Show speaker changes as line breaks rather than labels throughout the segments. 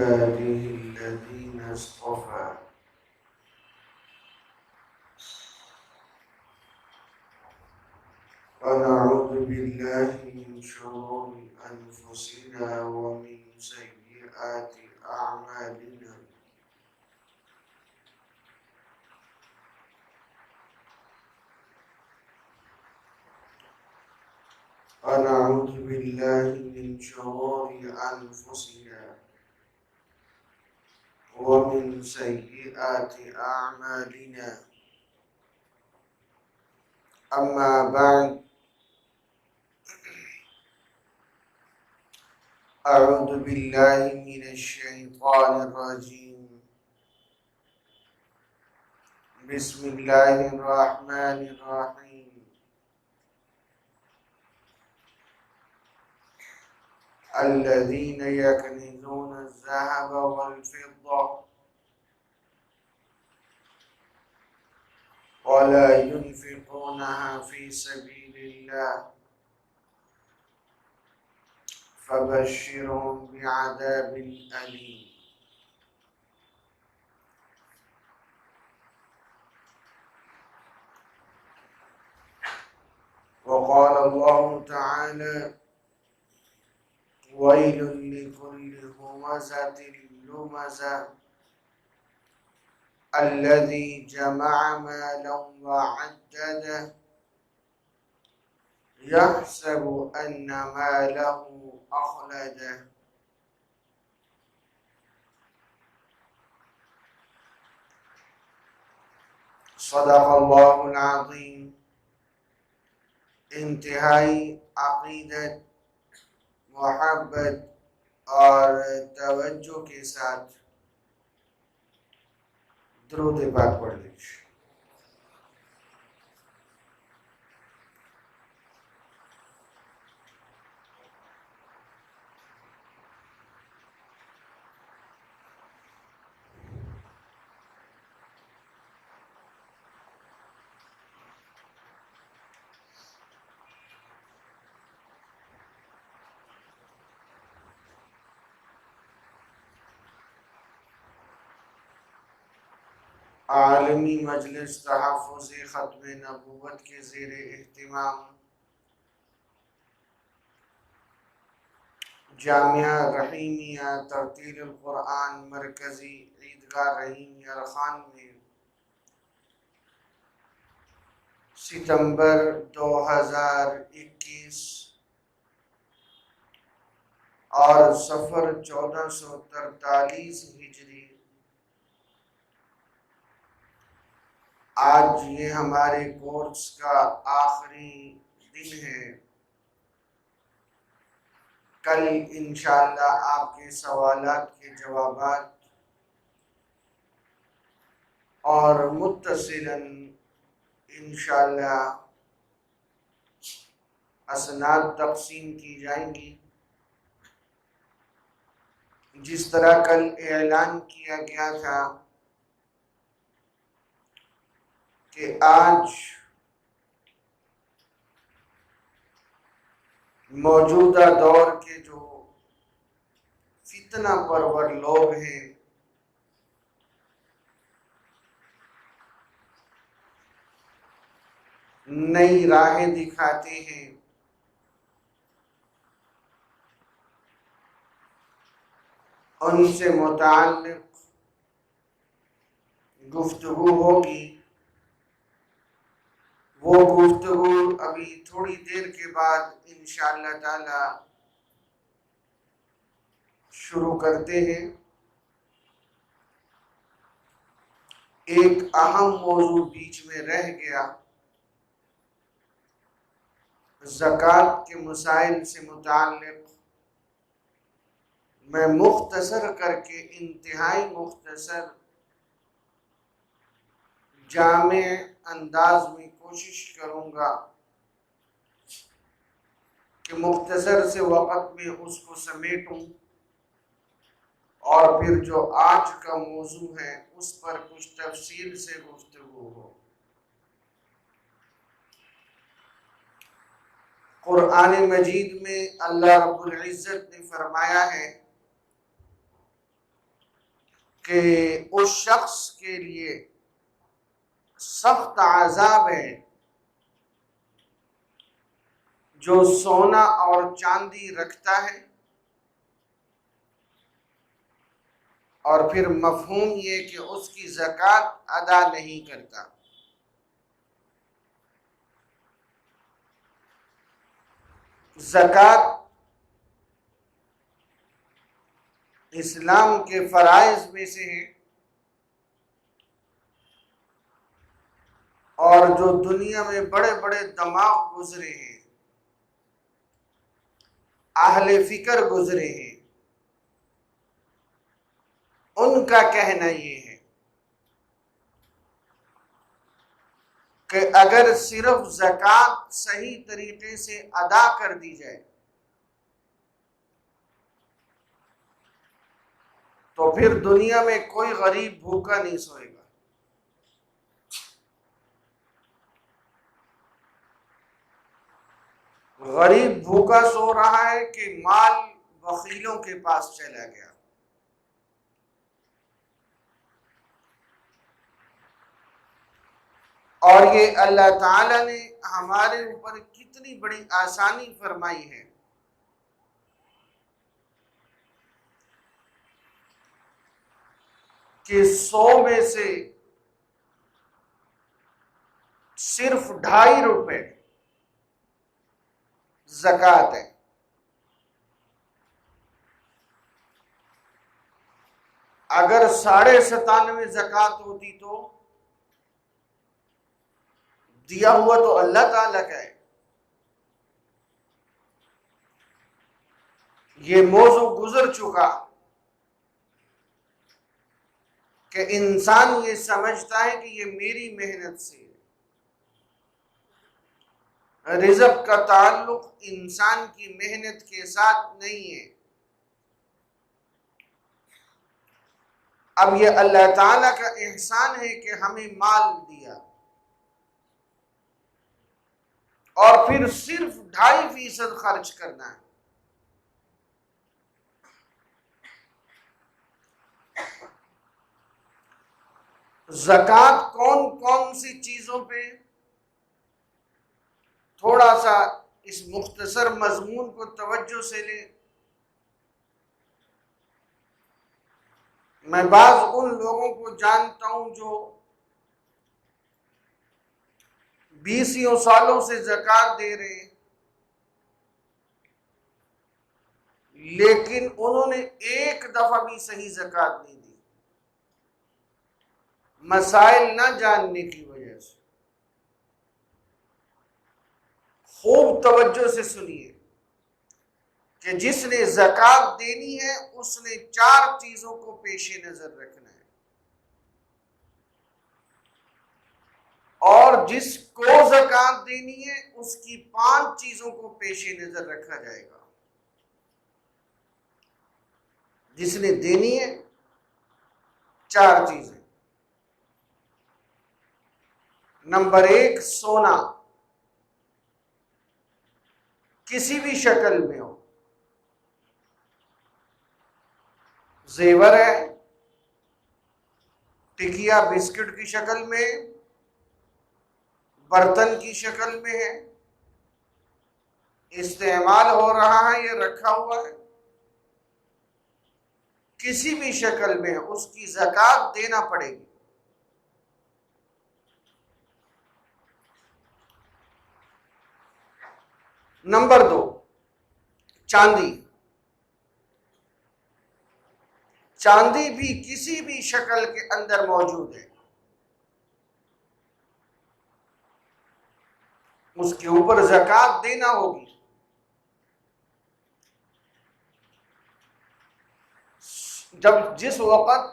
عباده الذين اصطفى ونعوذ بالله من شرور أنفسنا ومن سيئات أعمالنا ونعوذ بالله من شرور أنفسنا ومن سيئات أعمالنا أما بعد أعوذ بالله من الشيطان الرجيم بسم الله الرحمن الرحيم الذين يكنزون الذهب والفضة ولا ينفقونها في سبيل الله فبشرهم بعذاب أليم وقال الله تعالى ويل لكل همزة لمزة الذي جمع مالا وعدده يحسب أن ماله أخلده صدق الله العظيم. انتہائی عقیدت، محبت اور توجہ کے ساتھ درود پاک پڑھ لیجیے۔ عالمی مجلس تحفظ ختم نبوت کے زیر اہتمام جامعہ رحیمیہ ترتیل القرآن مرکزی عیدگاہ رحیم یارخان میں ستمبر 2021 اور صفر 1443 ہجری، آج یہ ہمارے کورس کا آخری دن ہے۔ کل انشاءاللہ آپ کے سوالات کے جوابات اور متصلاً انشاءاللہ اسناد تقسیم کی جائیں گی۔ جس طرح کل اعلان کیا گیا تھا کہ آج موجودہ دور کے جو فتنہ پرور لوگ ہیں نئی راہیں دکھاتے ہیں، ان سے متعلق گفتگو ہوگی۔ وہ گفتگو ابھی تھوڑی دیر کے بعد انشاءاللہ تعالی شروع کرتے ہیں۔ ایک اہم موضوع بیچ میں رہ گیا، زکوٰۃ کے مسائل سے متعلق میں مختصر کر کے انتہائی مختصر جامع انداز میں کوشش کروں گا کہ مختصر سے وقت میں اس کو سمیٹوں اور پھر جو آج کا موضوع ہے اس پر کچھ تفصیل سے گفتگو ہو۔ قرآن مجید میں اللہ رب العزت نے فرمایا ہے کہ اس شخص کے لیے سخت عذاب ہے جو سونا اور چاندی رکھتا ہے اور پھر مفہوم یہ کہ اس کی زکوٰۃ ادا نہیں کرتا۔ زکوٰۃ اسلام کے فرائض میں سے ہے، اور جو دنیا میں بڑے بڑے دماغ گزرے ہیں، اہل فکر گزرے ہیں، ان کا کہنا یہ ہے کہ اگر صرف زکوٰۃ صحیح طریقے سے ادا کر دی جائے تو پھر دنیا میں کوئی غریب بھوکا نہیں سوئے گا۔ غریب بھوکا سو رہا ہے کہ مال بخیلوں کے پاس چلا گیا۔ اور یہ اللہ تعالیٰ نے ہمارے اوپر کتنی بڑی آسانی فرمائی ہے کہ 100 میں سے صرف 2.5 روپے زکوٰۃ ہے۔ اگر 97.5 زکوٰۃ ہوتی تو دیا ہوا تو اللہ تعالیٰ کا ہے۔ یہ موضوع گزر چکا کہ انسان یہ سمجھتا ہے کہ یہ میری محنت سے ہے۔ رزق کا تعلق انسان کی محنت کے ساتھ نہیں ہے۔ اب یہ اللہ تعالیٰ کا احسان ہے کہ ہمیں مال دیا اور پھر صرف 2.5% خرچ کرنا ہے۔ زکوٰۃ کون کون سی چیزوں پہ، تھوڑا سا اس مختصر مضمون کو توجہ سے لیں۔ میں بعض ان لوگوں کو جانتا ہوں جو 20 سالوں سے زکوٰۃ دے رہے ہیں، لیکن انہوں نے ایک دفعہ بھی صحیح زکوٰۃ نہیں دی، مسائل نہ جاننے کی وجہ سے۔ خوب توجہ سے سنیے کہ جس نے زکوٰۃ دینی ہے اس نے 4 چیزوں کو پیش نظر رکھنا ہے، اور جس کو زکوٰۃ دینی ہے اس کی 5 چیزوں کو پیش نظر رکھا جائے گا۔ جس نے دینی ہے 4 چیزیں۔ نمبر 1، سونا کسی بھی شکل میں ہو، زیور ہے، ٹکیا بسکٹ کی شکل میں، برتن کی شکل میں ہے، استعمال ہو رہا ہے یا رکھا ہوا ہے، کسی بھی شکل میں اس کی زکوٰۃ دینا پڑے گی۔ نمبر 2، چاندی۔ چاندی بھی کسی بھی شکل کے اندر موجود ہے، اس کے اوپر زکوٰۃ دینا ہوگی۔ جس وقت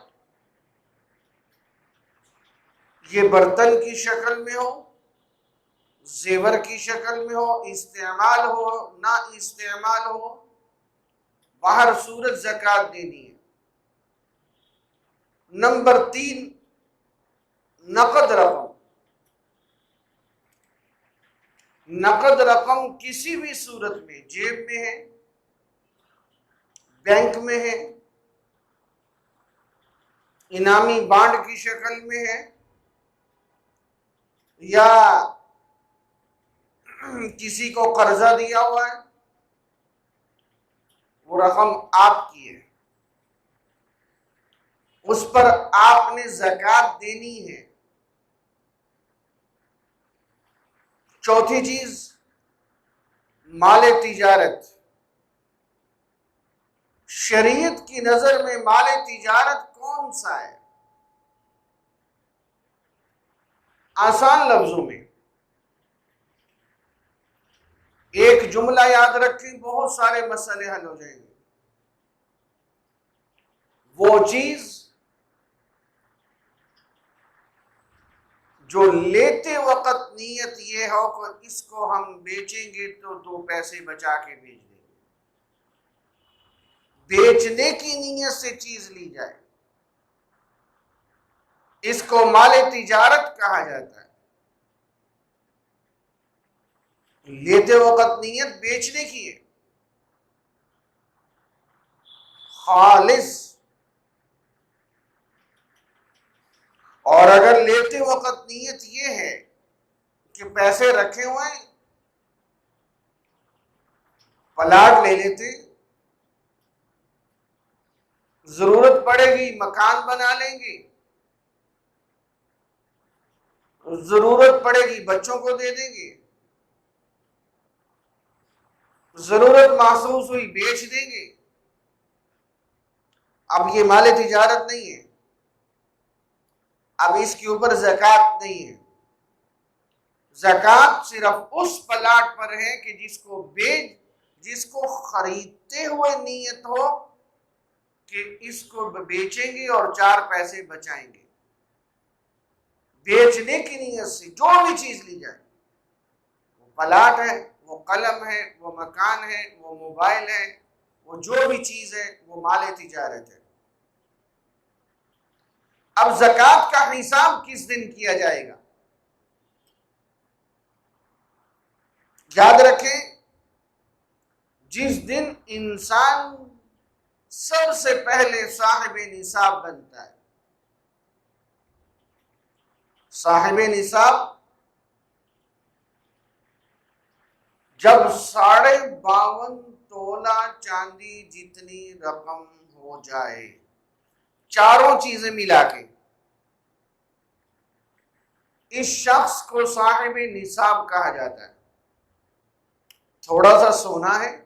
یہ برتن کی شکل میں ہو، زیور کی شکل میں ہو، استعمال ہو نہ استعمال ہو، باہر صورت زکوٰۃ دینی ہے۔ نمبر 3، نقد رقم۔ نقد رقم کسی بھی صورت میں، جیب میں ہے، بینک میں ہے، انعامی بانڈ کی شکل میں ہے یا کسی کو قرضہ دیا ہوا ہے، وہ رقم آپ کی ہے، اس پر آپ نے زکوٰۃ دینی ہے۔ چوتھی چیز مال تجارت۔ شریعت کی نظر میں مال تجارت کون سا ہے؟ آسان لفظوں میں ایک جملہ یاد رکھیں، بہت سارے مسئلے حل ہو جائیں گے۔ وہ چیز جو لیتے وقت نیت یہ ہو کہ اس کو ہم بیچیں گے تو 2 پیسے بچا کے بیچ دیں گے، بیچنے کی نیت سے چیز لی جائے، اس کو مال تجارت کہا جاتا ہے۔ لیتے وقت نیت بیچنے کی ہے، خالص، اور اگر لیتے وقت نیت یہ ہے کہ پیسے رکھے ہوئے ہیں، پلاٹ لے لیتے، ضرورت پڑے گی مکان بنا لیں گے، ضرورت پڑے گی بچوں کو دے دیں گے، ضرورت محسوس ہوئی بیچ دیں گے، اب یہ مال تجارت نہیں ہے، اب اس کے اوپر زکوٰۃ نہیں ہے۔ زکوٰۃ صرف اس پلاٹ پر ہے کہ جس کو خریدتے ہوئے نیت ہو کہ اس کو بیچیں گے اور 4 پیسے بچائیں گے۔ بیچنے کی نیت سے جو بھی چیز لی جائے، وہ پلاٹ ہے، وہ قلم ہے، وہ مکان ہے، وہ موبائل ہے، وہ جو بھی چیز ہے، وہ مال تجارت ہے۔ اب زکوٰۃ کا حساب کس دن کیا جائے گا؟ یاد رکھیں، جس دن انسان سب سے پہلے صاحب نصاب بنتا ہے۔ صاحب نصاب جب 52.5 تولہ چاندی جتنی رقم ہو جائے، چاروں چیزیں ملا کے، اس شخص کو صاحب نصاب کہا جاتا ہے۔ تھوڑا سا سونا ہے،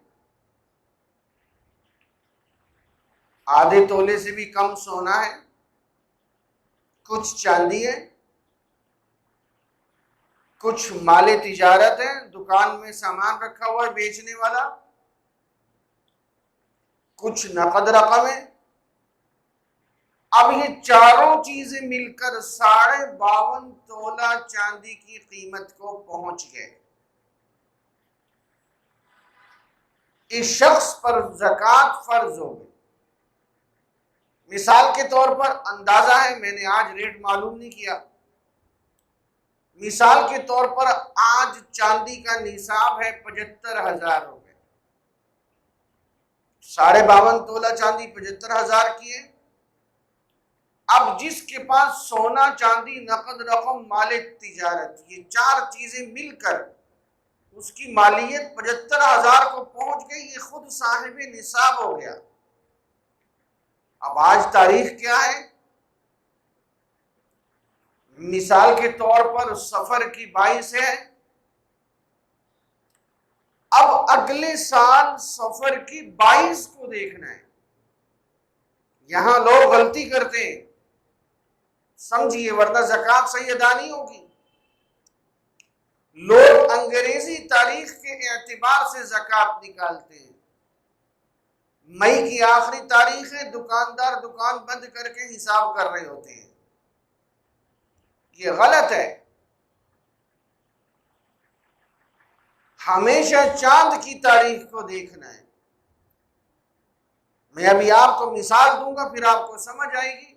آدھے تولے سے بھی کم سونا ہے، کچھ چاندی ہے، کچھ مال تجارت ہے، دکان میں سامان رکھا ہوا ہے بیچنے والا، کچھ نقد رقم ہے۔ اب یہ چاروں چیزیں مل کر 52.5 تولہ چاندی کی قیمت کو پہنچ گئے۔ اس شخص پر زکوٰۃ فرض ہو گئی۔ مثال کے طور پر اندازہ ہے، میں نے آج ریٹ معلوم نہیں کیا، مثال کے طور پر آج چاندی کا نصاب ہے 75,000 روپے، 52.5 تولہ چاندی 75,000 کی ہے۔ اب جس کے پاس سونا، چاندی، نقد رقم، مال تجارت، یہ 4 چیزیں مل کر اس کی مالیت 75,000 کو پہنچ گئی، یہ خود صاحب نصاب ہو گیا۔ اب آج تاریخ کیا ہے؟ مثال کے طور پر سفر کی 22 ہے، اب اگلے سال سفر کی 22 کو دیکھنا ہے۔ یہاں لوگ غلطی کرتے ہیں، سمجھیے، ورنہ زکوٰۃ صحیح ادا نہیں ہوگی۔ لوگ انگریزی تاریخ کے اعتبار سے زکوٰۃ نکالتے ہیں۔ مئی کی آخری تاریخ ہے، دکاندار دکان بند کر کے حساب کر رہے ہوتے ہیں، یہ غلط ہے۔ ہمیشہ چاند کی تاریخ کو دیکھنا ہے۔ میں ابھی آپ کو مثال دوں گا، پھر آپ کو سمجھ آئے گی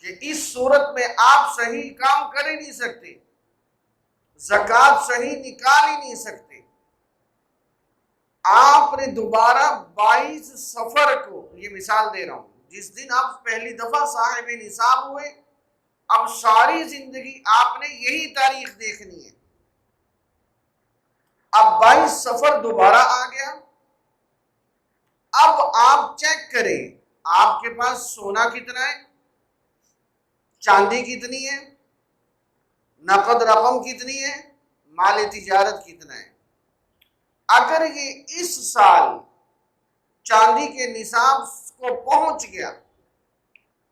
کہ اس صورت میں آپ صحیح کام کر ہی نہیں سکتے، زکوٰۃ صحیح نکال ہی نہیں سکتے۔ آپ نے دوبارہ 22 سفر کو، یہ مثال دے رہا ہوں، جس دن آپ پہلی دفعہ صاحب نصاب ہوئے، اب ساری زندگی آپ نے یہی تاریخ دیکھنی ہے۔ اب 22 صفر دوبارہ آ گیا، اب آپ چیک کریں آپ کے پاس سونا کتنا ہے، چاندی کتنی ہے، نقد رقم کتنی ہے، مال تجارت کتنا ہے۔ اگر یہ اس سال چاندی کے نصاب کو پہنچ گیا،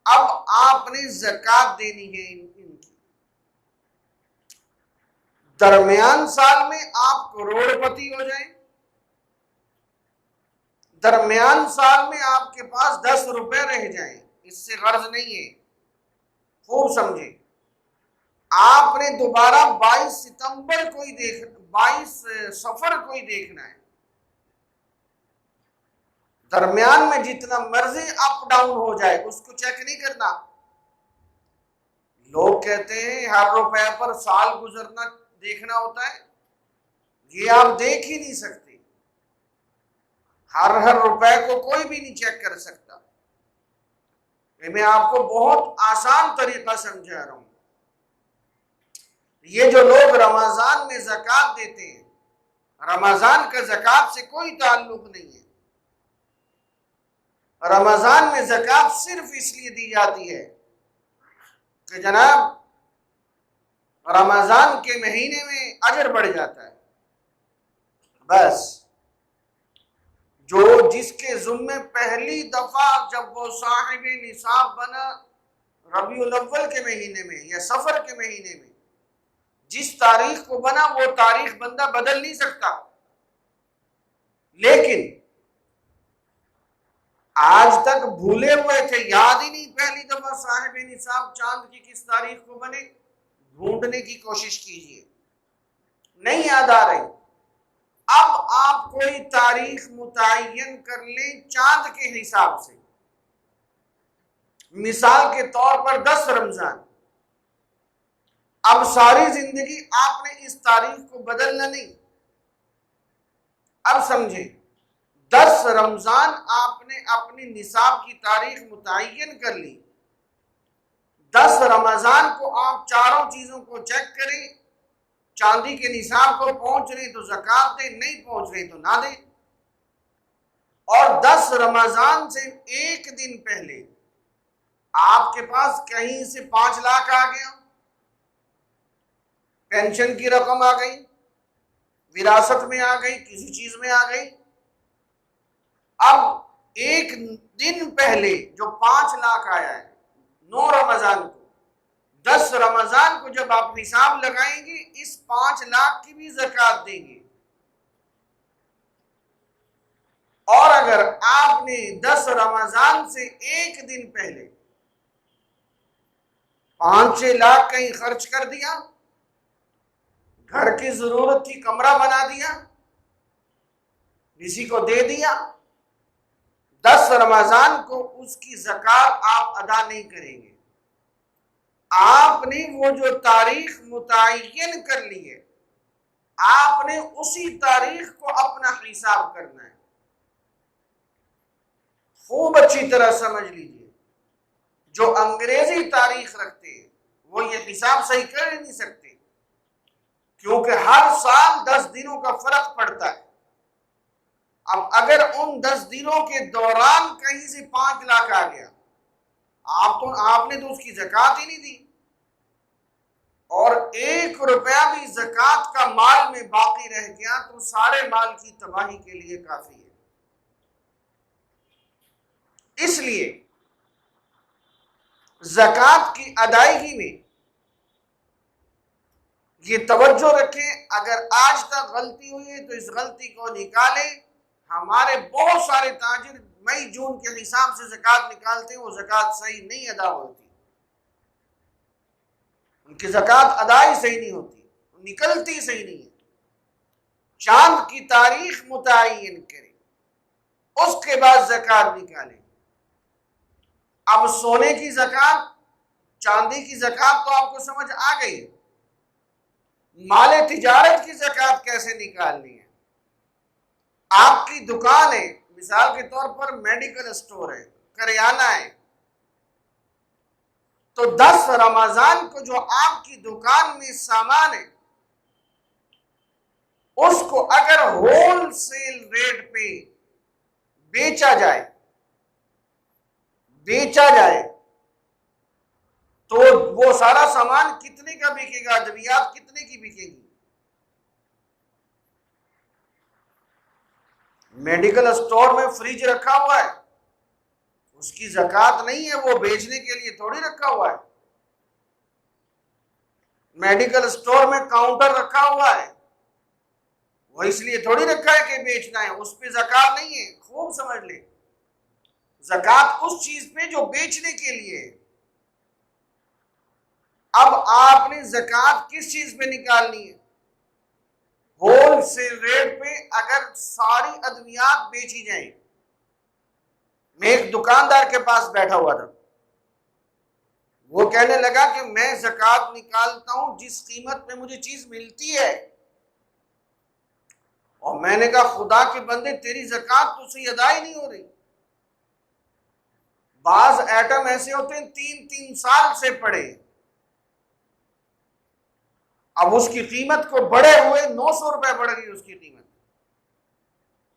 اب آپ نے زکوٰۃ دینی ہے ان کی۔ درمیان سال میں آپ کروڑ پتی ہو جائیں، درمیان سال میں آپ کے پاس 10 روپے رہ جائیں، اس سے غرض نہیں ہے، خوب سمجھیں۔ آپ نے دوبارہ 22 ستمبر کو ہی 22 صفر کو ہی دیکھنا ہے، درمیان میں جتنا مرضی اپ ڈاؤن ہو جائے اس کو چیک نہیں کرنا۔ لوگ کہتے ہیں ہر روپے پر سال گزرنا دیکھنا ہوتا ہے، یہ آپ دیکھ ہی نہیں سکتے، ہر روپے کو کوئی بھی نہیں چیک کر سکتا۔ میں آپ کو بہت آسان طریقہ سمجھا رہا ہوں۔ یہ جو لوگ رمضان میں زکوٰۃ دیتے ہیں، رمضان کا زکوٰۃ سے کوئی تعلق نہیں ہے۔ رمضان میں زکوٰۃ صرف اس لیے دی جاتی ہے کہ جناب رمضان کے مہینے میں اجر بڑھ جاتا ہے، بس۔ جس کے ذمے پہلی دفعہ جب وہ صاحب نصاب بنا ربیع الاول کے مہینے میں یا صفر کے مہینے میں، جس تاریخ کو بنا وہ تاریخ بندہ بدل نہیں سکتا، لیکن آج تک بھولے ہوئے تھے، یاد ہی نہیں پہلی دفعہ صاحب نصاب چاند کی کس تاریخ کو بنے، ڈھونڈنے کی کوشش کیجئے، نہیں یاد آ رہی۔ اب آپ کوئی تاریخ متعین کر لیں چاند کے حساب سے، مثال کے طور پر 10 رمضان، اب ساری زندگی آپ نے اس تاریخ کو بدلنا نہیں۔ اب سمجھیں، 10 رمضان آپ نے اپنی نصاب کی تاریخ متعین کر لی، 10 رمضان کو آپ چاروں چیزوں کو چیک کریں، چاندی کے نصاب کو پہنچ رہے تو زکوٰۃ دیں، نہیں پہنچ رہے تو نہ دیں۔ اور 10 رمضان سے ایک دن پہلے آپ کے پاس کہیں سے 5 لاکھ آ گیا، پینشن کی رقم آ گئی، وراثت میں آ گئی، کسی چیز میں آ گئی، اب ایک دن پہلے جو 5 لاکھ آیا ہے 9 رمضان کو، 10 رمضان کو جب آپ حساب لگائیں گے اس 5 لاکھ کی بھی زکوٰۃ دیں گے۔ اور اگر آپ نے 10 رمضان سے ایک دن پہلے 5-6 لاکھ کہیں خرچ کر دیا، گھر کی ضرورت تھی کمرہ بنا دیا، کسی کو دے دیا، 10 رمضان کو اس کی زکوٰۃ آپ ادا نہیں کریں گے۔ آپ نے وہ جو تاریخ متعین کر لی ہے، آپ نے اسی تاریخ کو اپنا حساب کرنا ہے۔ خوب اچھی طرح سمجھ لیجئے، جو انگریزی تاریخ رکھتے ہیں وہ یہ حساب صحیح کر نہیں سکتے، کیونکہ ہر سال 10 دنوں کا فرق پڑتا ہے۔ اب اگر ان 10 دنوں کے دوران کہیں سے 5 لاکھ آ گیا، آپ نے تو اس کی زکوٰۃ ہی نہیں دی، اور 1 روپیہ بھی زکوٰۃ کا مال میں باقی رہ گیا تو سارے مال کی تباہی کے لیے کافی ہے۔ اس لیے زکوٰۃ کی ادائیگی میں یہ توجہ رکھیں، اگر آج تک غلطی ہوئی ہے تو اس غلطی کو نکالیں۔ ہمارے بہت سارے تاجر مئی جون کے حساب سے زکوٰۃ نکالتے ہیں، وہ زکوٰۃ صحیح نہیں ادا ہوتی، ان کی زکوٰۃ ادائی صحیح نہیں ہوتی، نکلتی صحیح نہیں ہے۔ چاند کی تاریخ متعین کریں، اس کے بعد زکوٰۃ نکالیں۔ اب سونے کی زکوٰۃ، چاندی کی زکوٰۃ تو آپ کو سمجھ آ گئی، مال تجارت کی زکوٰۃ کیسے نکالنی ہے۔ آپ کی دکان ہے، مثال کے طور پر میڈیکل اسٹور ہے، کریانہ ہے، تو 10 رمضان کو جو آپ کی دکان میں سامان ہے اس کو اگر ہول سیل ریٹ پہ بیچا جائے تو وہ سارا سامان کتنے کا بکے گا؟ ادویات کتنے کی بکے گی؟ میڈیکل اسٹور میں فریج رکھا ہوا ہے، اس کی زکوٰۃ نہیں ہے، وہ بیچنے کے لیے تھوڑی رکھا ہوا ہے۔ میڈیکل اسٹور میں کاؤنٹر رکھا ہوا ہے، وہ اس لیے تھوڑی رکھا ہے کہ بیچنا ہے، اس پہ زکوٰۃ نہیں ہے۔ خوب سمجھ لیں، زکوٰۃ اس چیز پہ جو بیچنے کے لیے ہے۔ اب آپ نے زکوٰۃ کس چیز پہ نکالنی ہے؟ ہول سیل ریٹ پہ اگر ساری ادویات بیچی جائیں۔ میں ایک دکاندار کے پاس بیٹھا ہوا تھا، وہ کہنے لگا کہ میں زکوٰۃ نکالتا ہوں جس قیمت پہ مجھے چیز ملتی ہے، اور میں نے کہا خدا کے بندے تیری زکوٰۃ تو صحیح ادا ہی نہیں ہو رہی۔ بعض ایٹم ایسے ہوتے ہیں 3 سال سے پڑے، اب اس کی قیمت کو بڑھے ہوئے 900 روپے بڑھ گئی اس کی قیمت،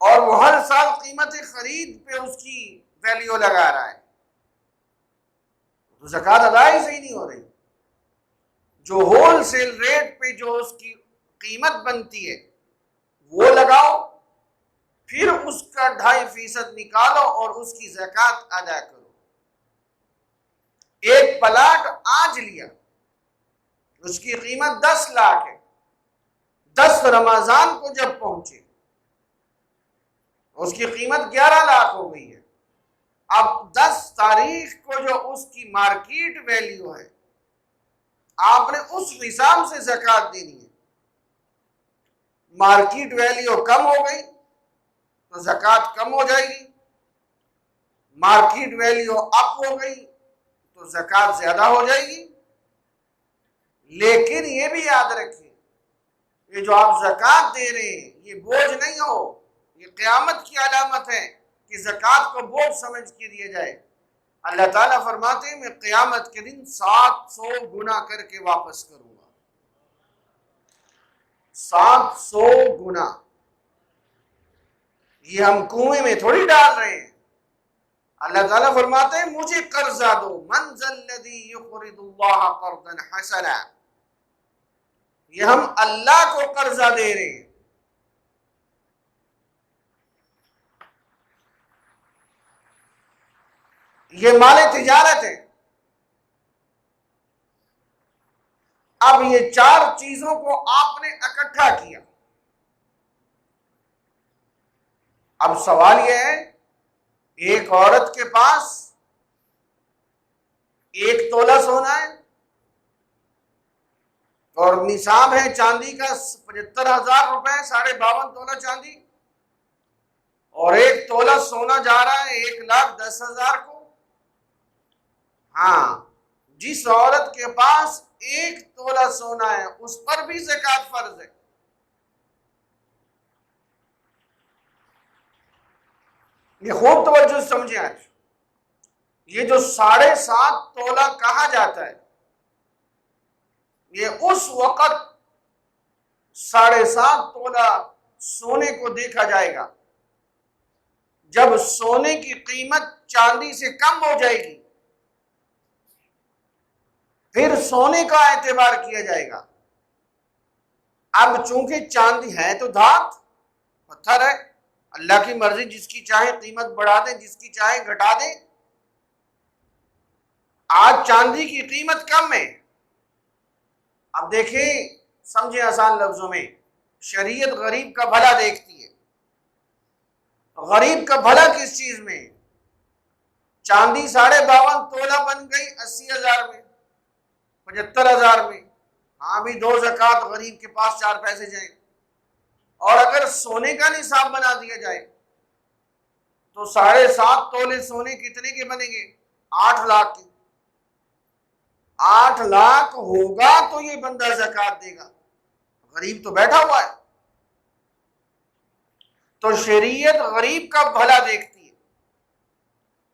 اور وہ ہر سال قیمت خرید پہ اس کی ویلیو لگا رہا ہے، تو زکوٰۃ ادا ہی صحیح نہیں ہو رہی۔ جو ہول سیل ریٹ پہ جو اس کی قیمت بنتی ہے وہ لگاؤ، پھر اس کا 2.5% نکالو اور اس کی زکوٰۃ ادا کرو۔ ایک پلاٹ آج لیا، اس کی قیمت 10 لاکھ ہے، 10 رمضان کو جب پہنچے اس کی قیمت 11 لاکھ ہو گئی ہے۔ اب 10 تاریخ کو جو اس کی مارکیٹ ویلیو ہے، آپ نے اس حساب سے زکوٰۃ دینی ہے۔ مارکیٹ ویلیو کم ہو گئی تو زکوٰۃ کم ہو جائے گی، مارکیٹ ویلیو اپ ہو گئی تو زکوٰۃ زیادہ ہو جائے گی۔ لیکن یہ بھی یاد رکھیں، یہ جو آپ زکوٰۃ دے رہے ہیں یہ بوجھ نہیں ہو، یہ قیامت کی علامت ہے کہ زکوٰۃ کو بوجھ سمجھ کے دیا جائے۔ اللہ تعالیٰ فرماتے ہیں میں قیامت کے دن 700 گنا کر کے واپس کروں گا، 700 گنا۔ یہ ہم کنویں میں تھوڑی ڈال رہے ہیں، اللہ تعالیٰ فرماتے ہیں مجھے قرضہ دو، من ذا الذی یقرض اللہ قرضا حسنا، یہ ہم اللہ کو قرضہ دے رہے ہیں۔ یہ مال تجارت ہے۔ اب یہ 4 چیزوں کو آپ نے اکٹھا کیا، اب سوال یہ ہے ایک عورت کے پاس 1 تولہ سونا ہے اور نصاب ہے چاندی کا 75,000 روپے، 52.5 تولہ چاندی، اور 1 تولہ سونا جا رہا ہے 1,10,000 کو۔ ہاں، جس عورت کے پاس 1 تولہ سونا ہے اس پر بھی زکوٰۃ فرض ہے۔ یہ خوب توجہ سے سمجھیں، آج یہ جو 7.5 تولہ کہا جاتا ہے، یہ اس وقت 7.5 تولہ سونے کو دیکھا جائے گا جب سونے کی قیمت چاندی سے کم ہو جائے گی، پھر سونے کا اعتبار کیا جائے گا۔ اب چونکہ چاندی ہے تو دھات پتھر ہے، اللہ کی مرضی، جس کی چاہے قیمت بڑھا دیں، جس کی چاہے گھٹا دیں۔ آج چاندی کی قیمت کم ہے۔ اب دیکھیں، سمجھیں آسان لفظوں میں، شریعت غریب کا بھلا دیکھتی ہے۔ غریب کا بھلا کس چیز میں؟ چاندی 52.5 تولہ بن گئی 80,000 میں، 75,000 میں، ہاں بھی 2 زکوٰۃ غریب کے پاس 4 پیسے جائیں۔ اور اگر سونے کا نصاب بنا دیا جائے تو 7.5 تولے سونے کتنے کے بنیں گے؟ 8 لاکھ کے۔ 8 لاکھ ہوگا تو یہ بندہ زکوٰۃ دے گا، غریب تو بیٹھا ہوا ہے۔ تو شریعت غریب کا بھلا دیکھتی ہے۔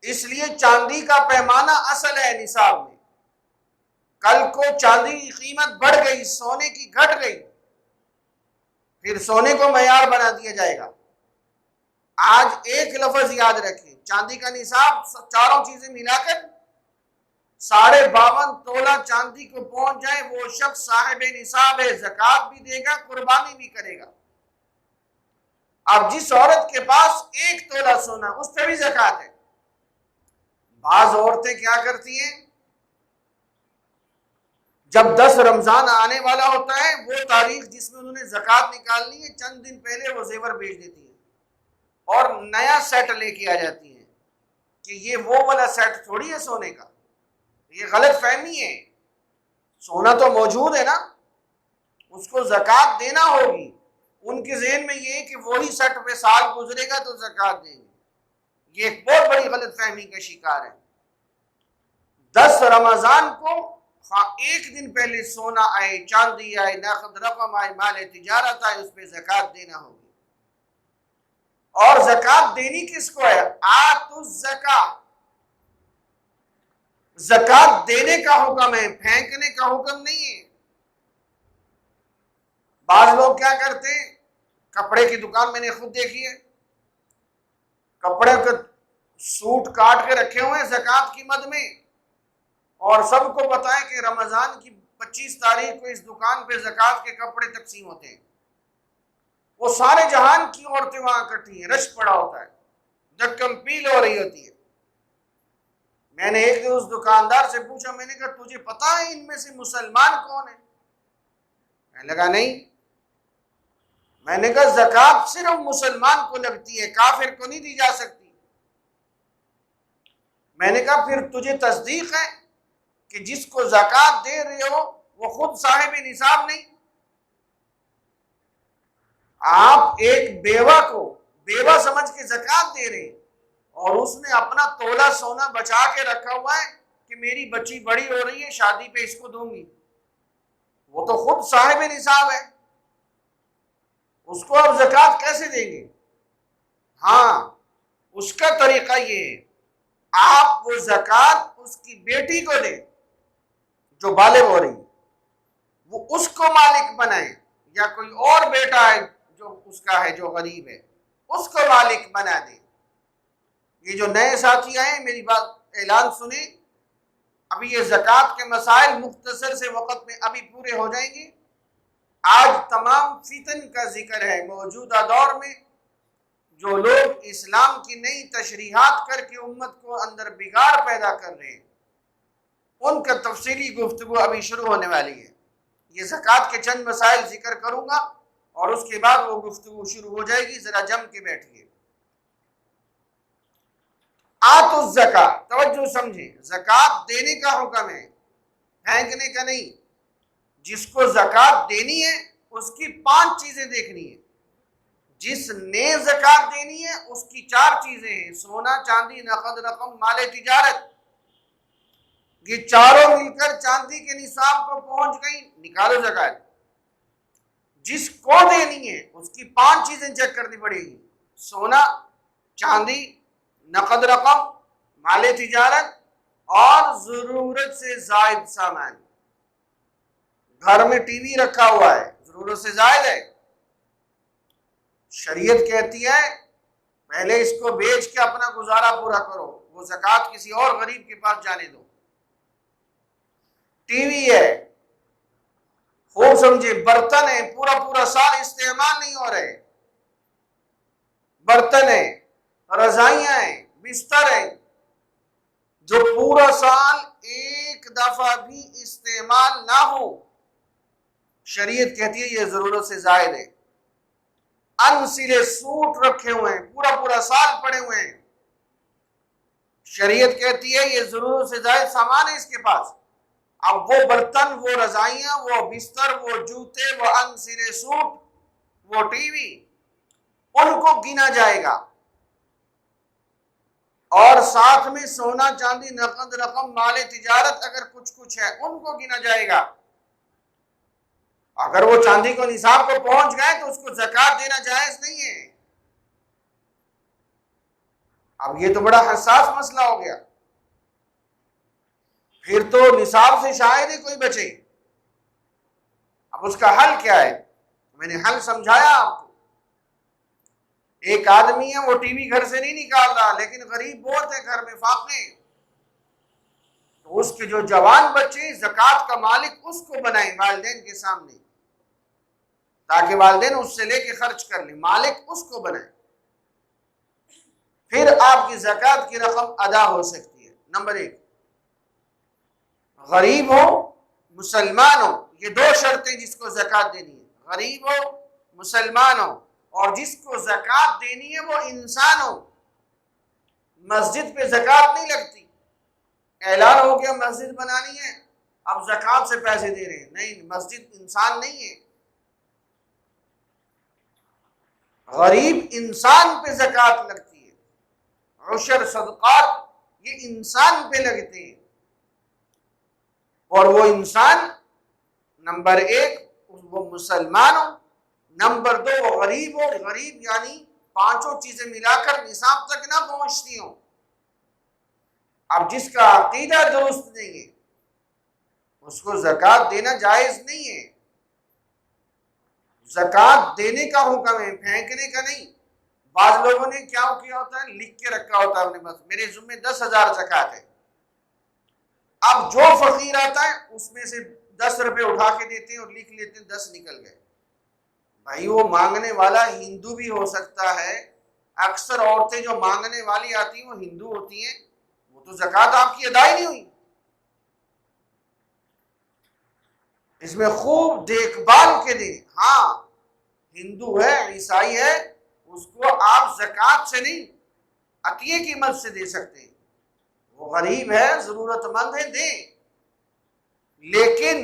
اس لیے چاندی کا پیمانہ اصل ہے نصاب میں. کل کو چاندی کی قیمت بڑھ گئی، سونے کی گھٹ گئی، پھر سونے کو معیار بنا دیا جائے گا. آج ایک لفظ یاد رکھیں، چاندی کا نصاب چاروں چیزیں ملا کر 52.5 تولہ چاندی کو پہنچ جائے، وہ شخص صاحب نصاب ہے، زکوٰۃ بھی دے گا، قربانی بھی کرے گا. اب جس عورت کے پاس 1 تولہ سونا، اس پہ بھی زکوٰۃ ہے. بعض عورتیں کیا کرتی ہیں، جب 10 رمضان آنے والا ہوتا ہے، وہ تاریخ جس میں انہوں نے زکوٰۃ نکالنی ہے، چند دن پہلے وہ زیور بیچ دیتی ہیں اور نیا سیٹ لے کے آ جاتی ہیں کہ یہ وہ والا سیٹ تھوڑی ہے سونے کا. یہ غلط فہمی ہے. سونا تو موجود ہے نا، اس کو زکوٰۃ دینا ہوگی. ان کے ذہن میں یہ ہے کہ وہی سیٹ پہ سال گزرے گا تو زکوٰۃ دیں گے. یہ ایک بہت بڑی غلط فہمی کا شکار ہے. 10 رمضان کو ایک دن پہلے سونا آئے، چاندی آئے، نقد رقم آئے، مال تجارت آئے، اس پہ زکوٰۃ دینا ہوگی. اور زکوٰۃ دینی کس کو ہے؟ آتوا الزکاۃ. زکوٰۃ دینے کا حکم ہے، پھینکنے کا حکم نہیں ہے. بعض لوگ کیا کرتے ہیں، کپڑے کی دکان میں نے خود دیکھی ہے، کپڑے کے سوٹ کاٹ کے رکھے ہوئے ہیں زکوٰۃ کی مد میں، اور سب کو پتا ہے کہ رمضان کی 25 تاریخ کو اس دکان پہ زکوٰۃ کے کپڑے تقسیم ہوتے ہیں. وہ سارے جہان کی عورتیں وہاں اکٹھی ہیں، رش پڑا ہوتا ہے، دھکم پیل ہو رہی ہوتی ہے. میں نے ایک دن اس دکاندار سے پوچھا، میں نے کہا تجھے پتا ہے ان میں سے مسلمان کون ہے؟ میں لگا نہیں. میں نے کہا زکوٰۃ صرف مسلمان کو لگتی ہے، کافر کو نہیں دی جا سکتی. میں نے کہا پھر تجھے تصدیق ہے کہ جس کو زکوٰۃ دے رہے ہو وہ خود صاحب نصاب نہیں؟ آپ ایک بیوہ کو بیوہ سمجھ کے زکوٰۃ دے رہے ہیں، اور اس نے اپنا تولہ سونا بچا کے رکھا ہوا ہے کہ میری بچی بڑی ہو رہی ہے، شادی پہ اس کو دوں گی. وہ تو خود صاحب نصاب ہے، اس کو آپ زکوٰۃ کیسے دیں گے؟ ہاں، اس کا طریقہ یہ ہے، آپ وہ زکوٰۃ اس کی بیٹی کو دیں جو بالغ ہو رہی ہے، وہ اس کو مالک بنائیں، یا کوئی اور بیٹا ہے جو اس کا ہے جو غریب ہے، اس کو مالک بنا دیں. یہ جو نئے ساتھی آئے ہیں، میری بات اعلان سنیں. ابھی یہ زکوٰۃ کے مسائل مختصر سے وقت میں ابھی پورے ہو جائیں گے. آج تمام فتن کا ذکر ہے. موجودہ دور میں جو لوگ اسلام کی نئی تشریحات کر کے امت کو اندر بگاڑ پیدا کر رہے ہیں، ان کا تفصیلی گفتگو ابھی شروع ہونے والی ہے. یہ زکوٰۃ کے چند مسائل ذکر کروں گا اور اس کے بعد وہ گفتگو شروع ہو جائے گی. ذرا جم کے بیٹھیے. آتوا الزکاۃ، توجہ سمجھیں، زکوٰۃ دینے کا حکم ہے، پھینکنے کا نہیں. جس کو زکوٰۃ دینی ہے اس کی 5 چیزیں دیکھنی ہے. جس نے زکوٰۃ دینی ہے اس کی 4 چیزیں ہیں: سونا، چاندی، نقد رقم، مال تجارت. یہ چاروں مل کر چاندی کے نصاب کو پہنچ گئی، نکالو زکوٰۃ. جس کو دینی ہے اس کی 5 چیزیں چیک کرنی پڑے گی: سونا، چاندی، نقد رقم، مال تجارت اور ضرورت سے زائد سامان. گھر میں ٹی وی رکھا ہوا ہے، ضرورت سے زائد ہے، شریعت کہتی ہے پہلے اس کو بیچ کے اپنا گزارا پورا کرو، وہ زکوٰۃ کسی اور غریب کے پاس جانے دو. ٹی وی ہے، خوب سمجھے، برتن ہے، پورا سال استعمال نہیں ہو رہے، برتن ہے، رضائیاں ہیں، بستر ہے، جو پورا سال ایک دفعہ بھی استعمال نہ ہو، شریعت کہتی ہے یہ ضرورت سے زائد ہے. انسلے سوٹ رکھے ہوئے ہیں، پورا سال پڑے ہوئے ہیں، شریعت کہتی ہے یہ ضرورت سے زائد سامان ہے اس کے پاس. اب وہ برتن، وہ رضائیاں، وہ بستر، وہ جوتے، وہ انسلے سوٹ، وہ ٹی وی، ان کو گنا جائے گا. اور ساتھ میں سونا، چاندی، نقد رقم، مال تجارت اگر کچھ ہے ان کو گنا جائے گا. اگر وہ چاندی کو نصاب کو پہنچ گئے تو اس کو زکوٰۃ دینا جائز نہیں ہے. اب یہ تو بڑا حساس مسئلہ ہو گیا، پھر تو نصاب سے شاید ہی کوئی بچے۔ اب اس کا حل کیا ہے؟ میں نے حل سمجھایا آپ کو۔ ایک آدمی ہے، وہ ٹی وی گھر سے نہیں نکال رہا، لیکن غریب بہت ہے، گھر میں فاقے ہیں، تو اس کے جو جوان بچے زکوٰۃ کا مالک اس کو بنائیں والدین کے سامنے، تاکہ والدین اس سے لے کے خرچ کر لیں، مالک اس کو بنائیں، پھر آپ کی زکوٰۃ کی رقم ادا ہو سکتی ہے۔ نمبر 1، غریب ہو مسلمان ہو، یہ 2 شرطیں جس کو زکوٰۃ دینی ہے، غریب ہو مسلمان ہو، اور جس کو زکوٰۃ دینی ہے وہ انسان ہو۔ مسجد پہ زکوٰۃ نہیں لگتی، اعلان ہو گیا مسجد بنانی ہے، اب زکوٰۃ سے پیسے دے رہے ہیں، نہیں، مسجد انسان نہیں ہے، غریب انسان پہ زکوٰۃ لگتی ہے، عشر صدقات یہ انسان پہ لگتے ہیں، اور وہ انسان نمبر 1 وہ مسلمان ہو، نمبر 2 وہ غریب ہو، غریب یعنی 5 چیزیں ملا کر نصاب تک نہ پہنچتی ہوں۔ اب جس کا عقیدہ درست نہیں ہے اس کو زکوٰۃ دینا جائز نہیں ہے۔ زکوٰۃ دینے کا حکم ہے، پھینکنے کا نہیں۔ بعض لوگوں نے کیا کیا ہوتا ہے، لکھ کے رکھا ہوتا ہے اپنے پاس، میرے ذمہ 10,000 زکوٰۃ ہے، اب جو فقیر آتا ہے اس میں سے 10 روپے اٹھا کے دیتے ہیں اور لکھ لیتے ہیں 10 نکل گئے۔ بھائی وہ مانگنے والا ہندو بھی ہو سکتا ہے، اکثر عورتیں جو مانگنے والی آتی ہیں وہ ہندو ہوتی ہیں، وہ تو زکوٰۃ آپ کی ادا ہی نہیں ہوئی۔ اس میں خوب دیکھ بھال کے دیں، ہاں ہندو ہے عیسائی ہے اس کو آپ زکوٰۃ سے نہیں عطیے کی مدد سے دے سکتے ہیں، وہ غریب ہے ضرورت مند ہے دیں، لیکن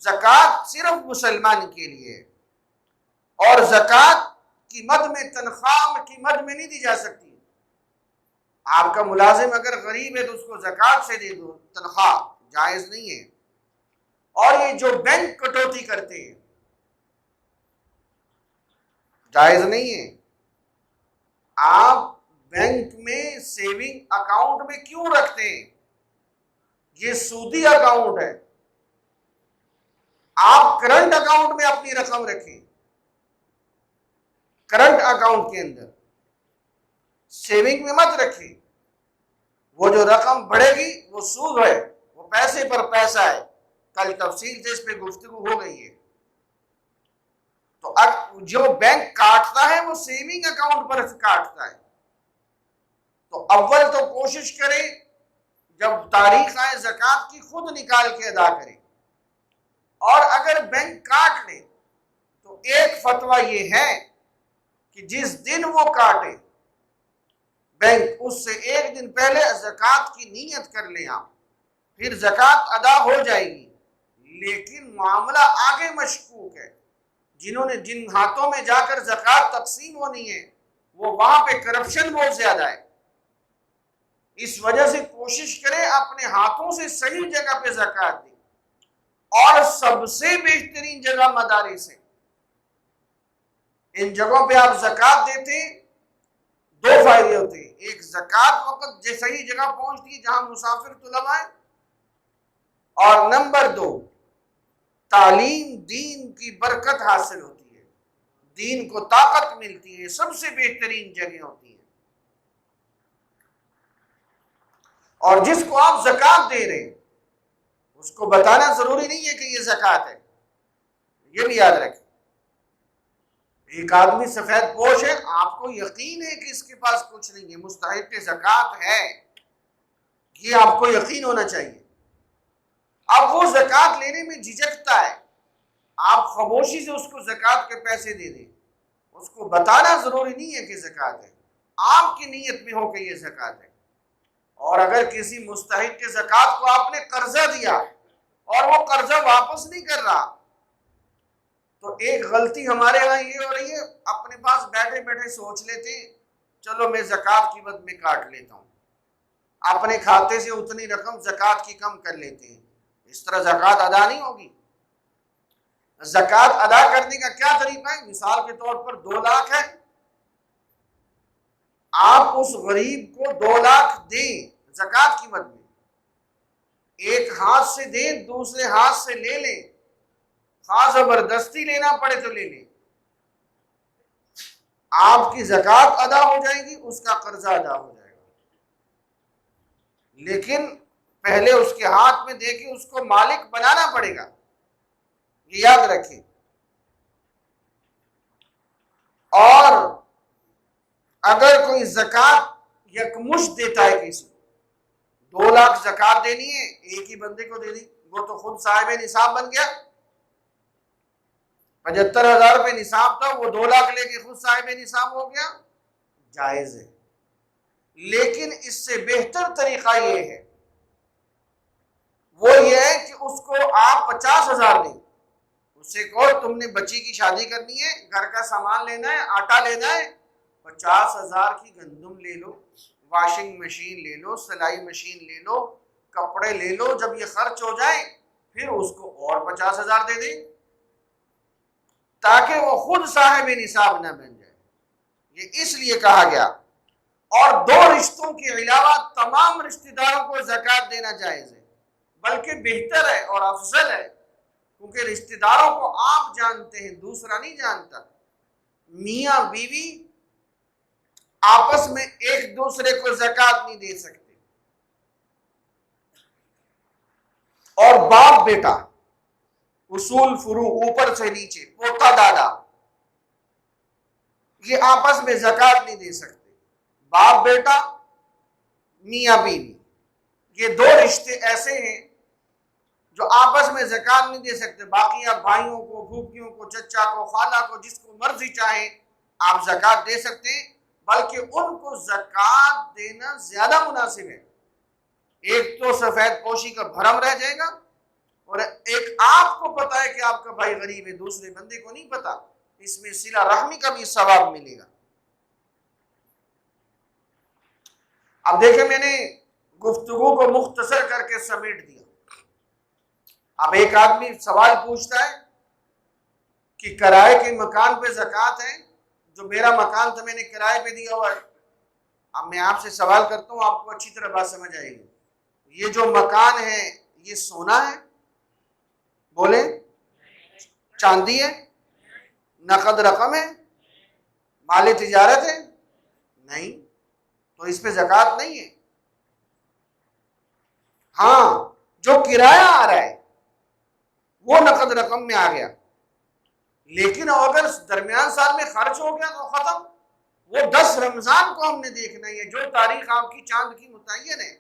زکوٰۃ صرف مسلمان کے لیے، اور زکوٰۃ کی مد میں تنخواہ کی مد میں نہیں دی جا سکتی۔ آپ کا ملازم اگر غریب ہے تو اس کو زکوٰۃ سے دے دو، تنخواہ جائز نہیں ہے۔ اور یہ جو بینک کٹوتی کرتے ہیں جائز نہیں ہے۔ آپ بینک میں سیونگ اکاؤنٹ میں کیوں رکھتے ہیں؟ یہ سودی اکاؤنٹ ہے، آپ کرنٹ اکاؤنٹ میں اپنی رقم رکھیں، کرنٹ اکاؤنٹ کے اندر، سیونگ میں مت رکھیں۔ وہ جو رقم بڑھے گی وہ سود ہے، وہ پیسے پر پیسہ ہے، کل تفصیل سے اس پہ گفتگو ہو گئی ہے۔ تو جو بینک کاٹتا ہے وہ سیونگ اکاؤنٹ پر کاٹتا ہے، تو اول تو کوشش کریں جب تاریخ آئے زکوٰۃ کی خود نکال کے ادا کریں، اور اگر بینک کاٹ لے تو ایک فتویٰ یہ ہے کہ جس دن وہ کاٹے بینک اس سے ایک دن پہلے زکوٰۃ کی نیت کر لیں آپ، پھر زکوٰۃ ادا ہو جائے گی۔ لیکن معاملہ آگے مشکوک ہے، جنہوں نے جن ہاتھوں میں جا کر زکوٰۃ تقسیم ہونی ہے وہ وہاں پہ کرپشن بہت زیادہ ہے، اس وجہ سے کوشش کریں اپنے ہاتھوں سے صحیح جگہ پہ زکوٰۃ دیں، اور سب سے بہترین جگہ مدارس ہے۔ ان جگہوں پہ آپ زکوٰۃ دیتے ہیں 2 فائدے ہوتے ہیں، ایک زکوٰۃ وقت جو صحیح جگہ پہنچتی ہے جہاں مسافر طلباء ہیں، اور نمبر 2 تعلیم دین کی برکت حاصل ہوتی ہے، دین کو طاقت ملتی ہے، سب سے بہترین جگہ ہوتی ہے۔ اور جس کو آپ زکوٰۃ دے رہے ہیں اس کو بتانا ضروری نہیں ہے کہ یہ زکوٰۃ ہے، یہ بھی یاد رکھیں۔ ایک آدمی سفید پوش ہے، آپ کو یقین ہے کہ اس کے پاس کچھ نہیں ہے، مستحق زکوٰۃ ہے، یہ آپ کو یقین ہونا چاہیے۔ اب وہ زکوٰۃ لینے میں جھجکتا ہے، آپ خاموشی سے اس کو زکوٰۃ کے پیسے دے دیں، اس کو بتانا ضروری نہیں ہے کہ زکوٰۃ ہے، آپ کی نیت میں ہو کہ یہ زکوٰۃ ہے۔ اور اگر کسی مستحق کے زکوٰۃ کو آپ نے قرضہ دیا اور وہ قرضہ واپس نہیں کر رہا، تو ایک غلطی ہمارے یہاں یہ ہو رہی ہے، اپنے پاس بیٹھے بیٹھے سوچ لیتے ہیں چلو میں زکوٰۃ کی مد میں کاٹ لیتا ہوں، اپنے کھاتے سے اتنی رقم زکوٰۃ کی کم کر لیتے ہیں، اس طرح زکوٰۃ ادا نہیں ہوگی۔ زکوٰۃ ادا کرنے کا کیا طریقہ ہے؟ مثال کے طور پر 2 لاکھ ہے، آپ اس غریب کو 2 لاکھ دیں زکوٰۃ کی مد میں، ایک ہاتھ سے دیں دوسرے ہاتھ سے لے لیں، خواہ زبردستی لینا پڑے تو لے لیں، آپ کی زکوٰۃ ادا ہو جائے گی، اس کا قرضہ ادا ہو جائے گا، لیکن پہلے اس کے ہاتھ میں دے کے اس کو مالک بنانا پڑے گا، یہ یاد رکھیں۔ اور اگر کوئی زکوٰۃ یکمشت دیتا ہے کسی کو، 2 لاکھ زکوٰۃ دینی ہے ایک ہی بندے کو دے دی، وہ تو خود صاحب نصاب بن گیا، 75,000 روپے نصاب تھا، وہ 2 لاکھ لے کے خود صاحب نصاب ہو گیا، جائز ہے۔ لیکن اس سے بہتر طریقہ یہ ہے، وہ یہ ہے کہ اس کو آپ 50,000 دیں، اس سے کہو تم نے بچی کی شادی کرنی ہے، گھر کا سامان لینا ہے، آٹا لینا ہے، 50,000 کی گندم لے لو، واشنگ مشین لے لو، سلائی مشین لے لو، کپڑے لے لو، جب یہ خرچ ہو جائے پھر اس کو اور 50,000 دے دیں، تاکہ وہ خود صاحب نصاب نہ بن جائے۔ یہ اس لیے کہا گیا۔ اور 2 رشتوں کے علاوہ تمام رشتہ داروں کو زکوٰۃ دینا جائز ہے، بلکہ بہتر ہے اور افضل ہے، کیونکہ رشتہ داروں کو آپ جانتے ہیں، دوسرا نہیں جانتا۔ میاں بیوی آپس میں ایک دوسرے کو زکوٰۃ نہیں دے سکتے، اور باپ بیٹا، اصول فروع، اوپر سے نیچے، پوتا دادا، یہ آپس میں زکوٰۃ نہیں دے سکتے۔ باپ بیٹا، میاں بیوی، یہ 2 رشتے ایسے ہیں جو آپس میں زکوٰۃ نہیں دے سکتے۔ باقی آپ بھائیوں کو، پھوپھیوں کو، چچا کو، خالہ کو، جس کو مرضی چاہیں آپ زکوٰۃ دے سکتے ہیں، بلکہ ان کو زکوٰۃ دینا زیادہ مناسب ہے۔ ایک تو سفید پوشی کا بھرم رہ جائے گا، اور ایک آپ کو پتا ہے کہ آپ کا بھائی غریب ہے، دوسرے بندے کو نہیں پتا، اس میں صلہ رحمی کا بھی ثواب ملے گا۔ اب دیکھیں، میں نے گفتگو کو مختصر کر کے سمیٹ دیا۔ اب ایک آدمی سوال پوچھتا ہے کہ کرائے کے مکان پہ زکوٰۃ ہے، جو میرا مکان تھا میں نے کرائے پہ دیا ہوا ہے۔ اب میں آپ سے سوال کرتا ہوں، آپ کو اچھی طرح بات سمجھ آئے گی۔ یہ جو مکان ہے یہ سونا ہے؟ بولیں، چاندی ہے؟ نقد رقم ہے؟ مال تجارت ہے؟ نہیں، تو اس پہ زکوٰۃ نہیں ہے۔ ہاں، جو کرایہ آ رہا ہے وہ نقد رقم میں آ گیا، لیکن اگر درمیان سال میں خرچ ہو گیا تو ختم۔ وہ 10 رمضان کو ہم نے دیکھنا ہے، جو تاریخ آپ کی چاند کی متعین ہے،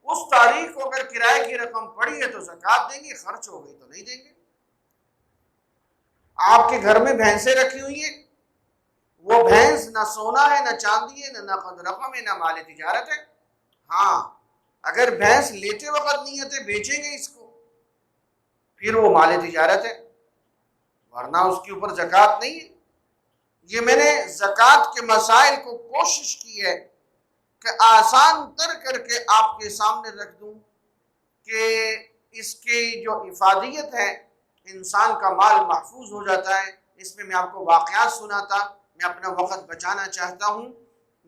اس تاریخ کو اگر کرائے کی رقم پڑی ہے تو زکوٰۃ دیں گے، خرچ ہو گئی تو نہیں دیں گے۔ آپ کے گھر میں بھینسیں رکھی ہوئی ہیں، وہ بھینس نہ سونا ہے، نہ چاندی ہے، نہ نقد رقم ہے، نہ مال تجارت ہے۔ ہاں، اگر بھینس لیتے وقت نیت ہے بیچیں گے اس کو، پھر وہ مال تجارت ہے، ورنہ اس کے اوپر زکوٰۃ نہیں ہے۔ یہ میں نے زکوٰۃ کے مسائل کو کوشش کی ہے کہ آسان تر کر کے آپ کے سامنے رکھ دوں، کہ اس کی جو افادیت ہے، انسان کا مال محفوظ ہو جاتا ہے۔ اس میں آپ کو واقعات سناتا، میں اپنا وقت بچانا چاہتا ہوں۔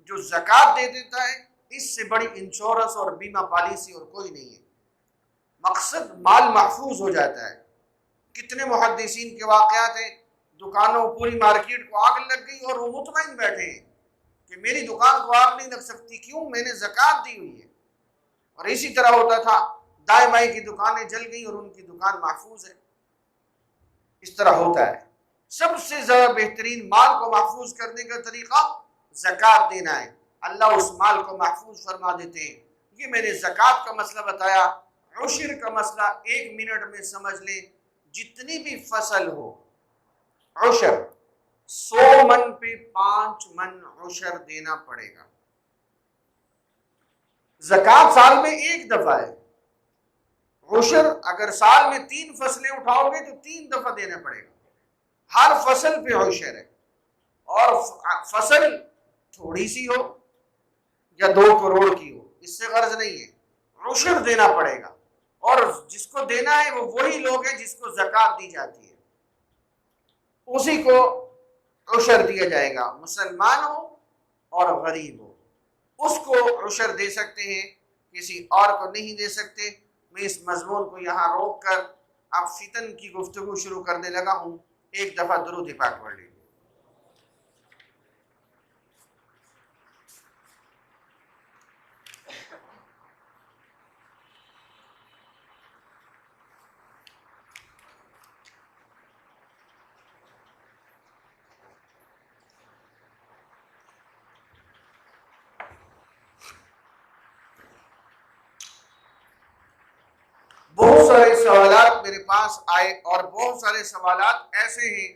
جو زکوٰۃ دے دیتا ہے، اس سے بڑی انشورنس اور بیمہ پالیسی اور کوئی نہیں ہے۔ مقصد مال محفوظ ہو جاتا ہے۔ کتنے محدثین کے واقعات ہیں، دکانوں، پوری مارکیٹ کو آگ لگ گئی اور وہ مطمئن بیٹھے ہیں کہ میری دکان کو آگ نہیں لگ سکتی، کیوں؟ میں نے زکوٰۃ دی ہوئی ہے۔ اور اسی طرح ہوتا تھا، دائیں بائیں کی دکانیں جل گئی اور ان کی دکان محفوظ ہے۔ اس طرح ہوتا ہے۔ سب سے زیادہ بہترین مال کو محفوظ کرنے کا طریقہ زکوٰۃ دینا ہے، اللہ اس مال کو محفوظ فرما دیتے ہیں۔ یہ میں نے زکوٰۃ کا مسئلہ بتایا۔ عشر کا مسئلہ 1 منٹ میں سمجھ لیں، جتنی بھی فصل ہو، عشر 100 من پہ 5 من عشر دینا پڑے گا۔ زکوٰۃ سال میں 1 دفعہ ہے، عشر اگر سال میں 3 فصلیں اٹھاؤ گے تو 3 دفعہ دینا پڑے گا۔ ہر فصل پہ عشر ہے، اور فصل تھوڑی سی ہو یا 2 کروڑ کی ہو، اس سے غرض نہیں ہے، عشر دینا پڑے گا۔ اور جس کو دینا ہے وہ وہی لوگ ہیں جس کو زکوٰۃ دی جاتی ہے، اسی کو عشر دیا جائے گا، مسلمان ہو اور غریب ہو۔ اس کو عشر دے سکتے ہیں، کسی اور کو نہیں دے سکتے۔ میں اس مضمون کو یہاں روک کر اب فتن کی گفتگو شروع کرنے لگا ہوں۔ ایک دفعہ درود پاک پڑھ لیں۔ بہت سارے سوالات میرے پاس آئے اور بہت سارے سوالات ایسے ہیں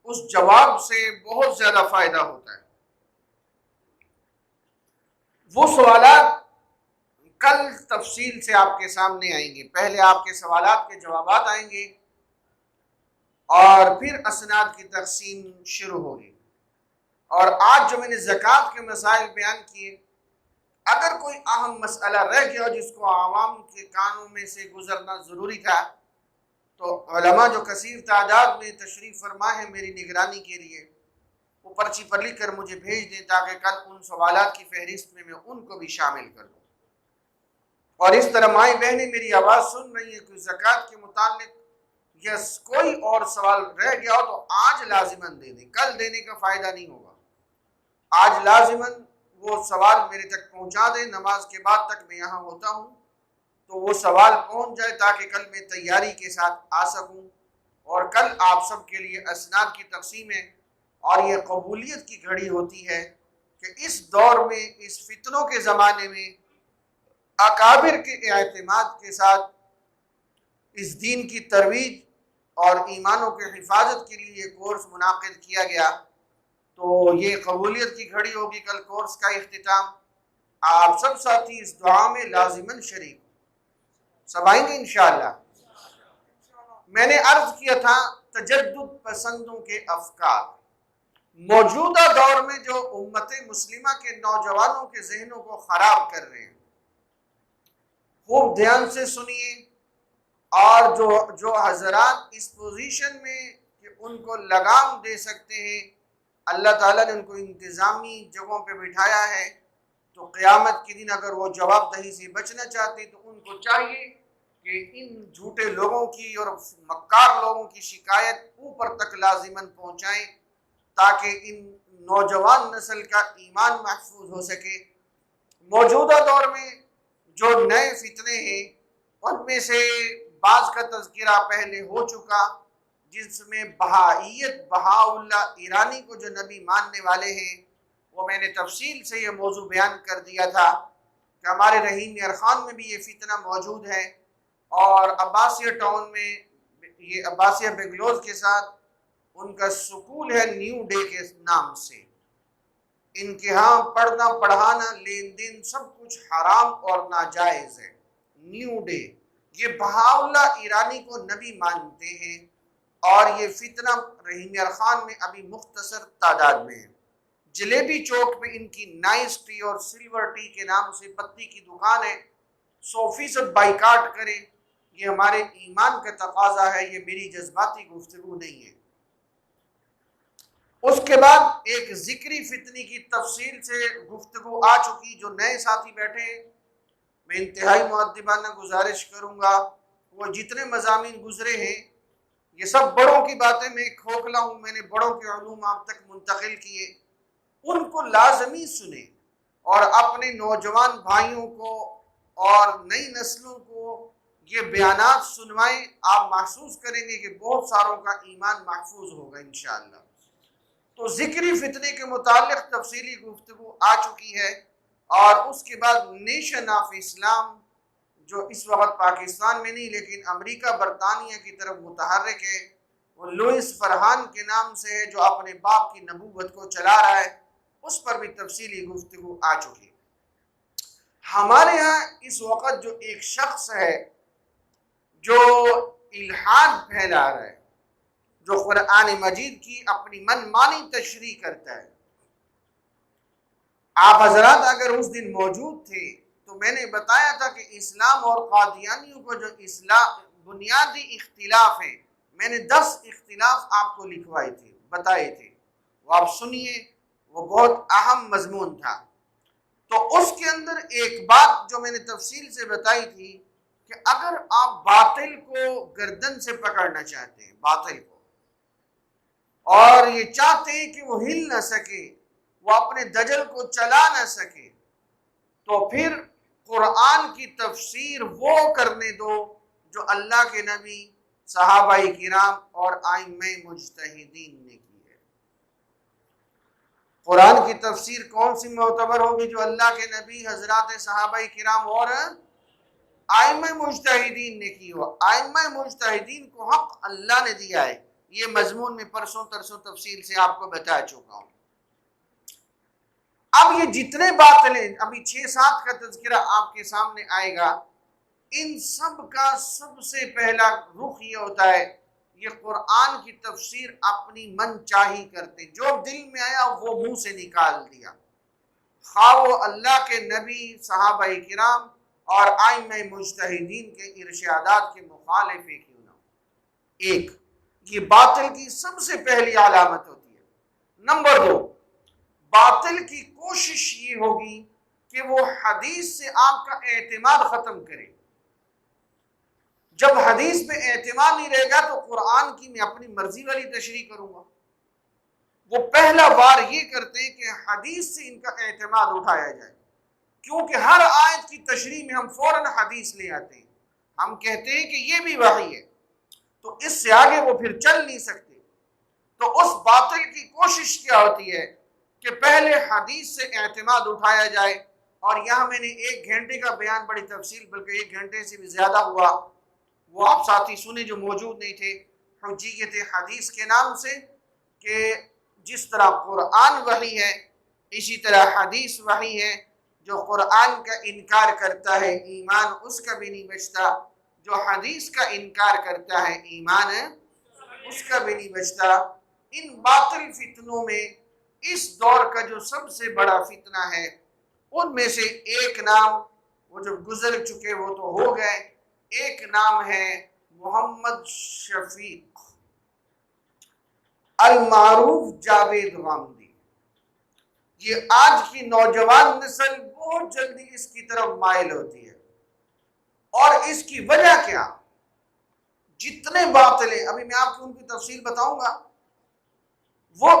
اس جواب سے بہت زیادہ فائدہ ہوتا ہے۔ وہ سوالات کل تفصیل سے آپ کے سامنے آئیں گے۔ پہلے آپ کے سوالات کے جوابات آئیں گے اور پھر اسناد کی تقسیم شروع ہوگی۔ اور آج جو میں نے زکوٰۃ کے مسائل بیان کیے، اگر کوئی اہم مسئلہ رہ گیا جس کو عوام کے کانوں میں سے گزرنا ضروری تھا، تو علماء جو کثیر تعداد میں تشریف فرما ہے میری نگرانی کے لیے، وہ پرچی پر لکھ کر مجھے بھیج دیں تاکہ کل ان سوالات کی فہرست میں ان کو بھی شامل کر دوں۔ اور اس طرح مائیں بہنیں میری آواز سن رہی ہیں، کوئی زکوٰۃ کے متعلق یا کوئی اور سوال رہ گیا ہو تو آج لازماً دے دیں، کل دینے کا فائدہ نہیں ہوگا۔ آج لازماً وہ سوال میرے تک پہنچا دیں، نماز کے بعد تک میں یہاں ہوتا ہوں تو وہ سوال پہنچ جائے تاکہ کل میں تیاری کے ساتھ آ سکوں۔ اور کل آپ سب کے لیے اسناد کی تقسیم ہے، اور یہ قبولیت کی گھڑی ہوتی ہے کہ اس دور میں، اس فتنوں کے زمانے میں، اکابر کے اعتماد کے ساتھ اس دین کی ترویج اور ایمانوں کے حفاظت کے لیے یہ کورس منعقد کیا گیا، تو یہ قبولیت کی گھڑی ہوگی کل کورس کا اختتام۔ آپ سب ساتھی اس دعا میں لازماً شریک سب آئیں گے انشاءاللہ۔ میں نے عرض کیا تھا تجدد پسندوں کے افکار موجودہ دور میں جو امت مسلمہ کے نوجوانوں کے ذہنوں کو خراب کر رہے ہیں، خوب دھیان سے سنیے۔ اور جو حضرات اس پوزیشن میں کہ ان کو لگام دے سکتے ہیں، اللہ تعالیٰ نے ان کو انتظامی جگہوں پہ بٹھایا ہے، تو قیامت کے دن اگر وہ جواب دہی سے بچنا چاہتے تو ان کو چاہیے کہ ان جھوٹے لوگوں کی اور مکار لوگوں کی شکایت اوپر تک لازماً پہنچائیں تاکہ ان نوجوان نسل کا ایمان محفوظ ہو سکے۔ موجودہ دور میں جو نئے فتنے ہیں ان میں سے بعض کا تذکرہ پہلے ہو چکا، جس میں بہائیت، بہاءاللہ ایرانی کو جو نبی ماننے والے ہیں، وہ میں نے تفصیل سے یہ موضوع بیان کر دیا تھا کہ ہمارے رحیم یار خان میں بھی یہ فتنہ موجود ہے، اور عباسیہ ٹاؤن میں یہ عباسیہ بنگلور کے ساتھ ان کا سکول ہے نیو ڈے کے نام سے، ان کے ہاں پڑھنا پڑھانا لین دین سب کچھ حرام اور ناجائز ہے۔ نیو ڈے یہ بہاءاللہ ایرانی کو نبی مانتے ہیں، اور یہ فتنہ رحیم یار خان میں ابھی مختصر تعداد میں ہے۔ جلیبی چوک پہ ان کی نائس ٹی اور سلور ٹی کے نام سے پتی کی دکان ہے، 100% بائیکاٹ کریں، یہ ہمارے ایمان کا تقاضا ہے، یہ میری جذباتی گفتگو نہیں ہے۔ اس کے بعد ایک ذکری فتنی کی تفصیل سے گفتگو آ چکی، جو نئے ساتھی بیٹھے ہیں میں انتہائی مؤدبانہ گزارش کروں گا، وہ جتنے مضامین گزرے ہیں یہ سب بڑوں کی باتیں، میں کھوکھلا ہوں، میں نے بڑوں کے علوم آپ تک منتقل کیے، ان کو لازمی سنیں اور اپنے نوجوان بھائیوں کو اور نئی نسلوں کو یہ بیانات سنوائیں۔ آپ محسوس کریں گے کہ بہت ساروں کا ایمان محفوظ ہوگا انشاءاللہ۔ تو ذکری فتنے کے متعلق تفصیلی گفتگو آ چکی ہے، اور اس کے بعد نیشن آف اسلام جو اس وقت پاکستان میں نہیں لیکن امریکہ برطانیہ کی طرف متحرک ہے، وہ لوئس فرہان کے نام سے ہے، جو اپنے باپ کی نبوت کو چلا رہا ہے، اس پر بھی تفصیلی گفتگو آ چکی ہے۔ ہمارے ہاں اس وقت جو ایک شخص ہے جو الحاد پھیلا رہا ہے، جو قرآن مجید کی اپنی من مانی تشریح کرتا ہے، آپ حضرات اگر اس دن موجود تھے تو میں نے بتایا تھا کہ اسلام اور قادیانیوں کو جو بنیادی اختلاف ہیں، میں نے 10 اختلاف آپ کو لکھوائے تھے، بتائے تھے، وہ آپ سنیے، وہ بہت اہم مضمون تھا۔ تو اس کے اندر ایک بات جو میں نے تفصیل سے بتائی تھی کہ اگر آپ باطل کو گردن سے پکڑنا چاہتے ہیں، باطل کو، اور یہ چاہتے ہیں کہ وہ ہل نہ سکے، وہ اپنے دجل کو چلا نہ سکے، تو پھر قرآن کی تفسیر وہ کرنے دو جو اللہ کے نبی، صحابہ کرام اور ائمہ مجتہدین نے کی ہے۔ قرآن کی تفسیر کون سی معتبر ہوگی؟ جو اللہ کے نبی، حضرات صحابہ کرام اور ائمہ مجتہدین نے کی ہو۔ ائمہ مجتہدین کو حق اللہ نے دیا ہے، یہ مضمون میں پرسوں ترسوں تفصیل سے آپ کو بتا چکا ہوں۔ اب یہ جتنے باطلیں ابھی 6-7 کا تذکرہ آپ کے سامنے آئے گا، ان سب کا سب سے پہلا رخ یہ ہوتا ہے، یہ قرآن کی تفسیر اپنی من چاہی کرتے، جو دل میں آیا وہ منہ سے نکال دیا، خواہ وہ اللہ کے نبی، صحابہ کرام اور ائمہ مجتہدین کے ارشادات کے مخالف کیوں نہ ہو۔ ایک یہ باطل کی سب سے پہلی علامت ہوتی ہے۔ نمبر 2، باطل کی کوشش یہ ہوگی کہ وہ حدیث سے آپ کا اعتماد ختم کرے۔ جب حدیث پہ اعتماد نہیں رہے گا تو قرآن کی میں اپنی مرضی والی تشریح کروں گا۔ وہ پہلا بار یہ کرتے ہیں کہ حدیث سے ان کا اعتماد اٹھایا جائے، کیونکہ ہر آیت کی تشریح میں ہم فوراً حدیث لے آتے ہیں، ہم کہتے ہیں کہ یہ بھی وحی ہے، تو اس سے آگے وہ پھر چل نہیں سکتے۔ تو اس باطل کی کوشش کیا ہوتی ہے کہ پہلے حدیث سے اعتماد اٹھایا جائے، اور یہاں میں نے 1 گھنٹے کا بیان بڑی تفصیل، بلکہ 1 گھنٹے سے بھی زیادہ ہوا، وہ آپ ساتھی سنے جو موجود نہیں تھے، حجیت حدیث کے نام سے، کہ جس طرح قرآن وحی ہے اسی طرح حدیث وحی ہے۔ جو قرآن کا انکار کرتا ہے ایمان اس کا بھی نہیں بچتا، جو حدیث کا انکار کرتا ہے ایمان اس کا بھی نہیں بچتا۔ ان باطل فتنوں میں اس دور کا جو سب سے بڑا فتنہ ہے، ان میں سے ایک نام، وہ جو گزر چکے وہ تو ہو گئے، ایک نام ہے محمد شفیق المعروف جاوید غامدی۔ یہ آج کی نوجوان نسل بہت جلدی اس کی طرف مائل ہوتی ہے، اور اس کی وجہ کیا؟ جتنے باطلیں ابھی میں آپ کو ان کی تفصیل بتاؤں گا، وہ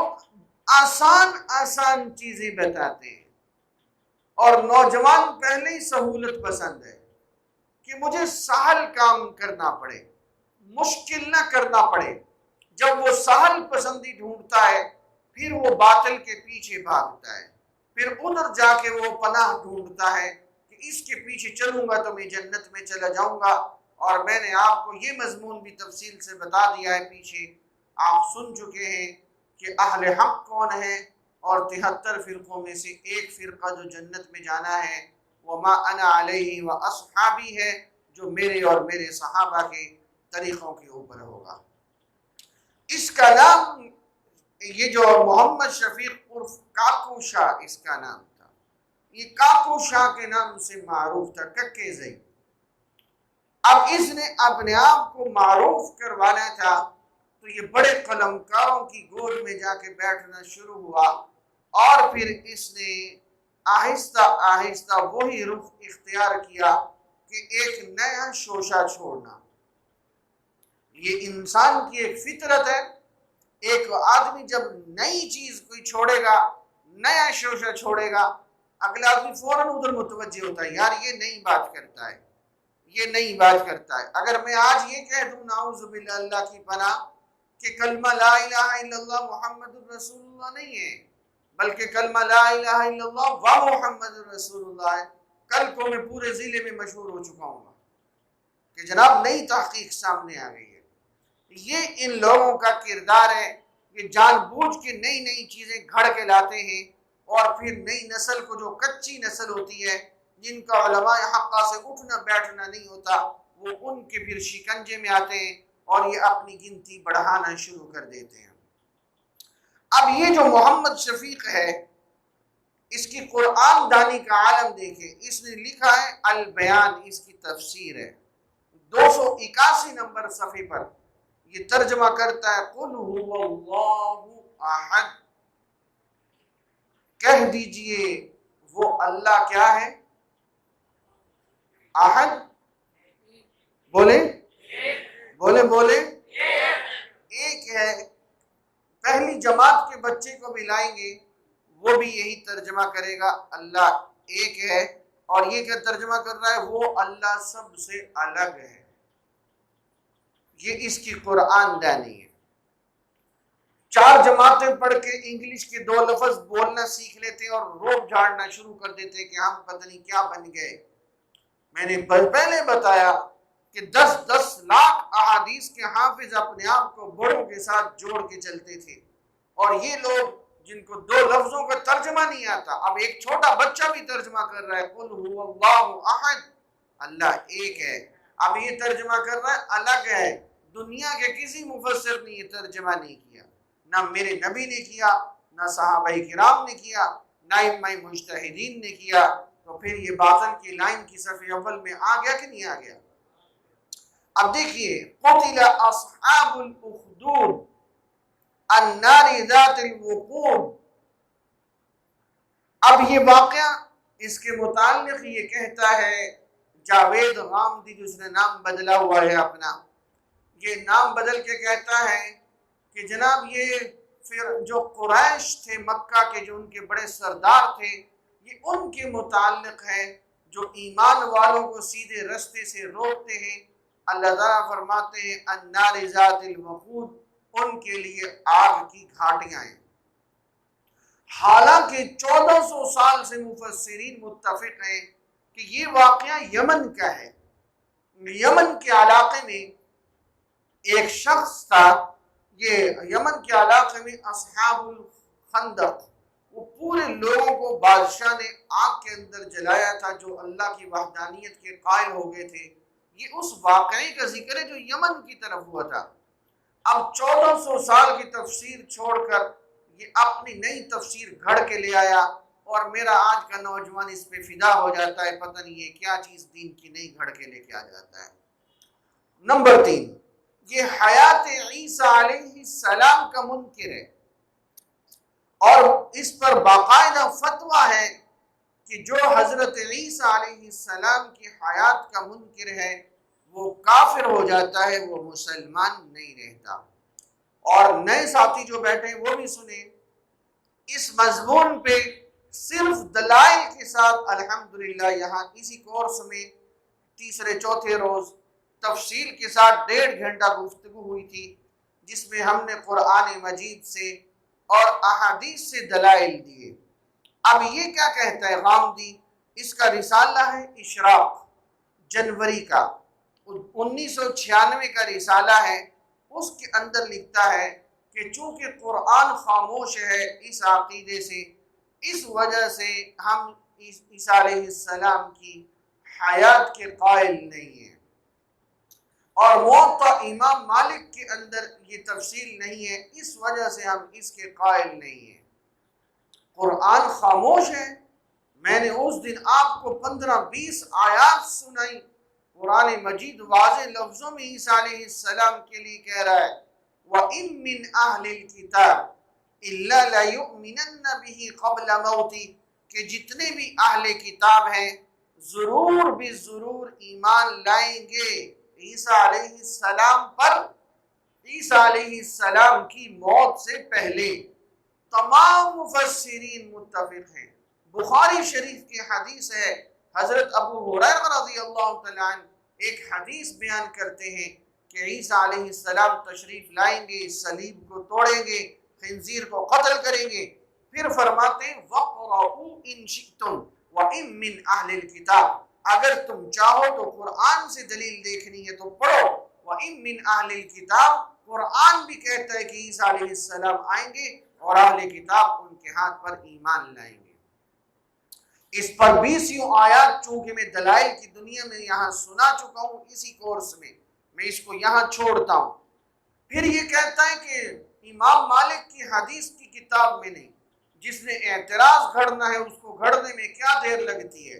آسان چیزیں بتاتے ہیں، اور نوجوان پہلے ہی سہولت پسند ہے کہ مجھے سہل کام کرنا پڑے، مشکل نہ کرنا پڑے۔ جب وہ سہل پسندی ڈھونڈتا ہے پھر وہ باطل کے پیچھے بھاگتا ہے، پھر ادھر جا کے وہ پناہ ڈھونڈتا ہے کہ اس کے پیچھے چلوں گا تو میں جنت میں چلا جاؤں گا۔ اور میں نے آپ کو یہ مضمون بھی تفصیل سے بتا دیا ہے، پیچھے آپ سن چکے ہیں کہ اہل حق کون ہے، اور 73 فرقوں میں سے ایک فرقہ جو جنت میں جانا ہے، وما انا علیہ و اصحابی ہے، جو میرے اور میرے صحابہ کے طریقوں کے اوپر ہوگا۔ اس کا نام، یہ جو محمد شفیق عرف کاکو شاہ اس کا نام تھا، یہ کاکو شاہ کے نام سے معروف تھا، ککے زئی۔ اب اس نے اپنے آپ کو معروف کروانا تھا تو یہ بڑے قلمکاروں کی گود میں جا کے بیٹھنا شروع ہوا، اور پھر اس نے آہستہ آہستہ وہی رخ اختیار کیا کہ ایک نیا شوشہ چھوڑنا۔ یہ انسان کی ایک فطرت ہے، ایک آدمی جب نئی چیز کوئی چھوڑے گا، نیا شوشہ چھوڑے گا، اگلا آدمی فوراً ادھر متوجہ ہوتا ہے، یار یہ نئی بات کرتا ہے، یہ نئی بات کرتا ہے۔ اگر میں آج یہ کہہ دوں، نعوذ باللہ، اللہ کی پناہ، کہ کلمہ لا الہ الا اللہ محمد الرسول اللہ نہیں ہے، بلکہ کلمہ لا الہ الا اللہ و محمد الرسول اللہ ہے، کل کو میں پورے ضلع میں مشہور ہو چکا ہوں گا کہ جناب نئی تحقیق سامنے آ گئی ہے۔ یہ ان لوگوں کا کردار ہے، یہ جان بوجھ کے نئی نئی چیزیں گھڑ کے لاتے ہیں، اور پھر نئی نسل کو، جو کچی نسل ہوتی ہے، جن کا علماء حقہ سے اٹھنا بیٹھنا نہیں ہوتا، وہ ان کے پھر شکنجے میں آتے ہیں اور یہ اپنی گنتی بڑھانا شروع کر دیتے ہیں۔ اب یہ جو محمد شفیق ہے، اس کی قرآن دانی کا عالم دیکھیں، اس نے لکھا ہے البیان، اس کی تفسیر ہے 281 نمبر صفحے پر، یہ ترجمہ کرتا ہے قل هو اللہ احد، کہہ دیجئے وہ اللہ کیا ہے؟ احد، بولے بولے بولے، ایک ہے۔ پہلی جماعت کے بچے کو بھی لائیں گے، وہ بھی یہی ترجمہ کرے گا، اللہ ایک ہے۔ اور یہ کیا ترجمہ کر رہا ہے؟ وہ اللہ سب سے الگ ہے۔ یہ اس کی قرآن دانی ہے۔ 4 جماعتیں پڑھ کے انگلش کے 2 لفظ بولنا سیکھ لیتے اور روب جھاڑنا شروع کر دیتے کہ ہم پتہ نہیں کیا بن گئے۔ میں نے پہلے بتایا کہ 10 لاکھ احادیث کے حافظ اپنے آپ کو بڑوں کے ساتھ جوڑ کے چلتے تھے، اور یہ لوگ جن کو 2 لفظوں کا ترجمہ نہیں آتا، اب ایک چھوٹا بچہ بھی ترجمہ کر رہا ہے، قل هو اللہ احد، اللہ ایک ہے۔ اب یہ ترجمہ کر رہا ہے الگ ہے۔ دنیا کے کسی مفسر نے یہ ترجمہ نہیں کیا، نہ میرے نبی نے کیا، نہ صحابہ کرام نے کیا، نہ ائمہ مجتہدین نے کیا۔ تو پھر یہ باطن کی لائن کی صفحے اول میں آ گیا کہ نہیں آ گیا؟ اب دیکھیے، قتل اصحاب الاخدود النار ذات الوقود۔ اب یہ واقعہ اس کے متعلق یہ کہتا ہے جاوید غامدی، جس نے نام بدلا ہوا ہے اپنا، یہ نام بدل کے کہتا ہے کہ جناب یہ پھر جو قریش تھے مکہ کے، جو ان کے بڑے سردار تھے، یہ ان کے متعلق ہے جو ایمان والوں کو سیدھے رستے سے روکتے ہیں۔ اللہ تعالیٰ فرماتے ہیں النار ذات الوقود، ان کے لیے آگ کی گھاٹیاں ہیں۔ حالانکہ 1400 سال سے مفسرین متفق ہیں کہ یہ واقعہ یمن کا ہے۔ یمن کے علاقے میں ایک شخص تھا، یہ یمن کے علاقے میں اصحاب الخندق، وہ پورے لوگوں کو بادشاہ نے آگ کے اندر جلایا تھا، جو اللہ کی وحدانیت کے قائل ہو گئے تھے۔ یہ اس واقعے کا ذکر ہے جو یمن کی طرف ہوا تھا۔ اب 1400 سال کی تفسیر چھوڑ کر یہ اپنی نئی تفسیر گھڑ کے لے آیا، اور میرا آج کا نوجوان اس پہ فدا ہو جاتا ہے، پتہ نہیں ہے کیا چیز دین کی نئی گھڑ کے لے کے آ جاتا ہے۔ نمبر 3، یہ حیات عیسیٰ علیہ السلام کا منکر ہے، اور اس پر باقاعدہ فتویٰ ہے کہ جو حضرت عیسیٰ علیہ السلام کی حیات کا منکر ہے وہ کافر ہو جاتا ہے، وہ مسلمان نہیں رہتا۔ اور نئے ساتھی جو بیٹھے ہیں وہ بھی سنیں، اس مضمون پہ صرف دلائل کے ساتھ الحمدللہ یہاں اسی کورس میں تیسرے چوتھے روز تفصیل کے ساتھ 1.5 گھنٹہ گفتگو ہوئی تھی، جس میں ہم نے قرآن مجید سے اور احادیث سے دلائل دیے۔ اب یہ کیا کہتا ہے غامدی؟ اس کا رسالہ ہے اشراق، جنوری کا 1996 کا رسالہ ہے۔ اس کے اندر لکھتا ہے کہ چونکہ قرآن خاموش ہے اس عقیدے سے، اس وجہ سے ہم عیسیٰ علیہ السلام کی حیات کے قائل نہیں ہیں، اور موطا امام مالک کے اندر یہ تفصیل نہیں ہے، اس وجہ سے ہم اس کے قائل نہیں ہیں۔ قرآن خاموش ہے۔ میں نے اس دن آپ کو 15-20 آیات سنائی، قرآن مجید واضح لفظوں میں عیسیٰ علیہ السلام کے لیے کہہ رہا ہے وَإِن مِّنْ أَهْلِ الْكِتَابِ إِلَّا لَيُؤْمِنَنَّ بِهِ قَبْلَ مَوْتِهِ، کہ جتنے بھی اہل کتاب ہیں ضرور بھی ضرور ایمان لائیں گے عیسیٰ علیہ السلام پر، عیسیٰ علیہ السلام کی موت سے پہلے۔ تمام مفسرین متفق ہیں۔ بخاری شریف کی حدیث ہے، حضرت ابو ہریرہ رضی اللہ تعالیٰ عنہ ایک حدیث بیان کرتے ہیں کہ عیسیٰ علیہ السلام تشریف لائیں گے، صلیب کو توڑیں گے، خنزیر کو قتل کریں گے، پھر فرماتے ہیں وَقْرَؤُوا إِن شِئْتُمْ وَإِن مِّنْ أَهْلِ الْكِتَابِ، اگر تم چاہو تو قرآن سے دلیل دیکھنی ہے تو پڑھو وَإِن مِّنْ أَهْلِ الْكِتَابِ، قرآن بھی کہتا ہے کہ عیسیٰ علیہ السلام آئیں گے اور اہل کتاب ان کے ہاتھ پر ایمان لائیں گے۔ اس پر 20 آیات چونکہ میں دلائل کی دنیا میں یہاں سنا چکا ہوں اسی کورس میں اس کو یہاں چھوڑتا ہوں۔ پھر یہ کہتا ہے کہ امام مالک کی حدیث کی کتاب میں نہیں، جس نے اعتراض گھڑنا ہے اس کو گھڑنے میں کیا دیر لگتی ہے۔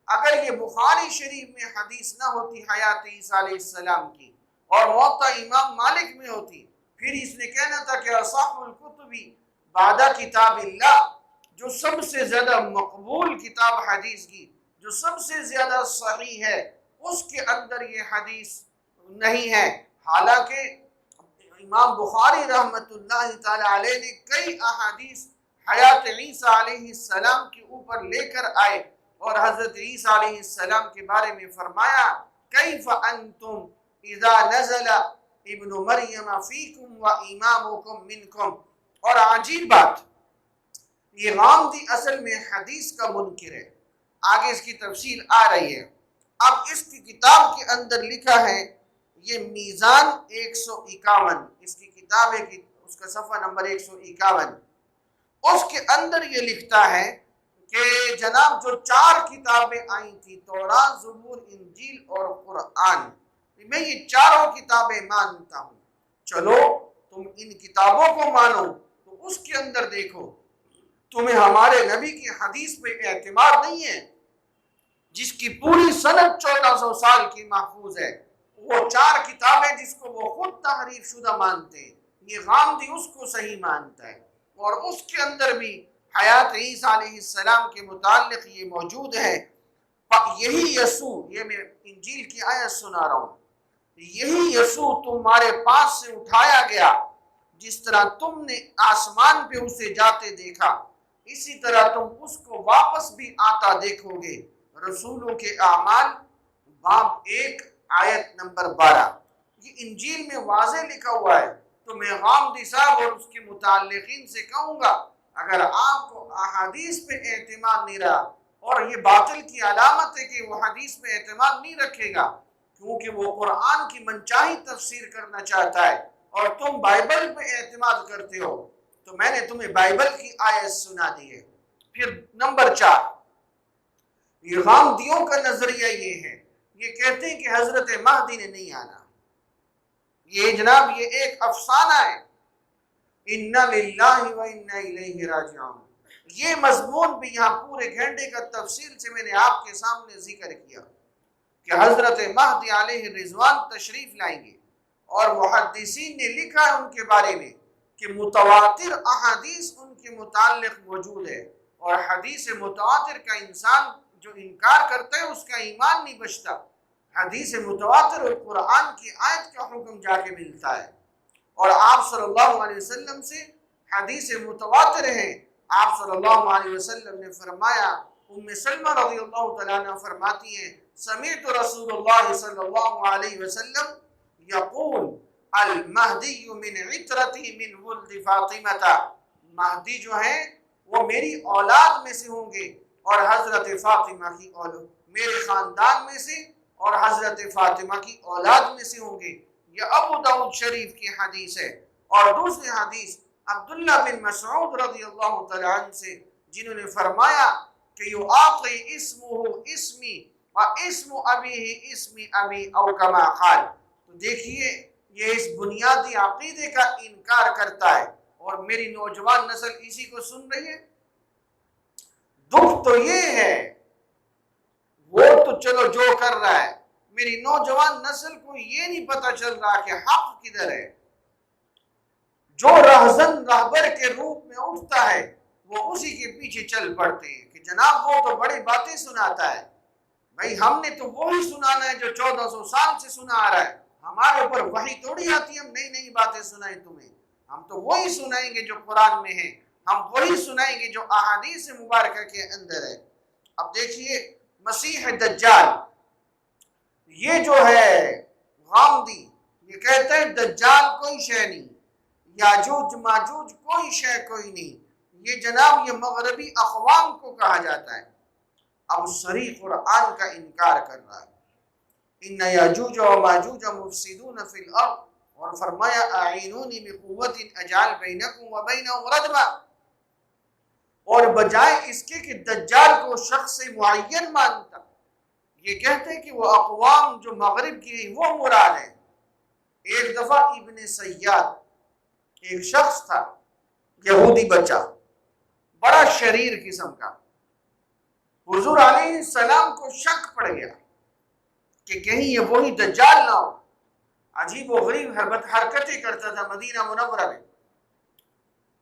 اگر یہ بخاری شریف میں حدیث نہ ہوتی حیات عیسیٰ علیہ السلام کی اور موطا امام مالک میں ہوتی، پھر اس نے کہنا تھا کہ اصح الکتب بعد کتاب اللہ، جو سب سے زیادہ مقبول کتاب حدیث کی، جو سب سے زیادہ صحیح ہے، اس کے اندر یہ حدیث نہیں ہے۔ حالانکہ امام بخاری رحمۃ اللہ تعالی علیہ نے کئی احادیث حیات عیسیٰ علیہ السلام کے اوپر لے کر آئے اور حضرت عیسیٰ علیہ السلام کے بارے میں فرمایا کیف انتم اذا نزل ابن مریم فیکم و امامکم منکم۔ اور عجیب بات، یہ غامدی اصل میں حدیث کا منکر ہے، آگے اس کی تفصیل آ رہی ہے۔ اب اس کی کتاب کے اندر لکھا ہے، یہ میزان 151 اس کی کتاب ہے، اس کا صفحہ نمبر 151، اس کے اندر یہ لکھتا ہے کہ جناب جو 4 کتابیں آئی تھی، تورات، زبور، انجیل اور قرآن، میں یہ چاروں کتابیں مانتا ہوں۔ چلو تم ان کتابوں کو مانو تو اس کے اندر دیکھو تمہیں ہمارے نبی کی حدیث پہ اعتماد نہیں ہے جس کی پوری سند 1400 سال کی محفوظ ہے، وہ 4 کتابیں جس کو وہ خود تحریف شدہ مانتے ہیں، یہ غامدی اس کو صحیح مانتا ہے، اور اس کے اندر بھی حیات عیسیٰ علیہ السلام کے متعلق یہ موجود ہے۔ یہی یسوع، یہ میں انجیل کی آیت سنا رہا ہوں، یہی یسوع تمہارے پاس سے اٹھایا گیا، جس طرح تم نے آسمان پہ اسے جاتے دیکھا، اسی طرح تم اس کو واپس بھی آتا دیکھو گے۔ رسولوں کے اعمال باب 1 آیت نمبر 12، یہ انجیل میں واضح لکھا ہوا ہے۔ تو میں غامدی صاحب اور اس کے متعلقین سے کہوں گا، اگر آپ کو احادیث پہ اعتماد نہیں رہا، اور یہ باطل کی علامت ہے کہ وہ حدیث پہ اعتماد نہیں رکھے گا کیونکہ وہ قرآن کی منچاہی تفسیر کرنا چاہتا ہے، اور تم بائبل پہ اعتماد کرتے ہو، تو میں نے تمہیں بائبل کی آیت سنا دی ہے۔ پھر نمبر 4، یہ غامدیوں کا نظریہ یہ ہے، یہ کہتے ہیں کہ حضرت مہدی نے نہیں آنا، یہ جناب یہ ایک افسانہ ہے، اِنَّا لِلَّهِ وَإِنَّا إِلَيْهِ راجعون۔ یہ مضمون بھی یہاں پورے گھنٹے کا تفصیل سے میں نے آپ کے سامنے ذکر کیا کہ حضرت مہدی علیہ رضوان تشریف لائیں گے، اور محدثین نے لکھا ہے ان کے بارے میں کہ متواتر احادیث ان کے متعلق موجود ہے، اور حدیث متواتر کا انسان جو انکار کرتا ہے اس کا ایمان نہیں بچتا۔ حدیث متواتر اور قرآن کی آیت کا حکم جا کے ملتا ہے، اور آپ صلی اللہ علیہ وسلم سے حدیث متواتر ہیں۔ آپ صلی اللہ علیہ وسلم نے فرمایا، ام سلمہ رضی اللہ تعالیٰ عنہ فرماتی ہیں، سمعت رسول اللہ صلی اللہ علیہ وسلم یقول المہدی من عطرتی من ولد فاطمہ، مہدی جو ہیں وہ میری اولاد میں سے ہوں گے، اور حضرت فاطمہ کی اولاد میرے خاندان میں سے، اور حضرت فاطمہ کی اولاد میں سے ہوں گے۔ یہ ابو داؤد شریف کی حدیث ہے۔ اور دوسری حدیث عبداللہ بن مسعود رضی اللہ تعالیٰ عنہ سے، جنہوں نے فرمایا کہ یعاقی اسمہ اسمی و اسم ابیہ اسم ابی او کما قال۔ تو دیکھیے یہ اس بنیادی عقیدے کا انکار کرتا ہے، اور میری نوجوان نسل اسی کو سن رہی ہے۔ دکھ تو یہ ہے، وہ تو چلو جو کر رہا ہے، میری نوجوان نسل کو یہ نہیں پتہ چل رہا کہ حق کدھر ہے۔ جو رہزن رہبر کے روپ میں اٹھتا ہے وہ اسی کے پیچھے چل پڑتے ہیں کہ جناب وہ تو بڑی باتیں سناتا ہے۔ بھائی ہم نے تو وہی سنانا ہے جو 1400 سال سے سنا آ رہا ہے، ہمارے اوپر وحی تھوڑی آتی ہے ہم نئی نئی باتیں سنائیں تمہیں، ہم تو وہی سنائیں گے جو قرآن میں ہے، ہم وہی سنائیں گے جو احادیث مبارکہ کے اندر ہے۔ اب دیکھیے مسیح دجال، یہ جو ہے غامدی، یہ کہتے ہیں دجال کوئی شے نہیں، یاجوج ماجوج کوئی شے کوئی نہیں، یہ جناب یہ مغربی اقوام کو کہا جاتا ہے۔ اب صریح قرآن کا انکار کر رہا ہے، ان یاجوج و ماجوج مفسدون فی الارض، اور فرمایا اعینونی بقوت اجعل بینکم و بینہم ردما، اور بجائے اس کے کہ دجال کو شخص معین مانتا، یہ کہتے ہیں کہ وہ اقوام جو مغرب کی وہ مراد ہے۔ ایک دفعہ ابن سیاد ایک شخص تھا، یہودی بچہ، بڑا شریر قسم کا، حضور علیہ السلام کو شک پڑ گیا کہ کہیں یہ وہی دجال نہ ہو، عجیب و غریب حرکتیں کرتا تھا مدینہ منورہ میں۔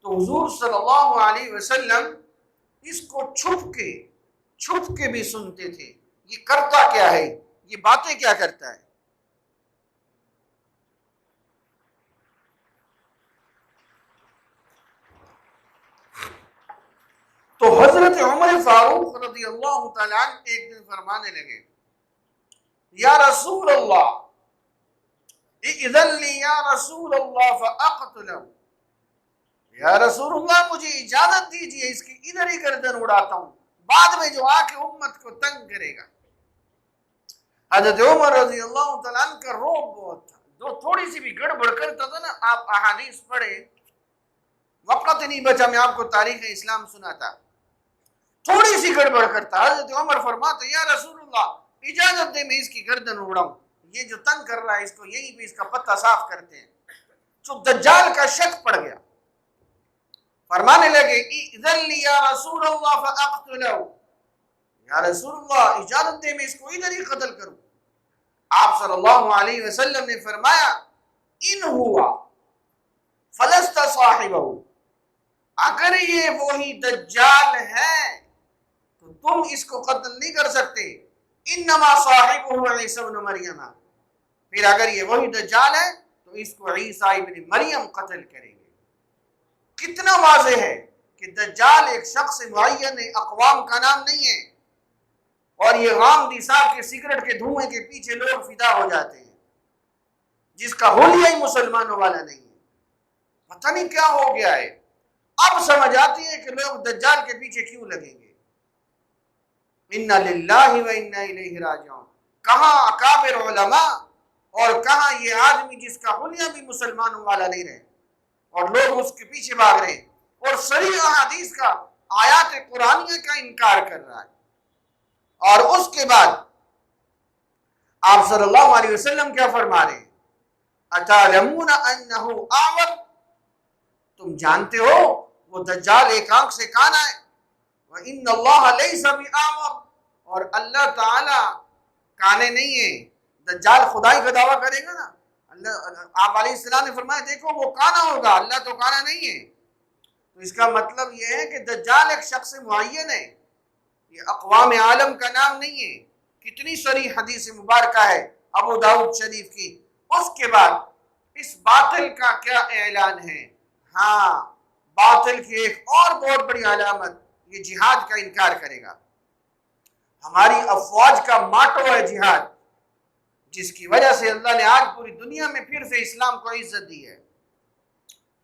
تو حضور صلی اللہ علیہ وسلم اس کو چھپ کے بھی سنتے تھے، یہ کرتا کیا ہے، یہ باتیں کیا کرتا ہے۔ تو حضرت عمر فاروق رضی اللہ تعالیٰ عنہ ایک دن فرمانے لگے، یا رسول اللہ اذن لی یا رسول اللہ فاقتلہ، یا رسول اللہ مجھے اجازت دیجئے اس کی ادھر ہی گردن اڑاتا ہوں، بعد میں جو آ کے امت کو تنگ کرے گا۔ حضرت عمر رضی اللہ تعالیٰ عنہ کا روب بہت تھا، جو تھوڑی سی بھی گڑبڑ کرتا تھا نا، آپ احادیث پڑھے، وقت نہیں بچا میں آپ کو تاریخ اسلام سناتا، تھوڑی سی گڑبڑ کرتا حضرت عمر فرماتے یا رسول اللہ اجازت دے میں اس کی گردن اڑاؤں، یہ جو تنگ کر رہا ہے اس کو یہیں پہ اس کا پتہ صاف کرتے ہیں۔ جو دجال کا شک پڑ گیا، فرمانے لگے اذن لی یا رسول اللہ فاقتلہ، یا رسول اللہ اجازت دے میں اس کو ادھر ہی قتل کروں۔ آپ صلی اللہ علیہ وسلم نے فرمایا ان ہوا فلست صاحبہ، اگر یہ وہی دجال ہے تو تم اس کو قتل نہیں کر سکتے، انما صاحبہ عیسی ابن مریم، پھر اگر یہ وہی دجال ہے تو اس کو عیسیٰ ابن مریم قتل کریں گے۔ کتنا واضح ہے کہ دجال ایک شخص معین اقوام کا نام نہیں ہے، اور یہ غامدی صاحب کے سگریٹ کے دھوئیں کے پیچھے لوگ فدا ہو جاتے ہیں، جس کا حلیہ ہی مسلمانوں والا نہیں ہے۔ پتہ نہیں کیا ہو گیا ہے، اب سمجھ آتی ہے کہ لوگ دجال کے پیچھے کیوں لگیں گے۔ انا للہ و انا الیہ راجعون، کہاں اکابر علماء اور کہاں یہ آدمی جس کا حلیہ بھی مسلمانوں والا نہیں رہے اور لوگ اس کے پیچھے بھاگ رہے ہیں اور صریح احادیث کا، آیات قرآنیہ کا انکار کر رہا ہے۔ اور اس کے بعد آپ صلی اللہ علیہ وسلم کیا فرما رہے ہیں، اتعلمون انہ اعور، تم جانتے ہو وہ دجال ایک آنکھ سے کانا ہے، وان اللہ لیس باعور، اور اللہ تعالی کانے نہیں ہے۔ دجال خدائی کا دعویٰ کرے گا نا، آپ علیہ السلام نے فرمایا دیکھو وہ کانا ہوگا، اللہ تو کانا نہیں ہے۔ تو اس کا مطلب یہ ہے کہ دجال ایک شخص معین ہے، یہ اقوام عالم کا نام نہیں ہے۔ کتنی صریح حدیث مبارکہ ہے ابو داؤد شریف کی۔ اس کے بعد اس باطل کا کیا اعلان ہے، ہاں باطل کی ایک اور بہت بڑی علامت، یہ جہاد کا انکار کرے گا۔ ہماری افواج کا ماٹو ہے جہاد، جس کی وجہ سے اللہ نے آج پوری دنیا میں پھر سے اسلام کو عزت دی ہے،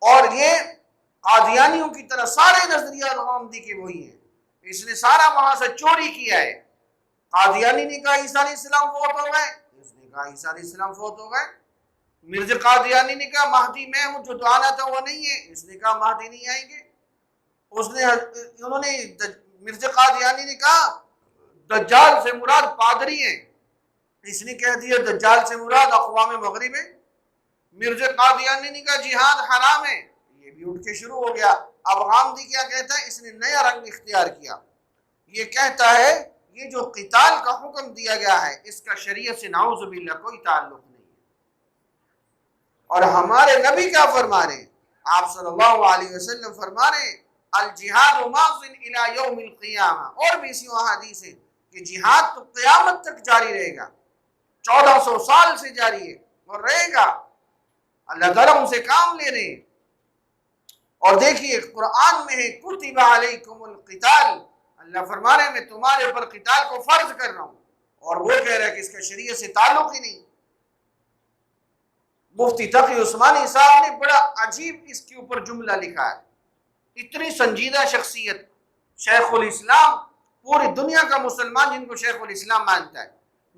اور یہ قادیانیوں کی طرح سارے نظریات غامدی کے وہی ہیں، اس نے سارا وہاں سے چوری کیا ہے۔ قادیانی نے کہا عیسیٰ علیہ السلام فوت ہو گئے، اس نے کہا عیسیٰ علیہ السلام فوت ہو گئے۔ مرزا قادیانی نے کہا مہدی میں ہوں، جو تو آنا تھا وہ نہیں ہے، اس نے کہا مہدی نہیں آئیں گے۔ انہوں نے مرزا قادیانی نے کہا دجال سے مراد پادری ہیں، اس نے کہہ دیا دجال سے مراد اقوام مغرب ہے۔ مرزا قادیانی نے کہا جہاد حرام ہے، یہ بھی اٹھ کے شروع ہو گیا۔ اب غامدی کیا کہتا ہے، اس نے نیا رنگ اختیار کیا، یہ کہتا ہے یہ جو قتال کا حکم دیا گیا ہے اس کا شریعت سے نعوذ باللہ کوئی تعلق نہیں ہے۔ اور ہمارے نبی کیا فرما رہے ہیں، آپ صلی اللہ علیہ وسلم فرما رہے ہیں الجہاد ماض الی یوم القیامہ، اور بھی اسی احادیث ہیں کہ جہاد تو قیامت تک جاری رہے گا، 1400 سال سے جاری ہے اور رہے گا۔ اللہ تعالیٰ ان سے کام لے رہے ہیں۔ اور دیکھیے قرآن میں ہے کتب علیکم القتال، اللہ فرما رہے ہیں میں تمہارے اوپر قتال کو فرض کر رہا ہوں، اور وہ کہہ رہا ہے کہ اس کا شریعت سے تعلق ہی نہیں۔ مفتی تقی عثمانی صاحب نے بڑا عجیب اس کے اوپر جملہ لکھا ہے، اتنی سنجیدہ شخصیت، شیخ الاسلام، پوری دنیا کا مسلمان جن کو شیخ الاسلام مانتا ہے،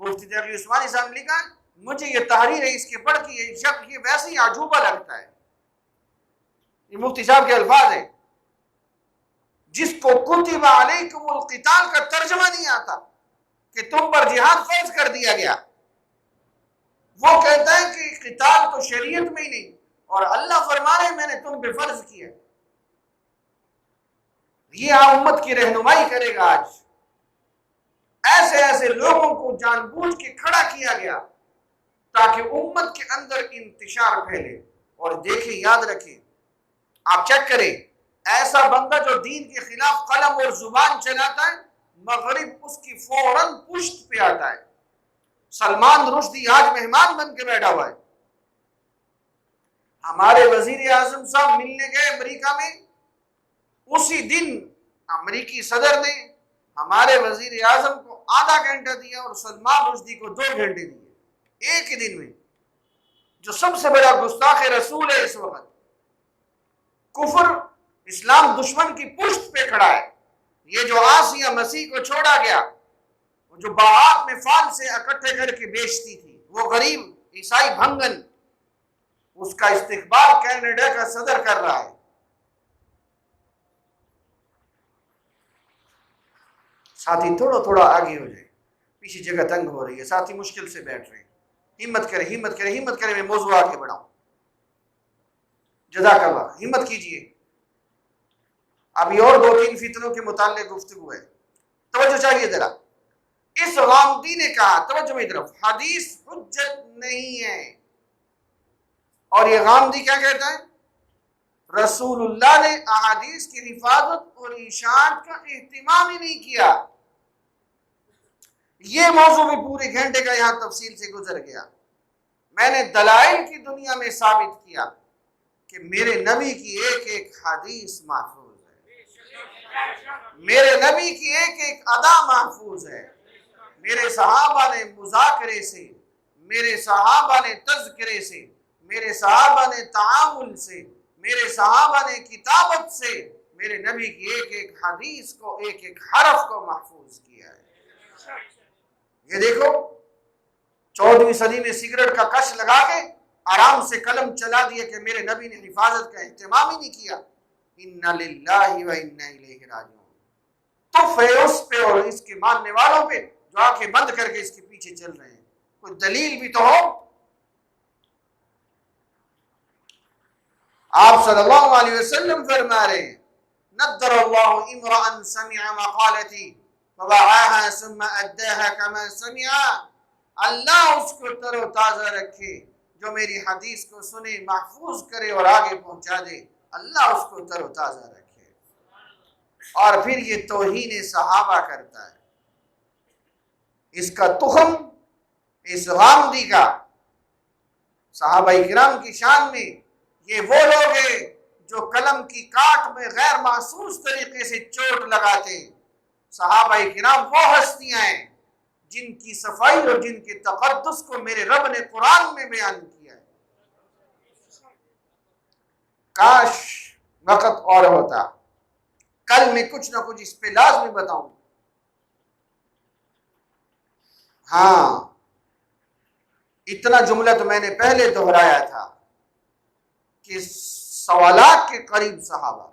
مفتی تقی عثمانی صاحب نے لکھا ہے مجھے یہ تحریر ہے اس کے پڑھ کے یہ شخص یہ ویسے ہی عجوبہ لگتا ہے۔ یہ مفتی صاحب کے الفاظ ہیں، جس کو کتب علیکم القتال کا ترجمہ نہیں آتا کہ تم پر جہاد فرض کر دیا گیا، وہ کہتا ہے کہ قتال تو شریعت میں ہی نہیں، اور اللہ فرما رہے ہیں میں نے تم پہ فرض کیا۔ یہ امت کی رہنمائی کرے گا۔ آج ایسے ایسے لوگوں کو جان بوجھ کے کھڑا کیا گیا تاکہ امت کے اندر انتشار پھیلے۔ اور دیکھیں، یاد رکھیں، آپ چیک کریں ایسا بندہ جو دین کے خلاف قلم اور زبان چلاتا ہے، مغرب اس کی فوراً پشت پہ آتا ہے۔ سلمان رشدی آج مہمان بن کے بیٹھا ہوا ہے۔ ہمارے وزیر اعظم صاحب ملنے گئے امریکہ میں، اسی دن امریکی صدر نے ہمارے وزیر اعظم کو آدھا گھنٹہ دیا اور سلمان رشدی کو 2 گھنٹے دیے ایک ہی دن میں، جو سب سے بڑا گستاخ رسول ہے اس وقت۔ کفر اسلام دشمن کی پشت پہ کھڑا ہے۔ یہ جو آسیہ مسیح کو چھوڑا گیا، وہ جو باغات میں فال سے اکٹھے کر کے بیچتی تھی، وہ غریب عیسائی بھنگن، اس کا استقبال کینیڈا کا صدر کر رہا ہے۔ ساتھی تھوڑا آگے ہو جائے، پیچھے جگہ تنگ ہو رہی ہے، ساتھی مشکل سے بیٹھ رہے ہیں۔ ہمت کریں، میں موضوع آگے بڑھاؤں۔ جزاک اللہ، ہمت کیجئے۔ ابھی اور 2-3 فتنوں کے متعلق گفتگو ہے، توجہ چاہیے ذرا۔ اس غامدی نے کہا، توجہ میری طرف، حدیث حجت نہیں ہے۔ اور یہ غامدی کیا کہتا ہے؟ رسول اللہ نے احادیث کی حفاظت اور اشاعت کا اہتمام ہی نہیں کیا۔ یہ موضوع بھی پورے گھنٹے کا یہاں تفصیل سے گزر گیا۔ میں نے دلائل کی دنیا میں ثابت کیا کہ میرے نبی کی ایک ایک حدیث محفوظ ہے، میرے نبی کی ایک ایک ادا محفوظ ہے۔ میرے صحابہ نے مذاکرے سے، میرے صحابہ نے تذکرے سے، میرے صحابہ نے تعامل سے، میرے صحابہ نے کتابت سے میرے نبی کی ایک ایک حدیث کو، ایک ایک حرف کو محفوظ کیا ہے۔ یہ دیکھو 14ویں صدی میں سگریٹ کا کش لگا کے آرام سے قلم چلا دیا کہ میرے نبی نے حفاظت کا اہتمام ہی نہیں کیا۔ اِنَّا لِلَّهِ وَإِنَّا إِلَيْهِ رَاجِعُونَ۔ تف ہے اس پہ اور اس کے ماننے والوں پہ جو آنکھیں بند کر کے اس کے پیچھے چل رہے ہیں۔ کوئی دلیل بھی تو ہو۔ آپ صلی اللہ علیہ وسلم فرما رہے ہیں، نَضَّرَ اللَّهُ امْرَأً سَمِعَ مَقَالَتِي فَوَعَاهَا ثُمَّ أَدَّاهَا كَمَا سَمِعَ۔ اللہ اس کو تر و تازہ رکھے جو میری حدیث کو سنے، محفوظ کرے اور آگے پہنچا دے۔ اللہ اس کو تر و تازہ رکھے۔ اور پھر یہ توہین صحابہ کرتا ہے۔ اس کا تخم، اس غامدی کا صحابہ کرام کی شان میں، یہ وہ لوگ ہیں جو قلم کی کاٹ میں غیر محسوس طریقے سے چوٹ لگاتے ہیں۔ صحابہ کرام وہ ہستیاں ہیں جن کی صفائی اور جن کے تقدس کو میرے رب نے قرآن میں بیان کیا ہے۔ کاش وقت اور ہوتا، کل میں کچھ نہ کچھ اس پہ لازمی بتاؤں۔ ہاں، اتنا جملہ تو میں نے پہلے دہرایا تھا کہ سوالات کے قریب صحابہ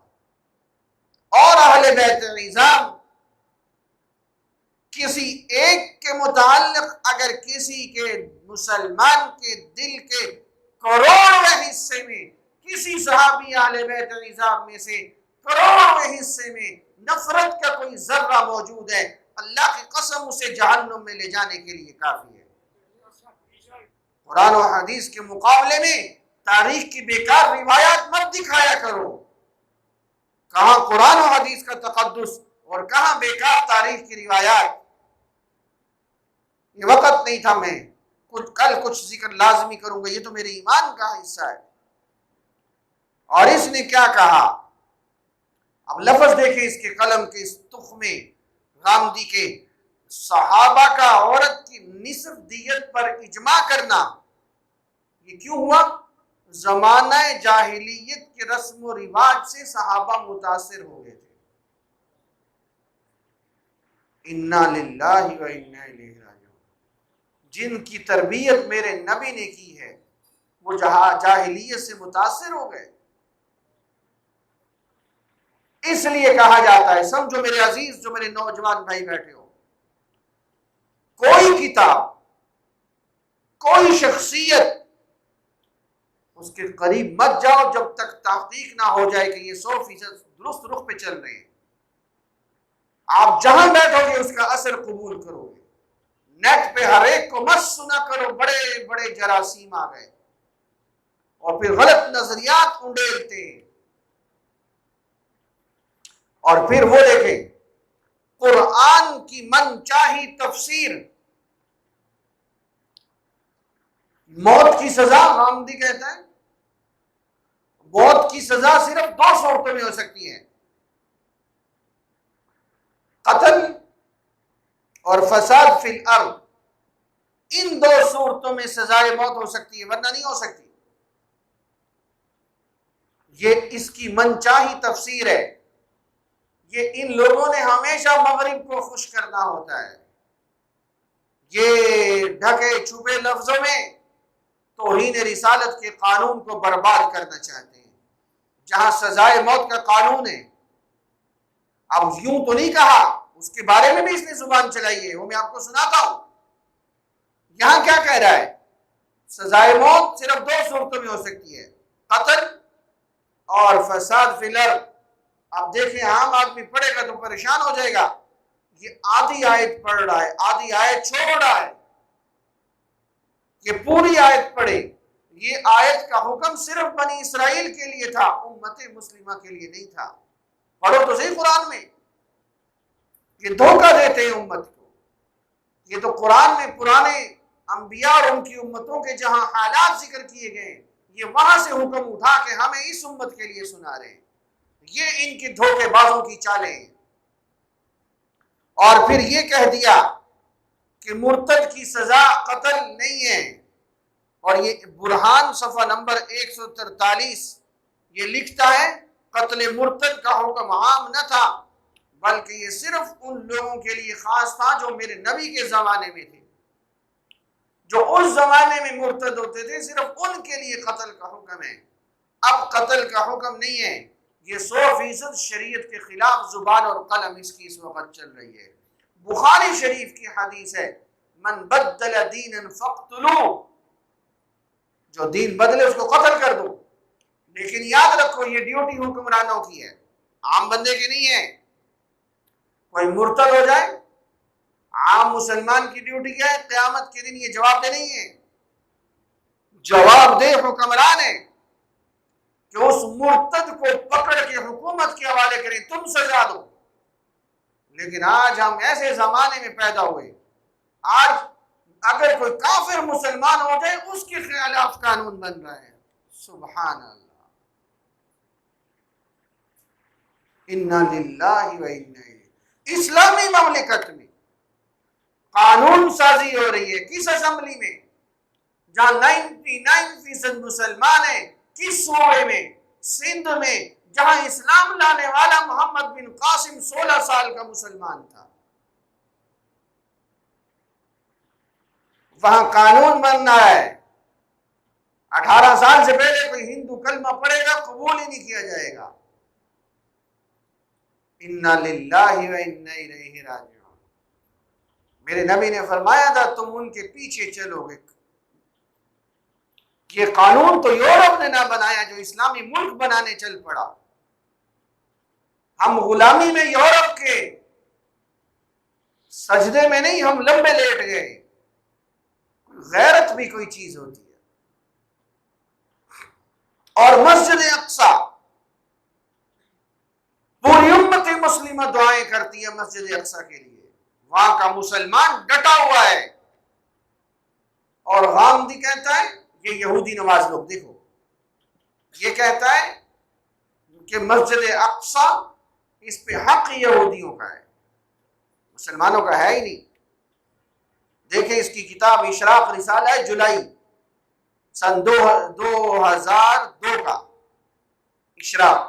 اور اہل بیت نظام، کسی ایک کے متعلق اگر کسی کے مسلمان کے دل کے کروڑویں حصے میں، کسی صحابی اہل بیت نظام میں سے کروڑویں حصے میں نفرت کا کوئی ذرہ موجود ہے، اللہ کی قسم اسے جہنم میں لے جانے کے لیے کافی ہے۔ قرآن و حدیث کے مقابلے میں تاریخ کی بیکار روایات مت دکھایا کرو۔ کہاں قرآن و حدیث کا تقدس اور کہاں بیکار تاریخ کی روایات۔ یہ وقت نہیں تھا، میں کل کچھ ذکر لازمی کروں گا، یہ تو میرے ایمان کا حصہ ہے۔ اور اس نے کیا کہا، اب لفظ دیکھیں اس کے قلم کے، اس تخمے غامدی کے، صحابہ کا عورت کی نصف دیت پر اجماع کرنا۔ یہ کیوں ہوا؟ زمانہ جاہلیت کے رسم و رواج سے صحابہ متاثر ہو گئے تھے۔ اِنَّا لِلَّهِ وَإِنَّا إِلَيْهِ رَاجِعُونَ۔ جن کی تربیت میرے نبی نے کی ہے وہ جاہلیت سے متاثر ہو گئے۔ اس لیے کہا جاتا ہے، سمجھو میرے عزیز، جو میرے نوجوان بھائی بیٹھے ہو، کوئی کتاب، کوئی شخصیت، اس کے قریب مت جاؤ جب تک تحقیق نہ ہو جائے کہ یہ 100% درست رخ پہ چل رہے ہیں۔ آپ جہاں بیٹھو گے اس کا اثر قبول کرو گے۔ نیٹ پہ ہر ایک کو مت سنا کرو، بڑے بڑے جراثیم آ گئے اور پھر غلط نظریات انڈیلتے ہیں۔ اور پھر وہ دیکھیں قرآن کی من چاہی تفسیر، موت کی سزا غامدی کہتا ہے موت کی سزا صرف 2 صورتوں میں ہو سکتی ہے، قتل اور فساد فی الارض، ان 2 صورتوں میں سزائے موت ہو سکتی ہے، ورنہ نہیں ہو سکتی۔ یہ اس کی من چاہی تفسیر ہے، یہ ان لوگوں نے ہمیشہ مغرب کو خوش کرنا ہوتا ہے، یہ ڈھکے چھپے لفظوں میں توہین رسالت کے قانون کو برباد کرنا چاہتے ہیں، جہاں سزائے موت کا قانون ہے۔ اب یوں تو نہیں کہا، اس کے بارے میں بھی اس نے زبان چلائی ہے، وہ میں آپ کو سناتا ہوں۔ یہاں کیا کہہ رہا ہے؟ سزائے موت صرف 2 صورتوں میں ہو سکتی ہے، قتل اور فساد فی الارض۔ اب دیکھیں عام آدمی پڑھے گا تو پریشان ہو جائے گا، یہ آدھی آیت پڑھ رہا ہے، آدھی آیت چھوڑ رہا ہے، یہ پوری آیت پڑھے۔ یہ آیت کا حکم صرف بنی اسرائیل کے لیے تھا، امت مسلمہ کے لیے نہیں تھا۔ پڑھو تو صحیح قرآن میں، یہ دھوکہ دیتے ہیں امت کو۔ یہ تو قرآن میں پرانے انبیاء اور ان کی امتوں کے جہاں حالات ذکر کیے گئے، یہ وہاں سے حکم اٹھا کے ہمیں اس امت کے لیے سنا رہے ہیں۔ یہ ان کی دھوکے بازوں کی چالیں ہیں۔ اور پھر یہ کہہ دیا کہ مرتد کی سزا قتل نہیں ہے، اور یہ برہان صفحہ نمبر 143 یہ لکھتا ہے قتل مرتد کا حکم عام نہ تھا، بلکہ یہ صرف ان لوگوں کے لیے خاص تھا جو میرے نبی کے زمانے میں تھے، جو اس زمانے میں مرتد ہوتے تھے، صرف ان کے لیے قتل کا حکم ہے۔ اب قتل کا حکم نہیں ہے، یہ 100% شریعت کے خلاف زبان اور قلم اس کی اس وقت چل رہی ہے۔ بخاری شریف کی حدیث ہے من بدل دینا فاقتلوه، جو دین بدلے اس کو قتل کر دو۔ لیکن یاد رکھو یہ ڈیوٹی حکمرانوں کی ہے، عام بندے کی نہیں ہے۔ کوئی مرتد ہو جائے، عام مسلمان کی ڈیوٹی کیا ہے؟ قیامت کے دن یہ جواب دے نہیں ہے، جواب دہ حکمران ہے کہ اس مرتد کو پکڑ کے حکومت کے حوالے کریں، تم سزا دو۔ لیکن آج ہم ایسے زمانے میں پیدا ہوئے، آج اگر کوئی کافر مسلمان ہو جائے اس کے خلاف قانون بن رہا ہے۔ سبحان اللہ، انا للہ و انا الیہ۔ اسلامی مملکت میں قانون سازی ہو رہی ہے، کس اسمبلی میں؟ جہاں 99% مسلمان ہیں۔ کس صوبے میں؟ سندھ میں، جہاں اسلام لانے والا محمد بن قاسم 16 سال کا مسلمان تھا۔ وہاں قانون بننا ہے، 18 سال سے پہلے کوئی ہندو کلمہ پڑھے گا قبول ہی نہیں کیا جائے گا۔ انا للہ و انا الیہ راجعون۔ میرے نبی نے فرمایا تھا تم ان کے پیچھے چلو گے۔ یہ قانون تو یورپ نے نہ بنایا جو اسلامی ملک بنانے چل پڑا۔ ہم غلامی میں یورپ کے سجدے میں نہیں، ہم لمبے لیٹ گئے۔ غیرت بھی کوئی چیز ہوتی ہے۔ اور مسجد اقصی، پوری امت مسلمہ دعائیں کرتی ہے مسجد اقصی کے لیے، وہاں کا مسلمان ڈٹا ہوا ہے۔ اور غامدی کہتا ہے، یہ یہودی نواز لوگ دیکھو، یہ کہتا ہے کہ مسجد اقصی اس پہ حق یہودیوں کا ہے، مسلمانوں کا ہے ہی نہیں۔ دیکھیں اس کی کتاب اشراق رسالہ ہے، جولائی سن 2002 کا اشراق۔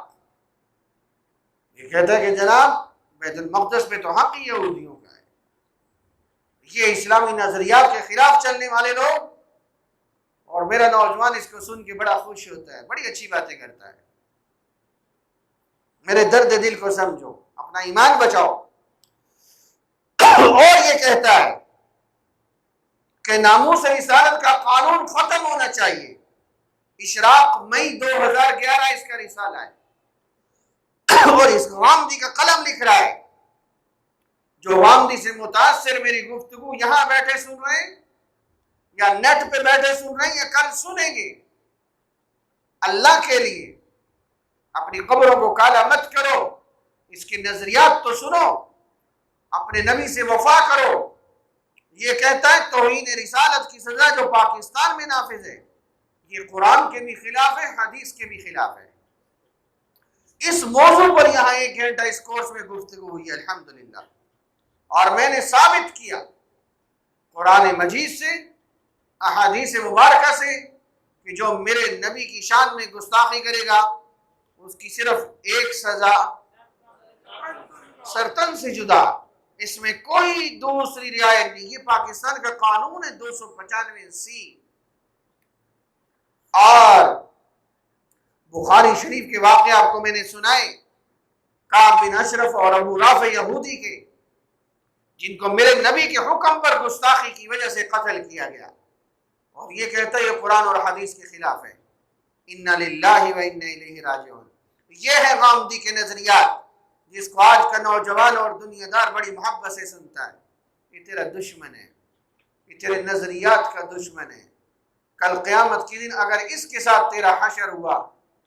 یہ کہتا ہے کہ جناب بیت المقدس پہ تو حق ہی یہودیوں کا ہے۔ یہ اسلامی نظریات کے خلاف چلنے والے لوگ، اور میرا نوجوان اس کو سن کے بڑا خوش ہوتا ہے، بڑی اچھی باتیں کرتا ہے۔ میرے درد دل کو سمجھو، اپنا ایمان بچاؤ۔ اور یہ کہتا ہے کہ ناموس رسالت کا قانون ختم ہونا چاہیے۔ اشراق مئی 2011 اس کا رسالہ ہے، اور اس غامدی کا قلم لکھ رہا ہے۔ جو غامدی سے متاثر میری گفتگو یہاں بیٹھے سن رہے ہیں، یا نیٹ پہ بیٹھے سن رہے ہیں، یا کل سنیں گے، اللہ کے لیے اپنی قبروں کو کالا مت کرو۔ اس کے نظریات تو سنو، اپنے نبی سے وفا کرو۔ یہ کہتا ہے توہین رسالت کی سزا جو پاکستان میں نافذ ہے یہ قرآن کے بھی خلاف ہے، حدیث کے بھی خلاف ہے۔ اس موضوع پر یہاں 1 گھنٹہ اس کورس میں گفتگو ہوئی الحمدللہ، اور میں نے ثابت کیا قرآن مجید سے، احادیث مبارکہ سے کہ جو میرے نبی کی شان میں گستاخی کرے گا اس کی صرف ایک سزا، سرطن سے جدا، اس میں کوئی دوسری رعایت نہیں۔ یہ پاکستان کا قانون ہے 295C۔ اور بخاری شریف کے واقعہ آپ کو میں نے سنائے، کعب بن اشرف اور ابو رافع یہودی کے، جن کو میرے نبی کے حکم پر گستاخی کی وجہ سے قتل کیا گیا، اور یہ کہتا ہے یہ قرآن اور حدیث کے خلاف ہے۔ انا للہ و انا الیہ راجعون۔ یہ ہے غامدی کے نظریات جس کو آج کا نوجوان اور دنیا دار بڑی محبت سے سنتا ہے۔ یہ تیرا دشمن ہے، یہ تیرے نظریات کا دشمن ہے۔ کل قیامت کے دن اگر اس کے ساتھ تیرا حشر ہوا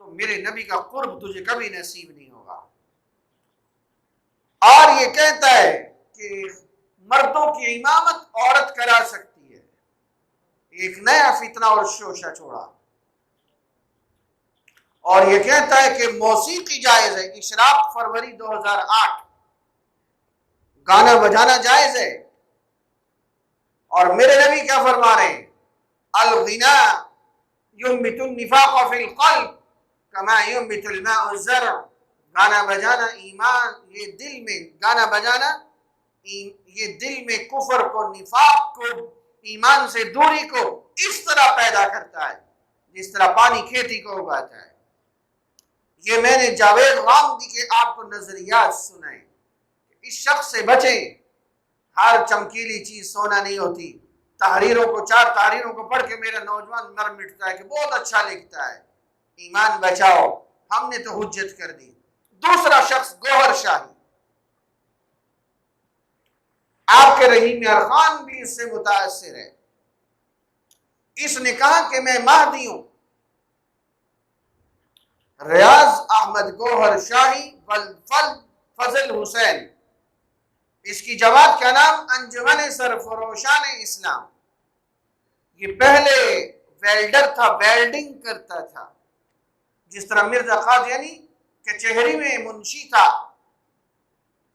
تو میرے نبی کا قرب تجھے کبھی نصیب نہیں ہوگا۔ اور یہ کہتا ہے کہ مردوں کی امامت عورت کرا سکتی ہے۔ ایک نیا فتنہ اور شوشہ چھوڑا، اور یہ کہتا ہے کہ موسیقی جائز ہے۔ اشراق فروری 2008، گانا بجانا جائز ہے۔ اور میرے نبی کیا فرما رہے ہیں؟ الغنا ينبت النفاق في القلب كما ينبت الماء الزرع۔ گانا بجانا ایمان، یہ دل میں گانا بجانا یہ دل میں کفر کو، نفاق کو، ایمان سے دوری کو اس طرح پیدا کرتا ہے جس طرح پانی کھیتی کو اگاتا ہے۔ یہ میں نے جاوید غامدی کے آپ کو نظریات سنائے۔ اس شخص سے بچیں، ہر چمکیلی چیز سونا نہیں ہوتی۔ تحریروں کو، 4 تحریروں کو پڑھ کے میرا نوجوان مر مٹتا ہے کہ بہت اچھا لکھتا ہے۔ ایمان بچاؤ، ہم نے تو حجت کر دی۔ دوسرا شخص گوہر شاہی، آپ کے رحیم ارخان بھی اس سے متاثر ہے۔ اس نے کہا کہ میں مہدی ہوں۔ ریاض احمد گوہر شاہی فضل حسین، اس کی جماعت کا نام انجمن سرفروشان اسلام۔ یہ پہلے ویلڈر تھا، ویلڈنگ کرتا تھا، جس طرح مرزا قادیانی کچہری میں منشی تھا۔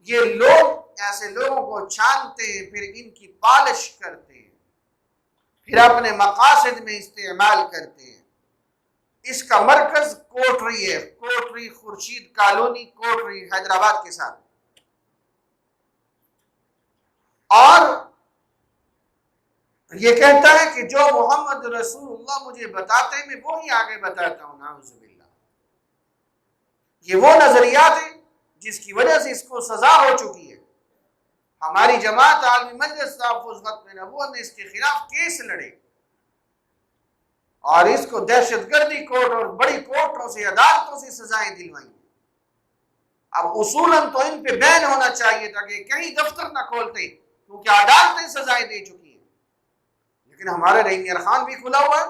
یہ لوگ ایسے لوگوں کو چھانتے ہیں، پھر ان کی پالش کرتے ہیں، پھر اپنے مقاصد میں استعمال کرتے ہیں۔ اس کا مرکز کوٹری ہے، کوٹری خورشید کالونی، کوٹری حیدرآباد کے ساتھ۔ اور یہ کہتا ہے کہ جو محمد رسول اللہ مجھے بتاتے ہیں میں وہی آگے بتاتا ہوں۔ نعوذ باللہ۔ یہ وہ نظریات ہیں جس کی وجہ سے اس کو سزا ہو چکی ہے۔ ہماری جماعت عالمی مجلس تحفظ ختم نبوت نے اس کے خلاف کیس لڑے، اور اس کو دہشت گردی کوٹ اور بڑی کورٹوں سے، عدالتوں سے سزائیں دلوائیں۔ اب اصولاً تو ان پہ بین ہونا چاہیے تھا کہ کہیں دفتر نہ کھولتے، کیونکہ عدالتیں سزائیں دے چکی ہیں۔ لیکن ہمارے رحیم ارخان بھی کھلا ہوا ہے،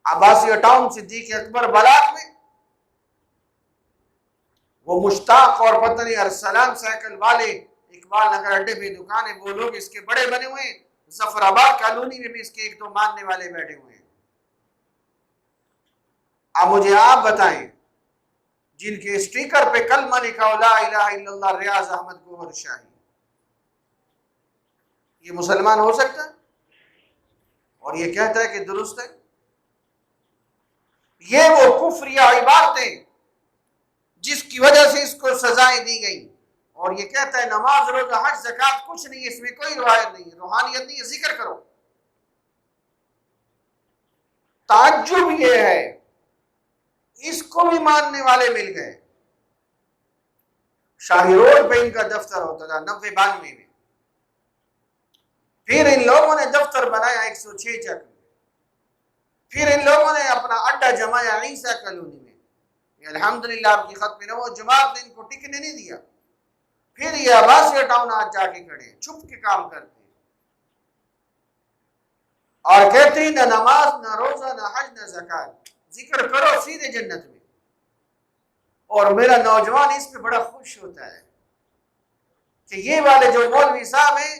عباسیہ ٹاؤن صدیق اکبر بلاک میں وہ مشتاق اور پتہ نہیں ارسلان سائیکل والے، اقبال نگر اڈے پہ دکان ہے، وہ لوگ اس کے بڑے بنے ہوئے ہیں۔ ظفر آباد کالونی میں بھی اس کے 1-2 ماننے والے بیٹھے ہوئے ہیں۔ اب مجھے آپ بتائیں، جن کے اسٹیکر پہ کلمہ لکھا ہو لا الہ الا اللہ ریاض احمد گوہر شاہی، یہ مسلمان ہو سکتا ہے؟ اور یہ کہتا ہے کہ درست ہے۔ یہ وہ کفریہ عبارتیں جس کی وجہ سے اس کو سزائیں دی گئی، اور یہ کہتا ہے نماز، روزہ، حج، زکوٰۃ کچھ نہیں، اس میں کوئی روایت نہیں، روحانیت نہیں ہے، ذکر کرو۔ تعجب یہ ہے اس کو بھی ماننے والے مل گئے۔ شاہی روڈ پہ ان کا دفتر ہوتا تھا 90-92 میں، پھر ان لوگوں نے دفتر بنایا 106 چک میں، پھر ان لوگوں نے اپنا اڈا جمایا عیسیٰ کالونی میں۔ الحمدللہ آپ کی ختم نبوت جماعت نے ان کو ٹکنے نہیں دیا۔ پھر یہ عباسیہ ٹاؤن آج جا کے کھڑے ہیں، چھپ کے کام کرتے ہیں، اور کہتے ہیں نہ نماز، نہ روزہ، نہ حج، نہ زکوٰۃ، ذکر کرو سیدھے جنت میں۔ اور میرا نوجوان اس پہ بڑا خوش ہوتا ہے کہ یہ والے جو مولوی صاحب ہیں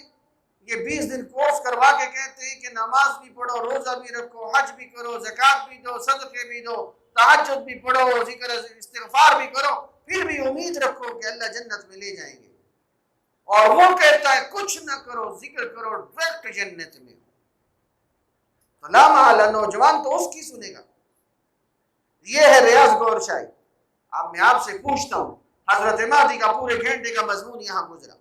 یہ 20 دن کورس کروا کے کہتے ہیں کہ نماز بھی پڑھو، روزہ بھی رکھو، حج بھی کرو، زکوٰۃ بھی دو، صدقے بھی دو، تہجد بھی پڑھو، ذکر استغفار بھی کرو، پھر بھی امید رکھو کہ اللہ جنت میں لے جائیں گے، اور وہ کہتا ہے کچھ نہ کرو، ذکر کرو، ڈائریکٹ جنت میں۔ لا محالہ نوجوان تو اس کی سنے گا۔ یہ ہے ریاض گور شاہی۔ اب میں آپ سے پوچھتا ہوں، حضرت مہدی کا پورے گھنٹے کا مضمون یہاں گزرا،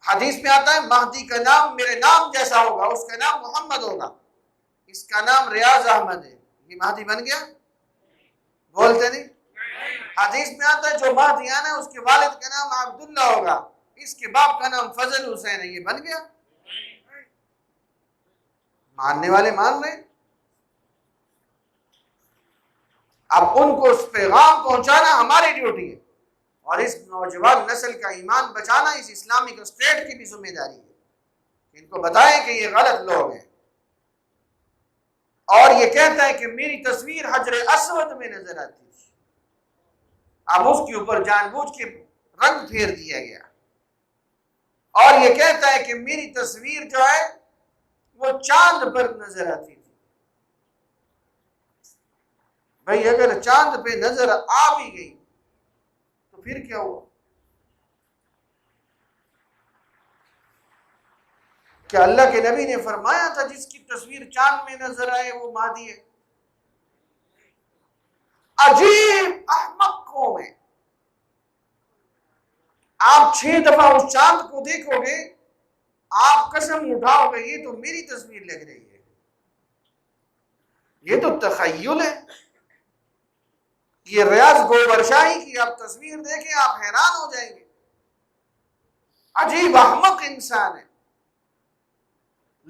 حدیث میں آتا ہے مہدی کا نام میرے نام جیسا ہوگا، اس کا نام محمد ہوگا، اس کا نام ریاض احمد ہے، یہ مہدی بن گیا؟ بولتے نہیں؟ حدیث میں آتا ہے جو مہدی آنا ہے اس کے والد کا نام عبداللہ ہوگا، اس کے باپ کا نام فضل حسین ہے، یہ بن گیا؟ ماننے والے مان رہے ہیں۔ اب ان کو اس پیغام پہنچانا ہماری ڈیوٹی ہے، اور اس نوجوان نسل کا ایمان بچانا اس اسلامک اسٹیٹ کی بھی ذمہ داری ہے۔ ان کو بتائیں کہ یہ غلط لوگ ہیں، اور یہ کہتا ہے کہ میری تصویر حجر اسود میں نظر آتی تھی، اب اس کے اوپر جان بوجھ کے رنگ پھیر دیا گیا، اور یہ کہتا ہے کہ میری تصویر جو ہے وہ چاند پر نظر آتی تھی۔ بھئی اگر چاند پہ نظر آ بھی گئی تو پھر کیا ہوا؟ کیا اللہ کے نبی نے فرمایا تھا جس کی تصویر چاند میں نظر آئے وہ مہدی ہے؟ عجیب احمق قوم ہے۔ آپ 6 دفعہ اس چاند کو دیکھو گے، آپ قسم اٹھاؤ گے یہ تو میری تصویر لگ رہی ہے، یہ تو تخیل ہے۔ یہ ریاض گوہر شاہی کی آپ تصویر دیکھیں آپ حیران ہو جائیں گے، عجیب احمق انسان ہے،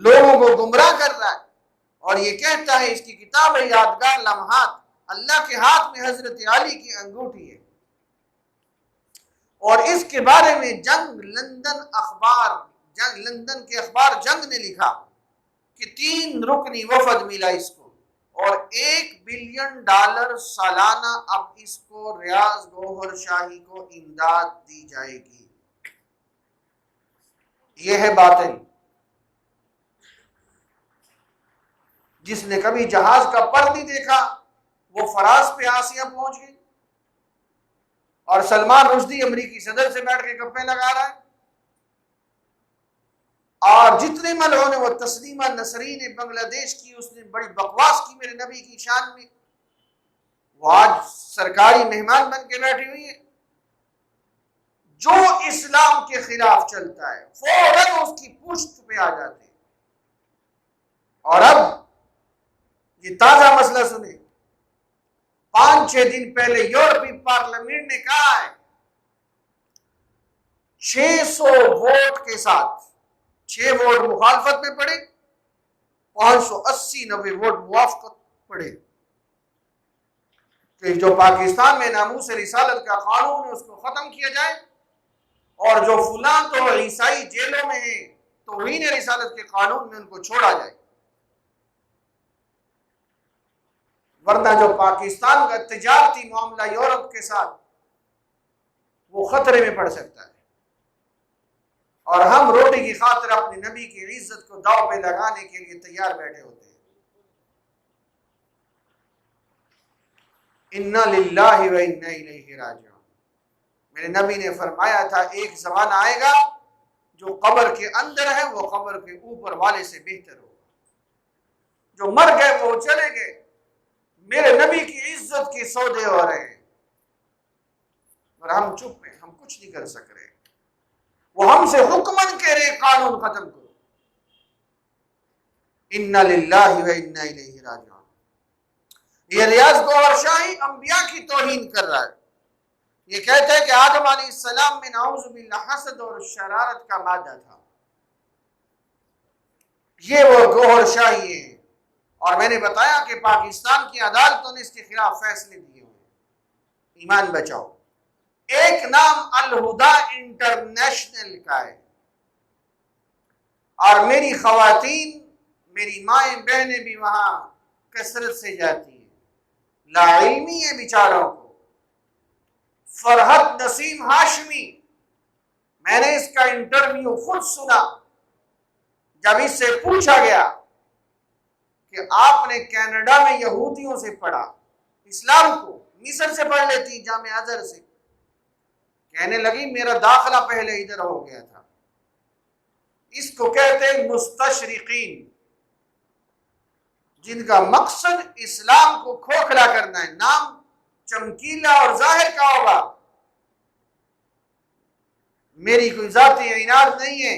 لوگوں کو گمراہ کر رہا ہے، اور یہ کہتا ہے اس کی کتاب ہے یادگار لمحات، اللہ کے ہاتھ میں حضرت علی کی انگوٹھی ہے، اور اس کے بارے میں لندن کے اخبار جنگ نے لکھا کہ 3 رکنی وفد ملا اس کو، اور $1 بلین سالانہ اب اس کو ریاض گوہر شاہی کو امداد دی جائے گی۔ یہ ہے باطل۔ جس نے کبھی جہاز کا پر نہیں دیکھا وہ فراز پہ آسیہ پہنچ گئی، اور سلمان رشدی امریکی صدر سے بیٹھ کے گپیں لگا رہا ہے، اور جتنے ملعون وہ تسلیمہ نسرین بنگلہ دیش کی اس نے بڑی بکواس کی میرے نبی کی شان میں، وہ آج سرکاری مہمان بن کے بیٹھی ہوئی ہے۔ جو اسلام کے خلاف چلتا ہے فوراً اس کی پشت پہ آ جاتے ہیں۔ اور اب یہ تازہ مسئلہ سنیں، 5-6 دن پہلے یورپی پارلیمنٹ نے کہا ہے 600 ووٹ کے ساتھ 6 ووٹ مخالفت میں پڑے، 580-90 ووٹ موافقت پڑے، کہ جو پاکستان میں ناموس رسالت کا قانون ہے اس کو ختم کیا جائے، اور جو فلاں تو عیسائی جیلوں میں ہیں توہین رسالت کے قانون میں ان کو چھوڑا جائے، ورنہ جو پاکستان کا تجارتی معاملہ یورپ کے ساتھ وہ خطرے میں پڑ سکتا ہے، اور ہم روٹی کی خاطر اپنے نبی کی عزت کو داؤ پہ لگانے کے لیے تیار بیٹھے ہوتے ہیں۔ انا للہ و انا الیہ راجعون۔ میرے نبی نے فرمایا تھا ایک زمانہ آئے گا جو قبر کے اندر ہے وہ قبر کے اوپر والے سے بہتر ہوگا، جو مر گئے وہ چلے گئے، میرے نبی کی عزت کے سودے ہو رہے ہیں، اور ہم چپ ہیں، ہم کچھ نہیں کر سک رہے، وہ ہم سے حکمن کہہ رہے قانون ختم کرو۔ انا للہ و انا الیہ راجعون۔ یہ ریاض گوہر شاہی انبیاء کی توہین کر رہا ہے، یہ کہتا ہے کہ آدم علیہ السلام میں نعوذ باللہ حسد اور شرارت کا مادہ تھا، یہ وہ گوہر شاہی ہیں، اور میں نے بتایا کہ پاکستان کی عدالتوں نے اس کے خلاف فیصلے دیے ہوئے۔ ایمان بچاؤ۔ ایک نام الہدا انٹرنیشنل کا ہے، اور میری خواتین میری مائیں بہنیں بھی وہاں کثرت سے جاتی ہیں، لا علمی ہے بیچاروں کو، فرحت نسیم ہاشمی، میں نے اس کا انٹرویو خود سنا جب اس سے پوچھا گیا کہ آپ نے کینیڈا میں یہودیوں سے پڑھا اسلام کو، مصر سے پڑھ لیتی جامعہ ازہر سے، کہنے لگی میرا داخلہ پہلے ادھر ہو گیا تھا۔ اس کو کہتے ہیں مستشرقین، جن کا مقصد اسلام کو کھوکھلا کرنا ہے، نام چمکیلا اور ظاہر کا ہوگا، میری کوئی ذاتی عناد نہیں ہے۔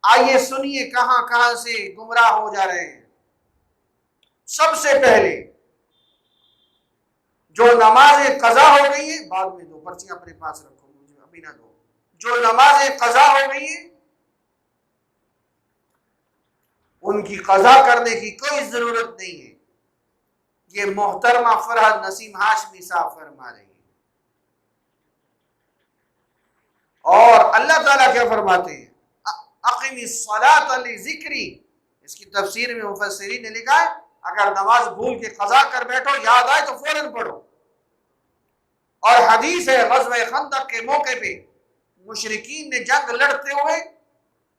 آئیے سنیے کہاں کہاں سے گمراہ ہو جا رہے ہیں۔ سب سے پہلے جو نمازیں قضا ہو گئی ہیں، بعد میں دو، پرچیاں اپنے پاس رکھو، مجھے ابھی نہ دو، جو نمازیں قضا ہو گئی ہیں ان کی قضا کرنے کی کوئی ضرورت نہیں ہے، یہ محترمہ فرحت نسیم ہاشمی صاحب فرما رہی ہیں۔ اور اللہ تعالیٰ کیا فرماتے ہیں؟ اقم الصلاۃ لذکری، اس کی تفسیر میں مفسرین نے لکھا ہے اگر نماز بھول کے قضا کر بیٹھو، یاد آئے تو فوراً پڑھو۔ اور حدیث ہے غزوہ خندق کے موقع پہ مشرکین نے جنگ لڑتے ہوئے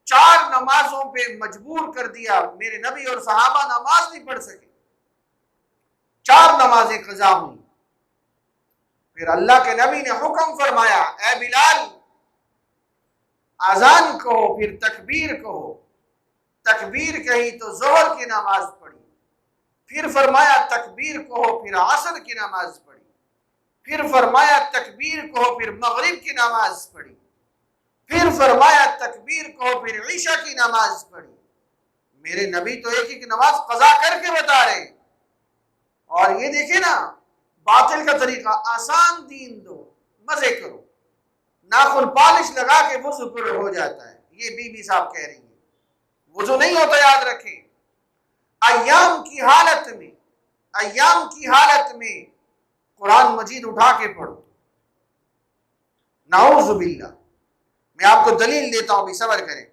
4 نمازوں پہ مجبور کر دیا، میرے نبی اور صحابہ نماز نہیں پڑھ سکے، 4 نمازیں قضا ہوئی۔ پھر اللہ کے نبی نے حکم فرمایا اے بلال اذان کہو، پھر تکبیر کہو، تکبیر کہی تو ظہر کی نماز پڑھی، پھر فرمایا تکبیر کہو پھر عصر کی نماز پڑھی، پھر فرمایا تکبیر کہو پھر مغرب کی نماز پڑھی، پھر فرمایا تکبیر کہو پھر عشاء کی نماز پڑھی۔ میرے نبی تو ایک ایک نماز قضا کر کے بتا رہے ہیں۔ اور یہ دیکھیں نا باطل کا طریقہ، آسان دین دو، مزے کرو، ناخن پالش لگا کے وضو پر ہو جاتا ہے، یہ بی بی صاحب کہہ رہی ہیں، وضو نہیں ہوتا، یاد رکھیں۔ ایام کی حالت میں قرآن مجید اٹھا کے پڑھو، نعوذ باللہ۔ میں آپ کو دلیل دیتا ہوں، بھی صبر کریں۔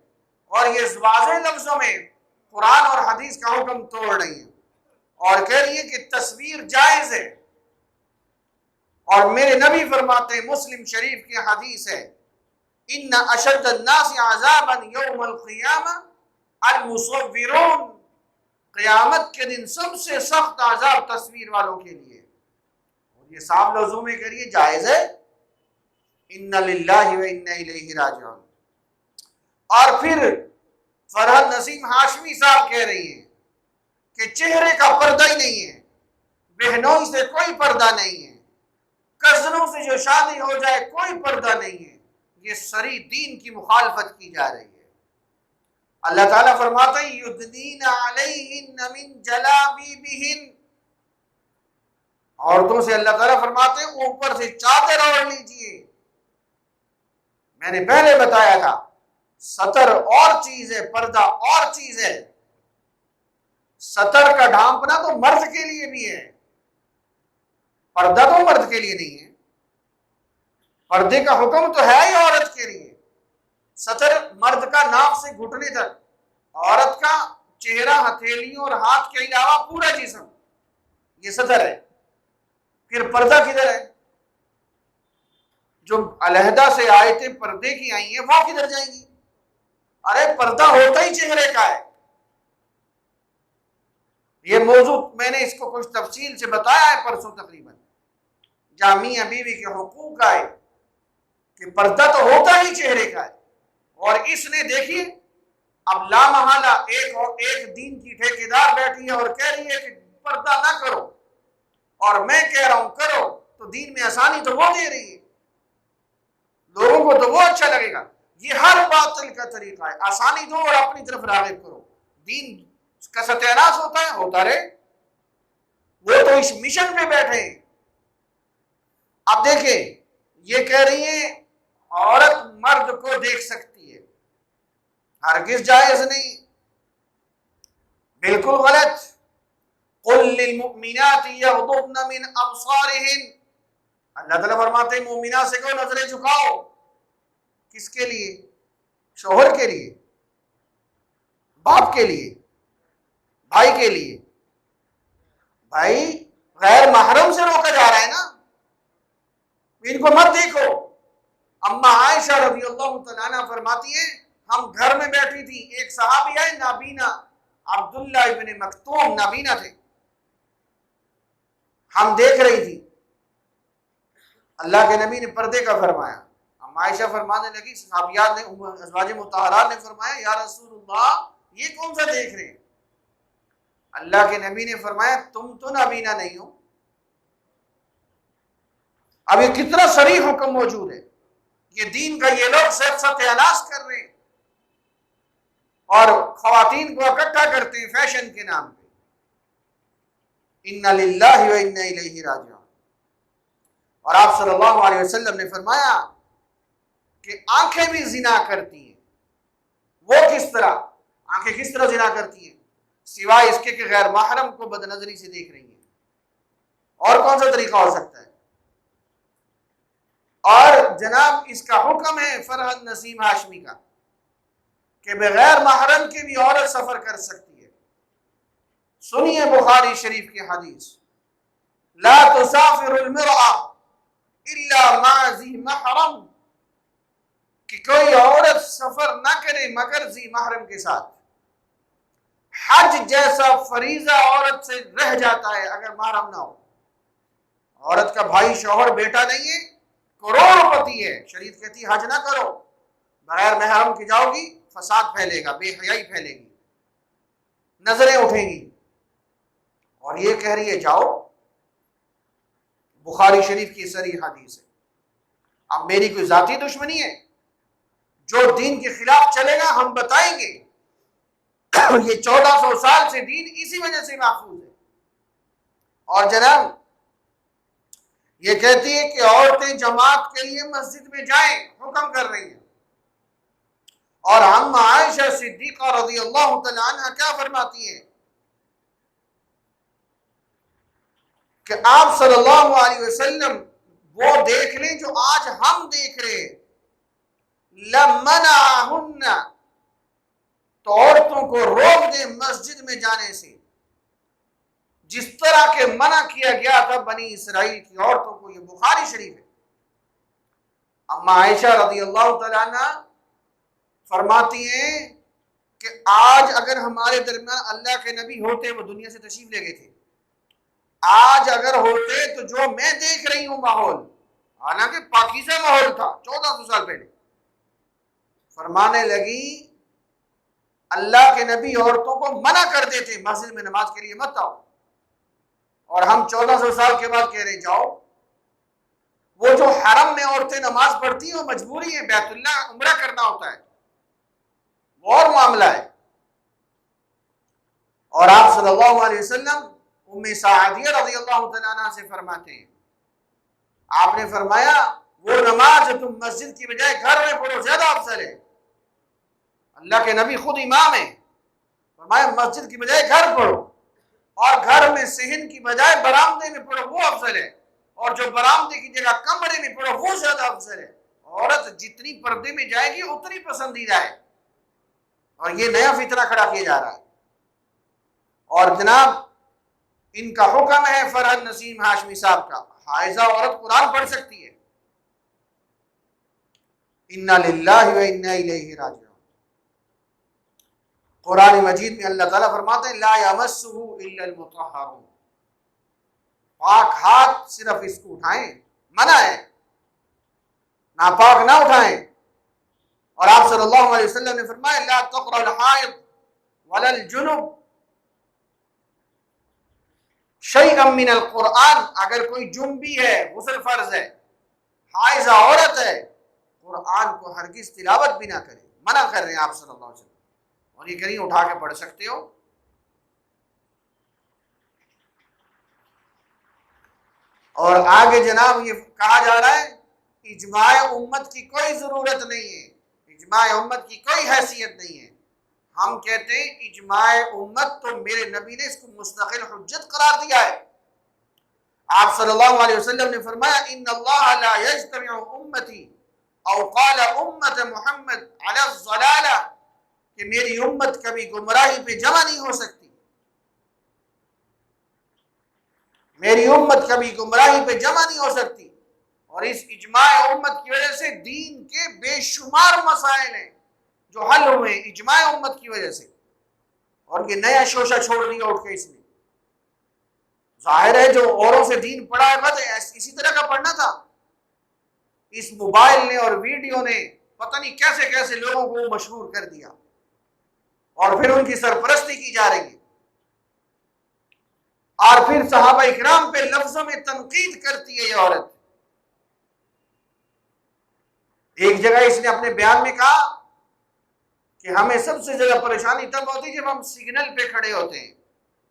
اور یہ واضح لفظوں میں قرآن اور حدیث کا حکم توڑ رہی ہیں اور کہہ رہی ہے کہ تصویر جائز ہے۔ اور میرے نبی فرماتے ہیں، مسلم شریف کی حدیث ہے، ان اشد الناس عذابا یوم القیامہ المصورون، قیامت کے دن سب سے سخت عذاب تصویر والوں کے لیے۔ اور یہ صاحب لفظوں میں کہہ رہی ہے جائز ہے، ان للہ و انا الیہ راجعون۔ اور پھر فرحت نسیم ہاشمی صاحب کہہ رہی ہیں کہ چہرے کا پردہ ہی نہیں ہے، بہنوں سے کوئی پردہ نہیں ہے، کزنوں سے جو شادی ہو جائے کوئی پردہ نہیں ہے، یہ سری دین کی مخالفت کی جا رہی ہے۔ اللہ تعالیٰ فرماتے ہیں یدنین علیہن من جلابیبہن، عورتوں سے اللہ تعالیٰ فرماتے ہیں اوپر سے چادر اوڑھ لیجئے۔ میں نے پہلے بتایا تھا سطر اور چیز ہے، پردہ اور چیز ہے۔ سطر کا ڈھانپنا تو مرد کے لیے بھی ہے، پردہ تو مرد کے لیے نہیں ہے، پردے کا حکم تو ہے ہی عورت کے لیے۔ سطر مرد کا ناک سے گھٹنے تک، عورت کا چہرہ، ہتھیلیوں اور ہاتھ کے علاوہ پورا جسم، یہ سطر ہے۔ پھر پردہ کدھر ہے؟ جو علیحدہ سے آیتیں پردے کی آئی ہیں وہ کدھر جائیں گی؟ ارے پردہ ہوتا ہی چہرے کا ہے۔ یہ موضوع میں نے اس کو کچھ تفصیل سے بتایا ہے پرسوں تقریباً، جہاں میاں بیوی کے حقوق آئے کہ پردہ تو ہوتا ہی چہرے کا ہے۔ اور اس نے دیکھیے اب لامحالہ ایک دین کی ٹھیکیدار بیٹھی ہے اور کہہ رہی ہے کہ پردہ نہ کرو، اور میں کہہ رہا ہوں کرو، تو دین میں آسانی تو وہ دے رہی ہے، لوگوں کو تو وہ اچھا لگے گا۔ یہ ہر باطل کا طریقہ ہے، آسانی دو اور اپنی طرف راغب کرو۔ دین کا ستیاناش ہوتا ہے، ہوتا رہے، وہ تو اس مشن پہ بیٹھے ہیں۔ اب دیکھیں یہ کہہ رہی ہیں عورت مرد کو دیکھ سکتی ہے، ہرگز جائز نہیں، بالکل غلط۔ قل للمؤمنات یغضضن من ابصارہن، اللہ تعالیٰ فرماتے ہیں مومنات سے کہو نظریں جھکاؤ، کس کے لیے؟ شوہر کے لیے، باپ کے لیے، بھائی کے لیے۔ بھائی غیر محرم سے روکا جا رہا ہے نا، ان کو مت دیکھو۔ اما عائشہ رضی اللہ تعالیٰ عنہ فرماتی ہیں ہم گھر میں بیٹھی تھی، ایک صحابی ہے نابینا، عبداللہ ابن مکتوم نابینا تھے، ہم دیکھ رہی تھی، اللہ کے نبی نے پردے کا فرمایا۔ اما عائشہ فرمانے لگی، صحابیات نے، ازواج مطہرات نے فرمایا یا رسول اللہ یہ کون سا دیکھ رہے ہیں؟ اللہ کے نبی نے فرمایا تم تو نابینا نہیں ہو۔ اب یہ کتنا صریح حکم موجود ہے، یہ دین کا یہ لوگ ستیہ ناش کر رہے ہیں اور خواتین کو اکٹھا کرتے ہیں فیشن کے نام پہ۔ انا للہ و انا الیہ راجعون۔ اور آپ صلی اللہ علیہ وسلم نے فرمایا کہ آنکھیں بھی زنا کرتی ہیں۔ وہ کس طرح؟ آنکھیں کس طرح زنا کرتی ہیں؟ سوائے اس کے کہ غیر محرم کو بد نظری سے دیکھ رہی ہیں، اور کون سا طریقہ ہو سکتا ہے؟ اور جناب اس کا حکم ہے فرحت نسیم ہاشمی کا کہ بغیر محرم کے بھی عورت سفر کر سکتی ہے۔ سنیے بخاری شریف کی حدیث، لا تسافر المرأة الا مع ذی محرم، کہ کوئی عورت سفر نہ کرے مگر ذی محرم کے ساتھ۔ حج جیسا فریضہ عورت سے رہ جاتا ہے اگر محرم نہ ہو۔ عورت کا بھائی شوہر بیٹا نہیں ہے، کروڑ پتی ہے، شریعت کہتی ہے حج نہ کرو، بغیر محرم کی جاؤ گی فساد پھیلے گا، بے حیائی پھیلے گی، نظریں اٹھیں گی، اور یہ کہہ رہی ہے جاؤ۔ بخاری شریف کی صریح حدیث ہے۔ اب میری کوئی ذاتی دشمنی ہے؟ جو دین کے خلاف چلے گا ہم بتائیں گے۔ یہ 1400 سال سے دین اسی وجہ سے محفوظ ہے۔ اور جناب یہ کہتی ہے کہ عورتیں جماعت کے لیے مسجد میں جائیں، حکم کر رہی ہیں۔ اور ہم عائشہ صدیقہ رضی اللہ تعالی عنہ کیا فرماتی ہیں کہ آپ صلی اللہ علیہ وسلم وہ دیکھ لیں جو آج ہم دیکھ رہے ہیں، لمنعہن، تو عورتوں کو روک دیں مسجد میں جانے سے، جس طرح کے منع کیا گیا تھا بنی اسرائیل کی عورتوں کو۔ یہ بخاری شریف ہے۔ اما عائشہ رضی اللہ تعالیٰ عنہ فرماتی ہیں کہ آج اگر ہمارے درمیان اللہ کے نبی ہوتے، وہ دنیا سے تشریف لے گئے تھے، آج اگر ہوتے تو جو میں دیکھ رہی ہوں ماحول، حالانکہ پاکیزہ ماحول تھا 1400 سال پہلے، فرمانے لگی اللہ کے نبی عورتوں کو منع کر دیتے مسجد میں نماز کے لیے مت آؤ، اور ہم 1400 سال کے بعد کہہ رہے جاؤ۔ وہ جو حرم میں عورتیں نماز پڑھتی ہیں وہ مجبوری ہے، بیت اللہ عمرہ کرنا ہوتا ہے، وہ اور معاملہ ہے۔ اور آپ صلی اللہ علیہ وسلم ام سعدیہ رضی اللہ تعالیٰ عنہ سے فرماتے ہیں، آپ نے فرمایا وہ نماز تم مسجد کی بجائے گھر میں پڑھو زیادہ افضل ہے۔ اللہ کے نبی خود امام ہیں، فرمایا مسجد کی بجائے گھر پڑھو، اور گھر میں صحن کی بجائے برآمدے میں پڑھو وہ افضل ہے، اور جو برآمدے کی جگہ کمرے میں پڑھو وہ زیادہ افضل ہے۔ عورت جتنی پردے میں جائے گی اتنی پسندیدہ ہے، اور یہ نیا فتنہ کھڑا کیا جا رہا ہے۔ اور جناب ان کا حکم ہے فرحت نسیم ہاشمی صاحب کا، حائضہ عورت قرآن پڑھ سکتی ہے۔ انا للہ و انا الیہ راجعون۔ قرآن مجید میں اللہ تعالیٰ فرماتے ہیں لا یمسہ الا المطہرون، پاک ہاتھ صرف اس کو اٹھائیں، منع ہے، ناپاک نہ اٹھائیں۔ اور آپ صلی اللہ علیہ وسلم نے فرمایا لا تقرأ الحائض ولا الجنب شیئا من القرآن، اگر کوئی جنبی ہے غسل فرض ہے، حائضہ عورت ہے، قرآن کو ہرگز تلاوت بھی نہ کرے، منع کر رہے ہیں آپ صلی اللہ علیہ وسلم۔ اور یہ کہیں اٹھا کے پڑھ سکتے ہو۔ اور آگے جناب یہ کہا جا رہا ہے اجماع امت کی کوئی ضرورت نہیں ہے، اجماع امت کی کوئی حیثیت نہیں ہے۔ ہم کہتے ہیں اجماع امت تو میرے نبی نے اس کو مستقل حجت قرار دیا ہے۔ آپ صلی اللہ علیہ وسلم نے فرمایا ان اللہ لا یجتمع امتی او قال امت محمد علی الضلالہ، کہ میری امت کبھی گمراہی پہ جمع نہیں ہو سکتی، میری امت کبھی گمراہی پہ جمع نہیں ہو سکتی۔ اور اس اجماع امت کی وجہ سے دین کے بے شمار مسائل ہیں جو حل ہوئے ہیں اجماع امت کی وجہ سے، اور یہ نیا شوشہ چھوڑ دیا اٹھ کے اس نے۔ ظاہر ہے جو اوروں سے دین پڑھا ہے بس اسی طرح کا پڑھنا تھا، اس موبائل نے اور ویڈیو نے پتہ نہیں کیسے کیسے لوگوں کو مشہور کر دیا، اور پھر ان کی سرپرستی کی جا رہی ہے، اور پھر صحابہ اکرام پہ لفظوں میں تنقید کرتی ہے یہ عورت۔ ایک جگہ اس نے اپنے بیان میں کہا کہ ہمیں سب سے زیادہ پریشانی تب ہوتی جب ہم سگنل پہ کھڑے ہوتے ہیں،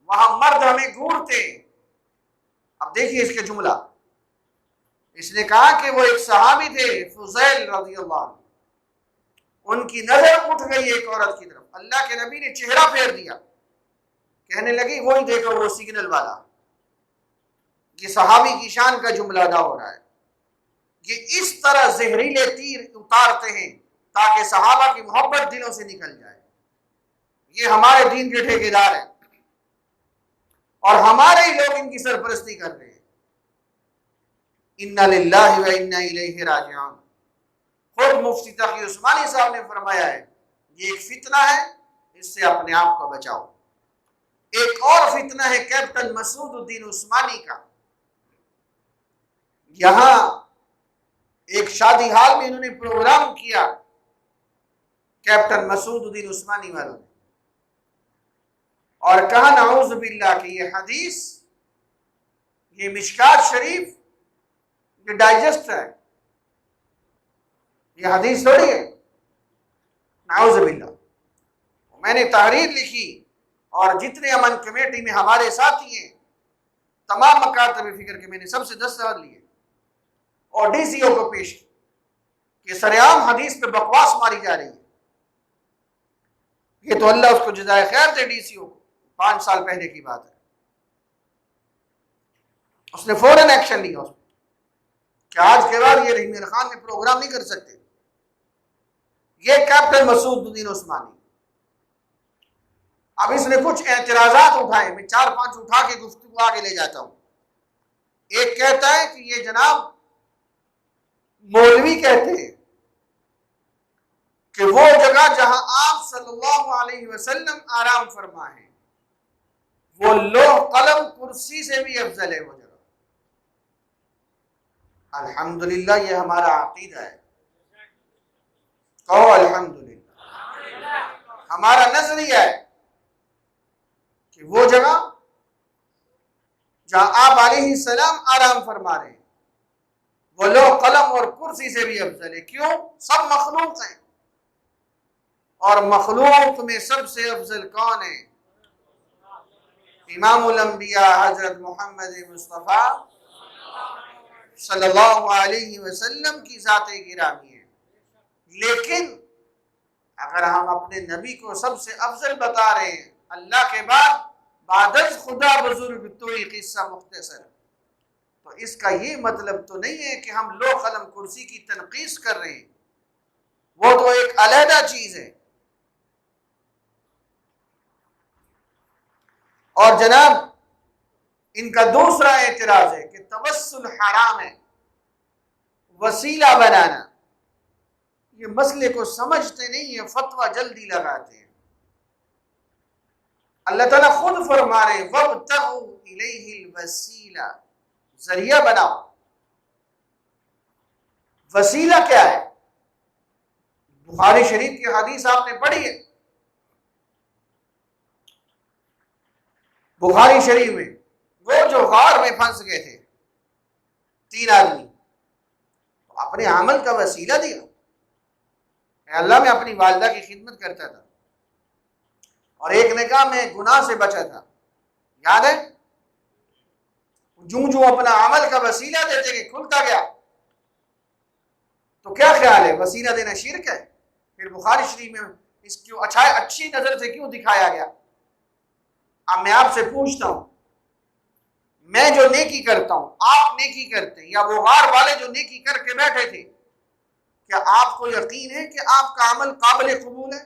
وہاں مرد ہمیں گھورتے ہیں۔ اب دیکھیے اس کے جملہ، اس نے کہا کہ وہ ایک صحابی تھے فضیل رضی اللہ عنہ، ان کی نظر اٹھ گئی ایک عورت کی طرف، اللہ کے نبی نے چہرہ پھیر دیا، کہنے لگی وہی دیکھو وہ سگنل والا۔ یہ صحابی کی شان کا جملہ ادا ہو رہا ہے۔ یہ اس طرح زہریلے تیر اتارتے ہیں تاکہ صحابہ کی محبت دلوں سے نکل جائے۔ یہ ہمارے دین کے ٹھیکیدار ہیں اور ہمارے ہی لوگ ان کی سرپرستی کر رہے ہیں۔ اِنَّا لِلَّهِ وَإِنَّا إِلَيْهِ رَاجِعُونَ۔ خود مفتی تقی عثمانی صاحب نے فرمایا ہے یہ ایک فتنہ ہے، اس سے اپنے آپ کو بچاؤ۔ ایک اور فتنہ ہے کیپٹن مسعود الدین عثمانی کا۔ یہاں ایک شادی حال میں انہوں نے پروگرام کیا کیپٹن مسعود الدین عثمانی والوں نے، اور کہا نعوذ باللہ کہ یہ حدیث، یہ مشکات شریف، یہ ڈائجسٹ ہے، یہ حدیث تھوڑی ہے، نعوذ باللہ۔ میں نے تحریر لکھی اور جتنے امن کمیٹی میں ہمارے ساتھی ہیں تمام مکاتب فکر کے میں نے سب سے دستخط لیے اور ڈی سی او کو پیش کی کہ سریعام حدیث پہ بکواس ماری جا رہی ہے۔ یہ تو اللہ اس کو جزائے خیر دے، ڈی سی او کو 5 سال پہلے کی بات ہے، اس نے فوراً ایکشن لیا اس کہ آج کے بعد یہ رحیم خان میں پروگرام نہیں کر سکتے۔ یہ کیپٹن مسعود الدین عثمانی۔ اب اس نے کچھ اعتراضات اٹھائے، میں 4-5 اٹھا کے گفتگو آگے لے جاتا ہوں۔ ایک کہتا ہے کہ یہ جناب مولوی کہتے ہیں کہ وہ جگہ جہاں آپ صلی اللہ علیہ وسلم آرام فرما ہے وہ لوح قلم کرسی سے بھی افضل ہے وہ جگہ۔ الحمدللہ یہ ہمارا عقیدہ ہے، کہو الحمدللہ۔ ہمارا نظریہ ہے کہ وہ جگہ جہاں آپ علیہ السلام آرام فرما رہے ہیں وہ لوح قلم اور کرسی سے بھی افضل ہے۔ کیوں؟ سب مخلوق ہیں، اور مخلوق میں سب سے افضل کون ہے؟ امام الانبیاء حضرت محمد مصطفیٰ صلی اللہ علیہ وسلم کی ذات گرامی ہے۔ لیکن اگر ہم اپنے نبی کو سب سے افضل بتا رہے ہیں اللہ کے بعد، بعد از خدا بزرگ توئی قصہ مختصر، تو اس کا یہ مطلب تو نہیں ہے کہ ہم لوح قلم کرسی کی تنقیص کر رہے ہیں، وہ تو ایک علیحدہ چیز ہے۔ اور جناب ان کا دوسرا اعتراض ہے کہ توسل حرام ہے، وسیلہ بنانا۔ یہ مسئلے کو سمجھتے نہیں ہیں، فتویٰ جلدی لگاتے ہیں۔ اللہ تعالیٰ خود فرما رہے ہیں وَابْتَغُوا إِلَيْهِ الْوَسِيلَةَ، ذریعہ بناؤ۔ وسیلہ کیا ہے؟ بخاری شریف کی حدیث آپ نے پڑھی ہے، بخاری شریف میں وہ جو غار میں پھنس گئے تھے 3 آدمی، تو اپنے عمل کا وسیلہ دیا۔ اے اللہ میں اپنی والدہ کی خدمت کرتا تھا، اور ایک نے کہا میں گناہ سے بچا تھا، یاد ہے؟ جو اپنا عمل کا وسیلہ دیتے کہ کھلتا گیا، تو کیا خیال ہے وسیلہ دینا شرک ہے؟ پھر بخاری شریف میں اس کو اچھی نظر سے کیوں دکھایا گیا؟ اب میں آپ سے پوچھتا ہوں، میں جو نیکی کرتا ہوں، آپ نیکی کرتے ہیں، یا وہ غار والے جو نیکی کر کے بیٹھے تھے، کیا آپ کو یقین ہے کہ آپ کا عمل قابل قبول ہے؟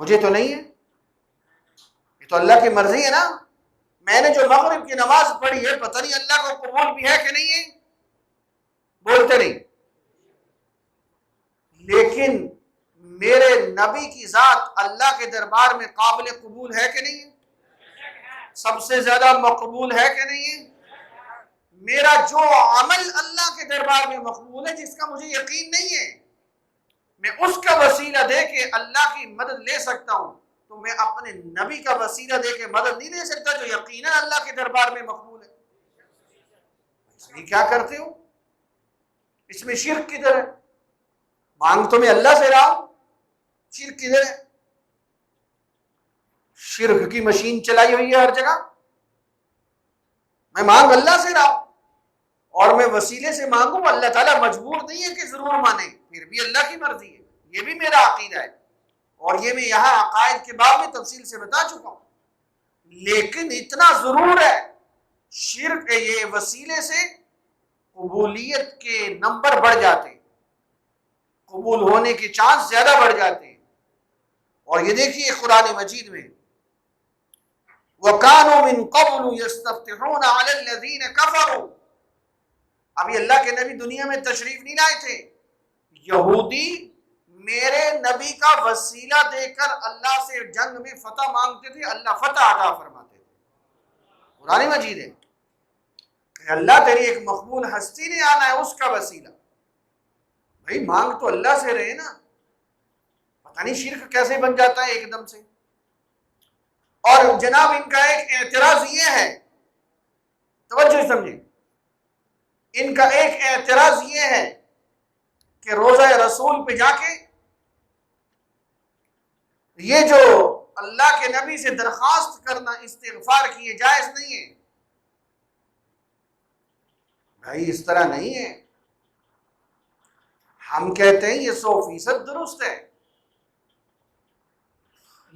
مجھے تو نہیں ہے۔ یہ تو اللہ کی مرضی ہے نا، میں نے جو مغرب کی نماز پڑھی ہے پتہ نہیں اللہ کو قبول بھی ہے کہ نہیں ہے، بولتے نہیں، لیکن میرے نبی کی ذات اللہ کے دربار میں قابل قبول ہے کہ نہیں ہے، سب سے زیادہ مقبول ہے کہ نہیں ہے؟ میرا جو عمل اللہ کے دربار میں مقبول ہے، جس کا مجھے یقین نہیں ہے، میں اس کا وسیلہ دے کے اللہ کی مدد لے سکتا ہوں، تو میں اپنے نبی کا وسیلہ دے کے مدد نہیں لے سکتا جو یقیناً اللہ کے دربار میں مقبول ہے؟ یہ کیا کرتے ہو؟ اس میں شرک کدھر ہے؟ مانگ تو میں اللہ سے رہا ہوں، شرک کدھر ہے؟ شرک کی مشین چلائی ہوئی ہے ہر جگہ، میں مانگ اللہ سے رہا ہوں اور میں وسیلے سے مانگوں، اللہ تعالیٰ مجبور نہیں ہے کہ ضرور مانے، پھر بھی اللہ کی مرضی ہے، یہ بھی میرا عقیدہ ہے، اور یہ میں یہاں عقائد کے باب میں تفصیل سے بتا چکا ہوں، لیکن اتنا ضرور ہے شرک یہ وسیلے سے قبولیت کے نمبر بڑھ جاتے ہیں، قبول ہونے کے چانس زیادہ بڑھ جاتے ہیں۔ اور یہ دیکھیے قرآن مجید میں وَكَانُوا مِن قَبْلُ يَسْتَفْتِحُونَ عَلَى الَّذِينَ كَفَرُوا، ابھی اللہ کے نبی دنیا میں تشریف نہیں لائے تھے، یہودی میرے نبی کا وسیلہ دے کر اللہ سے جنگ میں فتح مانگتے تھے، اللہ فتح عطا فرماتے تھے۔ قرآن مجید ہے کہ اللہ تیری ایک مقبول ہستی نے آنا ہے، اس کا وسیلہ، بھائی مانگ تو اللہ سے رہے نا، پتہ نہیں شرک کیسے بن جاتا ہے ایک دم سے۔ اور جناب ان کا ایک اعتراض یہ ہے، توجہ سمجھیں، ان کا ایک اعتراض یہ ہے کہ روضہ رسول پہ جا کے یہ جو اللہ کے نبی سے درخواست کرنا، استغفار کی، یہ جائز نہیں ہے۔ بھائی اس طرح نہیں ہے، ہم کہتے ہیں یہ 100% درست ہے۔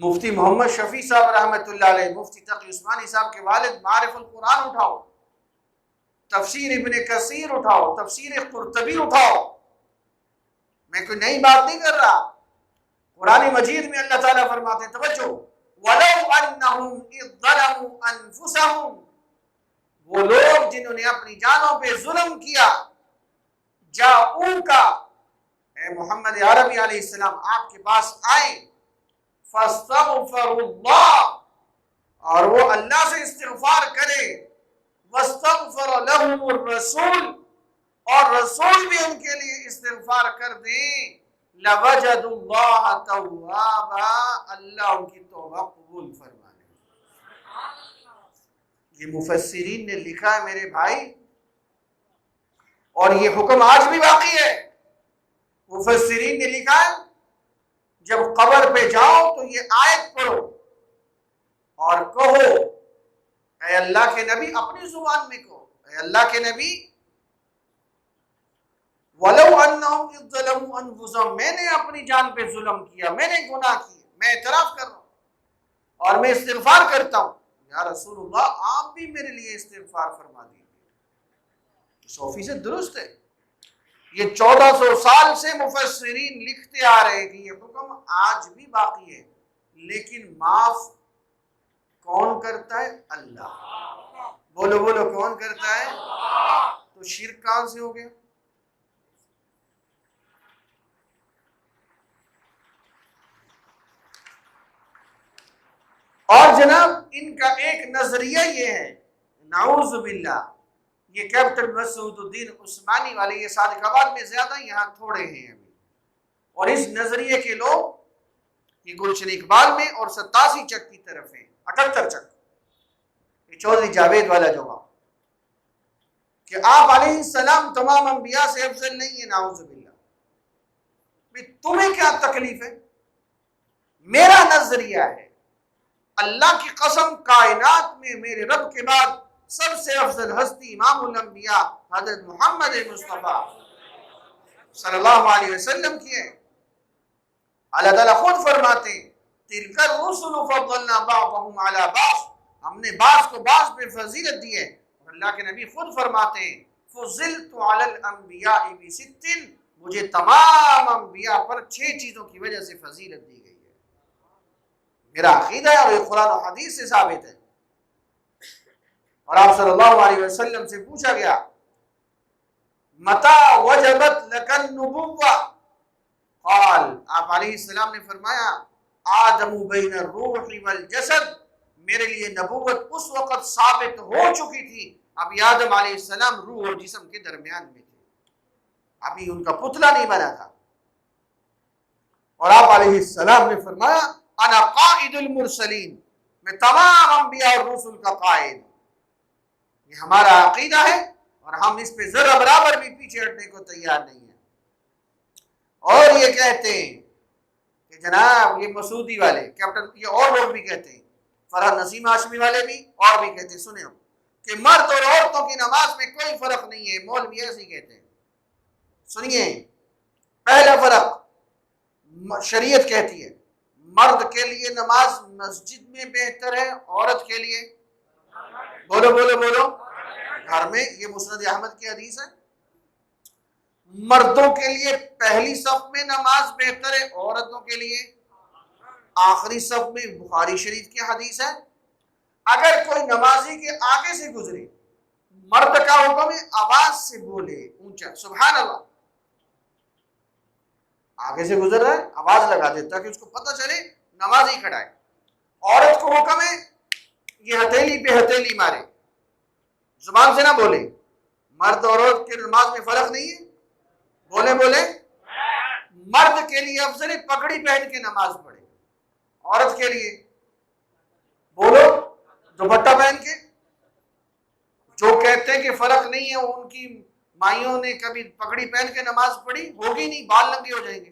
مفتی محمد شفیع صاحب رحمۃ اللہ علیہ، مفتی تقی عثمانی صاحب کے والد، معارف القرآن اٹھاؤ، تفسیر ابن کثیر اٹھاؤ، تفسیر قرطبی اٹھاؤ، میں کوئی نئی بات نہیں کر رہا، قرآن مجید میں اللہ تعالیٰ فرماتے ہیں، توجہ، وَلَوْ أَنَّهُمْ إِذْ ظَلَمُوا أَنفُسَهُمْ، وہ لوگ جنہوں نے اپنی جانوں پہ ظلم کیا، جاؤکا، اے محمد عربی علیہ السلام آپ کے پاس آئے، فَاسْتَغْفَرُوا اللَّهَ، اور وہ اللہ سے استغفار کرے، وَاسْتَغْفَرَ لَهُمُ الرَّسُولُ، اور رسول بھی ان کے لیے استغفار کر دیں، لَوَجَدُوا اللَّهَ تَوَّابًا، اللہ ان کی توبہ قبول فرما لے۔ یہ مفسرین نے لکھا ہے میرے بھائی، اور یہ حکم آج بھی باقی ہے۔ مفسرین نے لکھا ہے جب قبر پہ جاؤ تو یہ آیت پڑھو اور کہو، اے اللہ کے نبی، اپنی زبان میں کہو، اے اللہ کے نبی، وَلَوْ أَنَّهُمْ إِذْ ظَلَمُوا أَنفُسَهُمْ، میں نے اپنی جان پہ ظلم کیا، میں نے گناہ کیا، میں اعتراف کر رہا ہوں اور میں استغفار کرتا ہوں، یا رسول اللہ آپ بھی میرے لیے استغفار فرما دیجیے۔ 100% درست ہے۔ یہ 1400 سال سے مفسرین لکھتے آ رہے ہیں کہ یہ حکم آج بھی باقی ہے، لیکن معاف کون کرتا ہے؟ اللہ۔ بولو بولو، کون کرتا ہے؟ تو شرک کہاں سے ہو گیا؟ اور جناب ان کا ایک نظریہ یہ ہے، نعوذ باللہ، یہ کیپٹن مسعود الدین عثمانی والے، یہ صادق آباد میں زیادہ، یہاں تھوڑے ہیں ابھی، اور اس نظریے کے لوگ یہ گلشن اقبال میں اور 87 چک کی طرف ہیں، 78 چک، یہ چودھری جاوید والا جواب، کہ آپ علیہ السلام تمام انبیاء سے افضل نہیں ہے، نعوذ باللہ۔ تمہیں کیا تکلیف ہے؟ میرا نظریہ ہے، اللہ کی قسم، کائنات میں میرے رب کے بعد سب سے افضل ہستی امام الانبیاء حضرت محمد مصطفیٰ صلی اللہ علیہ وسلم کی ہے۔ اللہ تعالیٰ خود فرماتے ہیں، تِلْكَ الرُّسُلُ فَضَّلْنَا بَعْضَهُمْ عَلَى بَعْضٍ، ہم نے بعض کو بعض پہ فضیلت دی ہے، اور اللہ کے نبی خود فرماتے ہیں، فُضِّلْتُ عَلَى الْأَنْبِيَاءِ بِسِتٍّ، مجھے تمام انبیاء پر 6 چیزوں کی وجہ سے فضیلت دی گئی ہے۔ میرا عقیدہ ہے اور یہ قرآن و حدیث سے ثابت ہے۔ اور آپ صلی اللہ علیہ وسلم سے پوچھا گیا متا وجبت لکن نبوہ، قال، آپ علیہ السلام نے فرمایا آدم بین الروح والجسد، میرے لیے نبوت اس وقت ثابت ہو چکی تھی ابھی آدم علیہ السلام روح اور جسم کے درمیان میں تھے، ابھی ان کا پتلا نہیں بنا تھا۔ اور آپ علیہ السلام نے فرمایا انا قائد المرسلین، میں تمام انبیاء اور رسل کا قائد، یہ ہمارا عقیدہ ہے اور ہم اس پہ ذرہ برابر بھی پیچھے ہٹنے کو تیار نہیں ہیں۔ اور یہ کہتے ہیں کہ جناب یہ مسعودی والے کیپٹن، یہ اور لوگ بھی کہتے ہیں، فرحت نسیم ہاشمی والے بھی اور بھی کہتے ہیں، سنیں کہ مرد اور عورتوں کی نماز میں کوئی فرق نہیں ہے، مولوی ایسے ہی کہتے ہیں۔ سنیے، پہلا فرق شریعت کہتی ہے مرد کے لیے نماز مسجد میں بہتر ہے، عورت کے لیے بولو بولو بولو گھر میں، یہ مسند احمد کی حدیث ہے۔ مردوں کے لیے پہلی صف میں نماز بہتر ہے، عورتوں کے لیے آخری صف میں، بخاری شریف کی حدیث ہے۔ اگر کوئی نمازی کے آگے سے گزرے، مرد کا حکم ہے آواز سے بولے اونچا سبحان اللہ، آگے سے گزر رہا ہے آواز لگا دیتا کہ اس کو پتہ چلے نماز ہی کھڑا ہے۔ عورت کو حکم ہے یہ ہتھیلی پہ ہتھیلی مارے، زبان سے نہ بولے۔ مرد اور عورت کے نماز میں فرق نہیں ہے، بولے بولے۔ مرد کے لیے افضل ہے پگڑی پہن کے نماز پڑھے، عورت کے لیے بولو دوپٹہ پہن کے۔ جو کہتے ہیں کہ فرق نہیں ہے ان کی مائیوں نے کبھی پگڑی پہن کے نماز پڑھی ہوگی نہیں، بال لمبے ہو جائیں گے،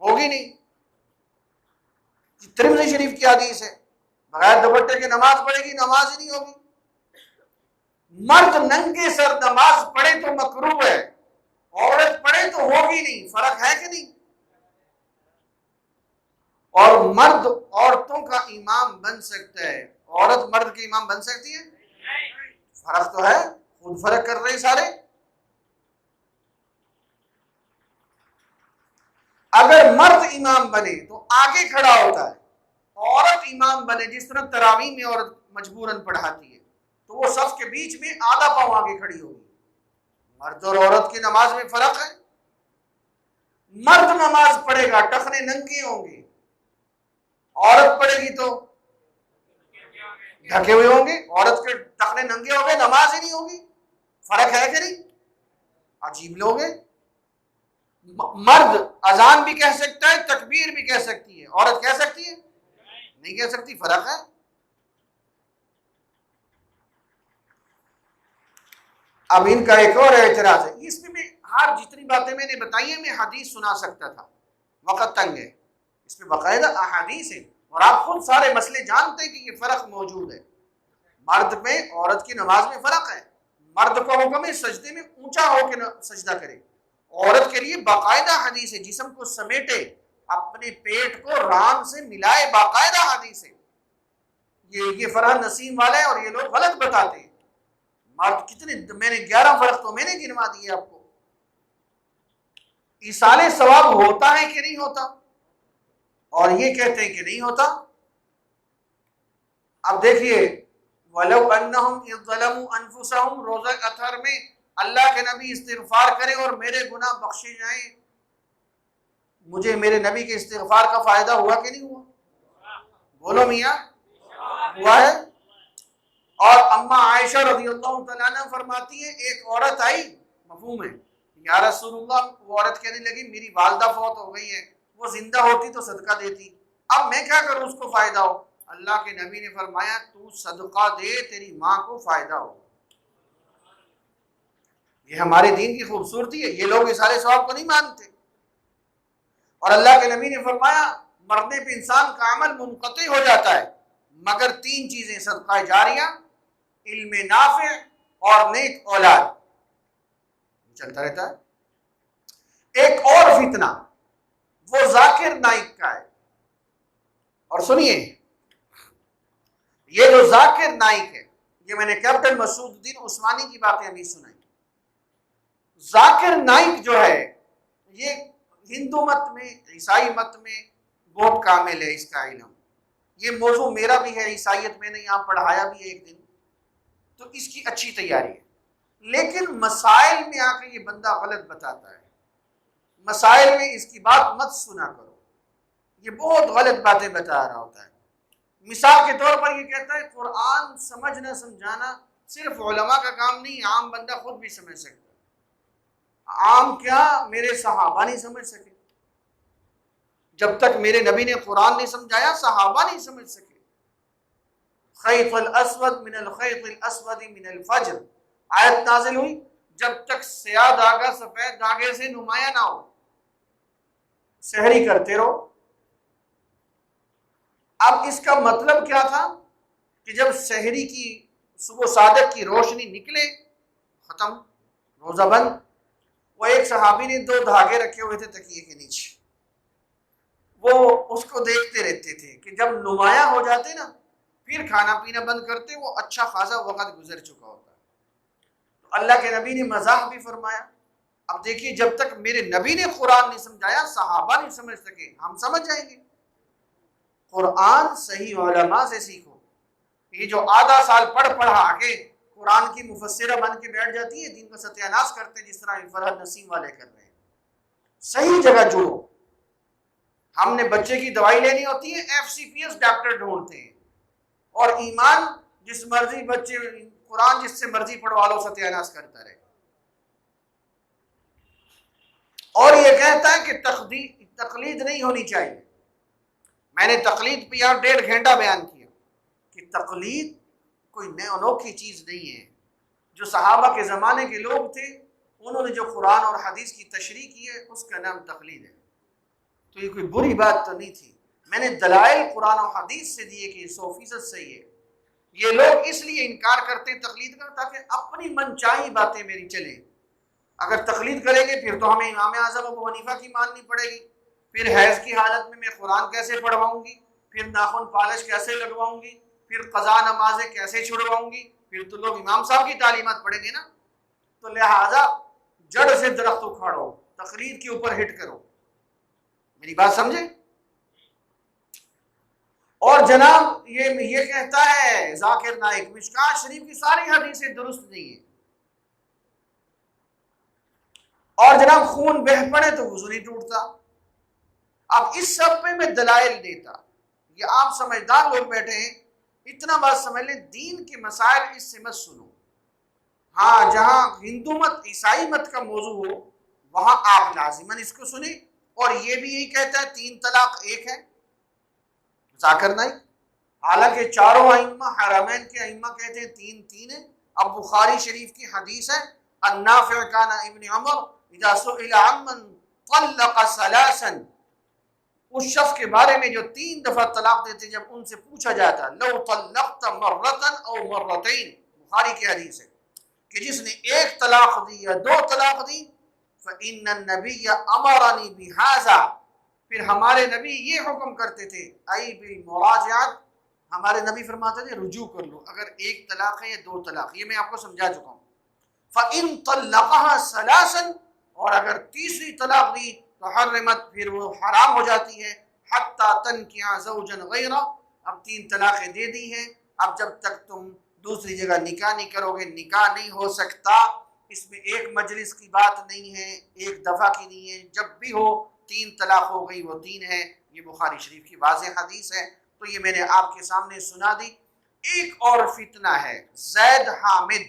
ہوگی نہیں۔ ترمذی شریف کی حدیث ہے بغیر دوپٹے کے نماز پڑھے گی نماز ہی نہیں ہوگی۔ مرد ننگے سر نماز پڑھے تو مکروہ ہے، عورت پڑھے تو ہوگی نہیں، فرق ہے کہ نہیں؟ اور مرد عورتوں کا امام بن سکتا ہے، عورت مرد کے امام بن سکتی ہے؟ فرق تو ہے، خود فرق کر رہے سارے۔ اگر مرد امام بنے تو آگے کھڑا ہوتا ہے، عورت امام بنے جس طرح تراویح میں عورت مجبوراً پڑھاتی ہے تو وہ صف کے بیچ میں آدھا پاؤں آگے کھڑی ہوگی۔ مرد اور عورت کی نماز میں فرق ہے۔ مرد نماز پڑھے گا ٹخنے ننگے ہوں گے، عورت پڑھے گی تو ڈھکے ہوئے ہوں گے، عورت کے ٹخنے ننگے ہوں گے نماز ہی نہیں ہوگی۔ فرق ہے کہ نہیں؟ عجیب لوگ ہیں۔ مرد اذان بھی کہہ سکتا ہے، تکبیر بھی کہہ سکتی ہے، عورت کہہ سکتی ہے؟ نہیں کہہ سکتی، فرق ہے۔ اب ان کا ایک اور اعتراض ہے، اس میں ہر جتنی باتیں میں نے بتائی ہیں میں حدیث سنا سکتا تھا، وقت تنگ ہے، اس میں باقاعدہ احادیث ہیں اور آپ خود سارے مسئلے جانتے ہیں کہ یہ فرق موجود ہے۔ مرد میں عورت کی نماز میں فرق ہے، مرد کو حکم ہے سجدے میں اونچا ہو کے سجدہ کرے، عورت کے لیے باقاعدہ حدیث ہے جسم کو سمیٹے، اپنے پیٹ کو ران سے ملائے، باقاعدہ حدیث ہے۔ یہ فرحت نسیم والا ہے اور یہ لوگ غلط بتاتے ہیں۔ مرد کتنے، میں نے 11 فرق تو میں نے گنوا دیے آپ کو۔ ایصال ثواب ہوتا ہے کہ نہیں ہوتا؟ اور یہ کہتے ہیں کہ نہیں ہوتا۔ اب دیکھیے وَلَوْ أَنَّهُمْ إِذْ ظَلَمُوا أَنفُسَهُمْ، روزہ اطہر میں اللہ کے نبی استغفار کریں اور میرے گناہ بخشے جائیں، مجھے میرے نبی کے استغفار کا فائدہ ہوا کہ نہیں ہوا؟ بولو میاں، ہوا ہے۔ اور اما عائشہ رضی اللہ تعالیٰ عنہ فرماتی ہیں ایک عورت آئی، مفہوم ہے، یا رسول اللہ، وہ عورت کہنے لگی میری والدہ فوت ہو گئی ہے، وہ زندہ ہوتی تو صدقہ دیتی، اب میں کیا کروں اس کو فائدہ ہو؟ اللہ کے نبی نے فرمایا تو صدقہ دے، تیری ماں کو فائدہ ہو۔ یہ ہمارے دین کی خوبصورتی ہے، یہ لوگ اصالے ثواب کو نہیں مانتے۔ اور اللہ کے نبی نے فرمایا مرنے پہ انسان کا عمل منقطع ہو جاتا ہے مگر 3 چیزیں، صدقہ جاریہ، علم نافع اور نیک اولاد، چلتا رہتا ہے۔ ایک اور فتنہ وہ ذاکر نائک کا ہے، اور سنیے یہ جو ذاکر نائک ہے، یہ میں نے کیپٹن مسعود الدین عثمانی کی باتیں ابھی سنائی۔ ذاکر نائک جو ہے یہ ہندو مت میں، عیسائی مت میں بہت کامل ہے اس کا علم۔ یہ موضوع میرا بھی ہے، عیسائیت میں نے یہاں پڑھایا بھی ہے ایک دن۔ تو اس کی اچھی تیاری ہے۔ لیکن مسائل میں آ کے یہ بندہ غلط بتاتا ہے، مسائل میں اس کی بات مت سنا کرو، یہ بہت غلط باتیں بتا رہا ہوتا ہے۔ مثال کے طور پر یہ کہتا ہے قرآن سمجھنا سمجھانا صرف علماء کا کام نہیں، عام بندہ خود بھی سمجھ سکتا ہے۔ عام کیا، میرے صحابہ نہیں سمجھ سکے، جب تک میرے نبی نے قرآن نہیں سمجھایا صحابہ نہیں سمجھ سکے۔ خیط الاسود من الخیط الاسود من الفجر، آیت نازل ہوئی جب تک سیاہ دھاگا سفید دھاگے سے نمایاں نہ ہو، سحری کرتے رہو۔ اب اس کا مطلب کیا تھا کہ جب سحری کی صبح صادق کی روشنی نکلے ختم، روزہ بند۔ وہ ایک صحابی نے 2 دھاگے رکھے ہوئے تھے تکیے کے نیچے، وہ اس کو دیکھتے رہتے تھے کہ جب نمایاں ہو جاتے نا پھر کھانا پینا بند کرتے، وہ اچھا خاصا وقت گزر چکا ہوتا۔ تو اللہ کے نبی نے مزاح بھی فرمایا۔ اب دیکھیے جب تک میرے نبی نے قرآن نہیں سمجھایا صحابہ نہیں سمجھ سکے، ہم سمجھ جائیں گے۔ قرآن صحیح علماء سے سیکھو۔ یہ جو آدھا سال پڑھا کے قرآن کی مفسرہ بن کے بیٹھ جاتی ہے، دین کا ستیاناش کرتے جس طرح فرحت نسیم والے کر رہے ہیں، صحیح جگہ جڑو۔ ہم نے بچے کی دوائی لینی ہوتی ہے، FCPS ڈاکٹر ڈھونڈتے ہیں، اور ایمان جس مرضی بچے قرآن جس سے مرضی پڑھوا لو ستیاناش کرتا رہے۔ اور یہ کہتا ہے کہ تقلید نہیں ہونی چاہیے۔ میں نے تقلید پہ یہاں 1.5 گھنٹہ بیان کیا کہ تقلید کوئی نئی انوکھی چیز نہیں ہے۔ جو صحابہ کے زمانے کے لوگ تھے انہوں نے جو قرآن اور حدیث کی تشریح کی ہے اس کا نام تقلید ہے، تو یہ کوئی بری بات تو نہیں تھی۔ میں نے دلائل قرآن و حدیث سے دیے کہ 100% صحیح ہے۔ یہ لوگ اس لیے انکار کرتے ہیں تقلید کا تاکہ اپنی منچائی باتیں میری چلیں۔ اگر تقلید کریں گے پھر تو ہمیں امام اعظم ابو حنیفہ کی ماننی پڑے گی، پھر حیض کی حالت میں قرآن کیسے پڑھواؤں گی، پھر ناخن پالش کیسے لگواؤں گی، پھر قضا نمازیں کیسے چھڑواؤں گی، پھر تو لوگ امام صاحب کی تعلیمات پڑھیں گے نا۔ تو لہٰذا جڑ سے درخت اکھاڑو، تقلید کے اوپر ہٹ کرو، میری بات سمجھے۔ اور جناب یہ کہتا ہے ذاکر نائک مشکات شریف کی ساری حدیثیں درست نہیں ہیں، اور جناب خون بہہ پڑے تو وضو نہیں ٹوٹتا۔ اب اس سب پہ میں دلائل دیتا، یہ آپ سمجھدار لوگ بیٹھے ہیں، اتنا بات سمجھ لیں دین کے مسائل اس سے مت سنو۔ ہاں جہاں ہندو مت عیسائی مت کا موضوع ہو وہاں آپ لازماً اس کو سنیں، اور یہ بھی یہی کہتا ہے 3 طلاق 1 ہے، ذاکر نہیں۔ حالانکہ چاروں ائمہ حرمین کے ائمہ کہتے ہیں 3 ہے۔ اب بخاری شریف کی حدیث ہے النافع کان ابن عمر اذا سئل عمن طلق ثلاثا، اس شخص کے بارے میں جو 3 دفعہ طلاق دیتے جب ان سے پوچھا جاتا لو طلقت مرتا او مرتين، بخاری کی حدیث ہے کہ جس نے 1 طلاق دی یا 2 طلاق دی فإن النبي امرني بهذا، پھر ہمارے نبی یہ حکم کرتے تھے ای بالمراجعات، ہمارے نبی فرماتے تھے رجوع کر لو، اگر 1 طلاق ہے یا 2 طلاق، یہ میں آپ کو سمجھا چکا ہوں۔ فإن طلقها ثلاثا، اور اگر تیسری طلاق دی تو حرمت، پھر وہ حرام ہو جاتی ہے، حتی تنکح زوجا غیرہ، اب 3 طلاقیں دے دی ہیں، اب جب تک تم دوسری جگہ نکاح نہیں کرو گے نکاح نہیں ہو سکتا۔ اس میں 1 مجلس کی بات نہیں ہے، 1 دفعہ کی نہیں ہے، جب بھی ہو 3 طلاق ہو گئی وہ 3 ہے، یہ بخاری شریف کی واضح حدیث ہے۔ تو یہ میں نے آپ کے سامنے سنا دی۔ ایک اور فتنہ ہے زید حامد،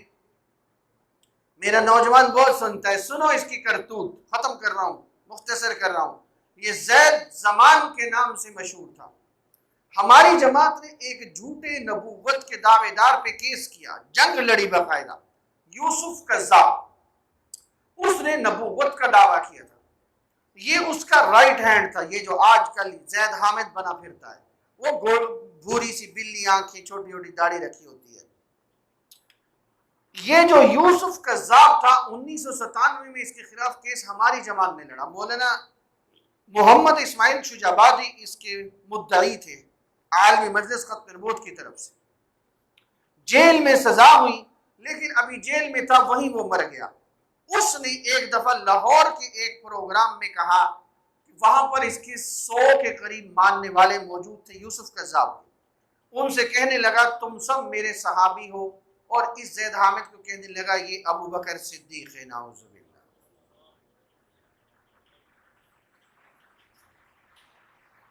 میرا نوجوان بہت سنتا ہے، سنو اس کی کرتوت، ختم کر رہا ہوں، مختصر کر رہا ہوں۔ یہ زید زمان کے نام سے مشہور تھا۔ ہماری جماعت نے ایک جھوٹے نبوت کے دعوے دار پہ کیس کیا، جنگ لڑی باقاعدہ، یوسف کذاب، اس نے نبوت کا دعویٰ کیا تھا، یہ اس کا رائٹ ہینڈ تھا، یہ جو آج کل زید حامد بنا پھرتا ہے، وہ بھوری سی بلی آنکھیں چھوٹی چھوٹی داڑھی رکھی ہوتی ہے۔ یہ جو یوسف کذاب تھا 1997 میں اس کے خلاف کیس ہماری جماعت نے لڑا، مولانا محمد اسماعیل شجابادی اس کے مدعی تھے، عالمی مجلس ختم نبوت کی طرف سے۔ جیل میں سزا ہوئی، لیکن ابھی جیل میں تھا وہیں وہ مر گیا۔ اس نے ایک دفعہ لاہور کے ایک پروگرام میں کہا کہ وہاں پر اس کے 100 کے قریب ماننے والے موجود تھے یوسف کذاب، ان سے کہنے لگا تم سب میرے صحابی ہو، اور اس زید حامد کو کہنے لگا یہ ابو بکر صدیق ہے، نعوذ باللہ۔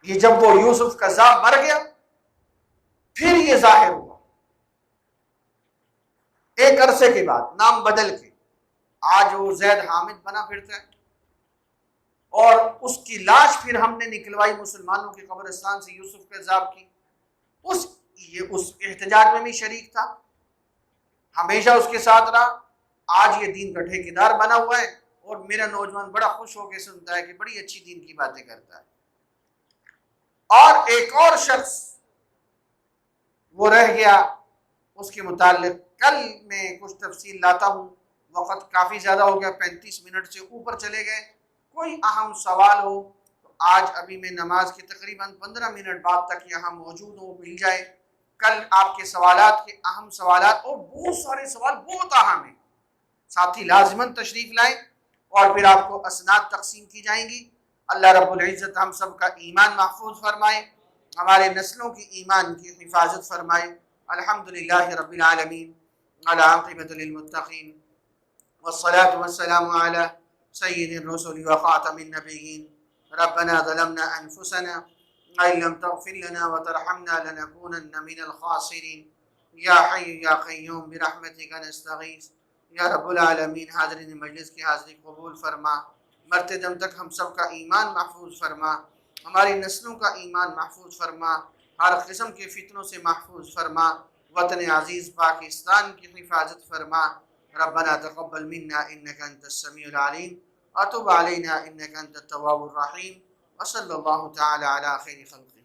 یہ جب وہ یوسف کذاب مر گیا پھر یہ ظاہر ہوا، ایک عرصے کے بعد نام بدل کے آج وہ زید حامد بنا پھرتا ہے، اور اس کی لاش پھر ہم نے نکلوائی مسلمانوں کے قبرستان سے، یوسف کذاب کی۔ اس احتجاج میں بھی شریک تھا، ہمیشہ اس کے ساتھ رہا، آج یہ دین کا ٹھیکیدار بنا ہوا ہے، اور میرا نوجوان بڑا خوش ہو کے سنتا ہے کہ بڑی اچھی دین کی باتیں کرتا ہے۔ اور ایک اور شخص وہ رہ گیا، اس کے متعلق کل میں کچھ تفصیل لاتا ہوں، وقت کافی زیادہ ہو گیا، 35 منٹ سے اوپر چلے گئے۔ کوئی اہم سوال ہو تو آج ابھی میں نماز کے تقریباً 15 منٹ بعد تک یہاں موجود ہوں، مل جائے۔ کل آپ کے سوالات کے اہم سوالات، اور بہت سارے سوال بہت اہم ہیں، ساتھی لازماً تشریف لائیں، اور پھر آپ کو اسناد تقسیم کی جائیں گی۔ اللہ رب العزت ہم سب کا ایمان محفوظ فرمائے، ہمارے نسلوں کی ایمان کی حفاظت فرمائے۔ الحمدللہ رب العالمین، والعاقبۃ للمتقین، والصلاة والسلام علی سید الرسل وخاتم النبیین۔ ربنا ظلمنا انفسنا وإن لم تغفر لنا وترحمنا لنكونن من الخاسرین۔ یا حی یا قیوم برحمتک نستغیث۔ یا رب العالمین حاضرین مجلس کی حاضری قبول فرما، مرتے دم تک ہم سب کا ایمان محفوظ فرما، ہماری نسلوں کا ایمان محفوظ فرما، ہر قسم کے فتنوں سے محفوظ فرما، وطن عزیز پاکستان کی حفاظت فرما۔ ربنا تقبل منا انك انت السميع العليم وتب علينا انك انت التواب الرحيم، وصلى الله تعالى على خير خلقه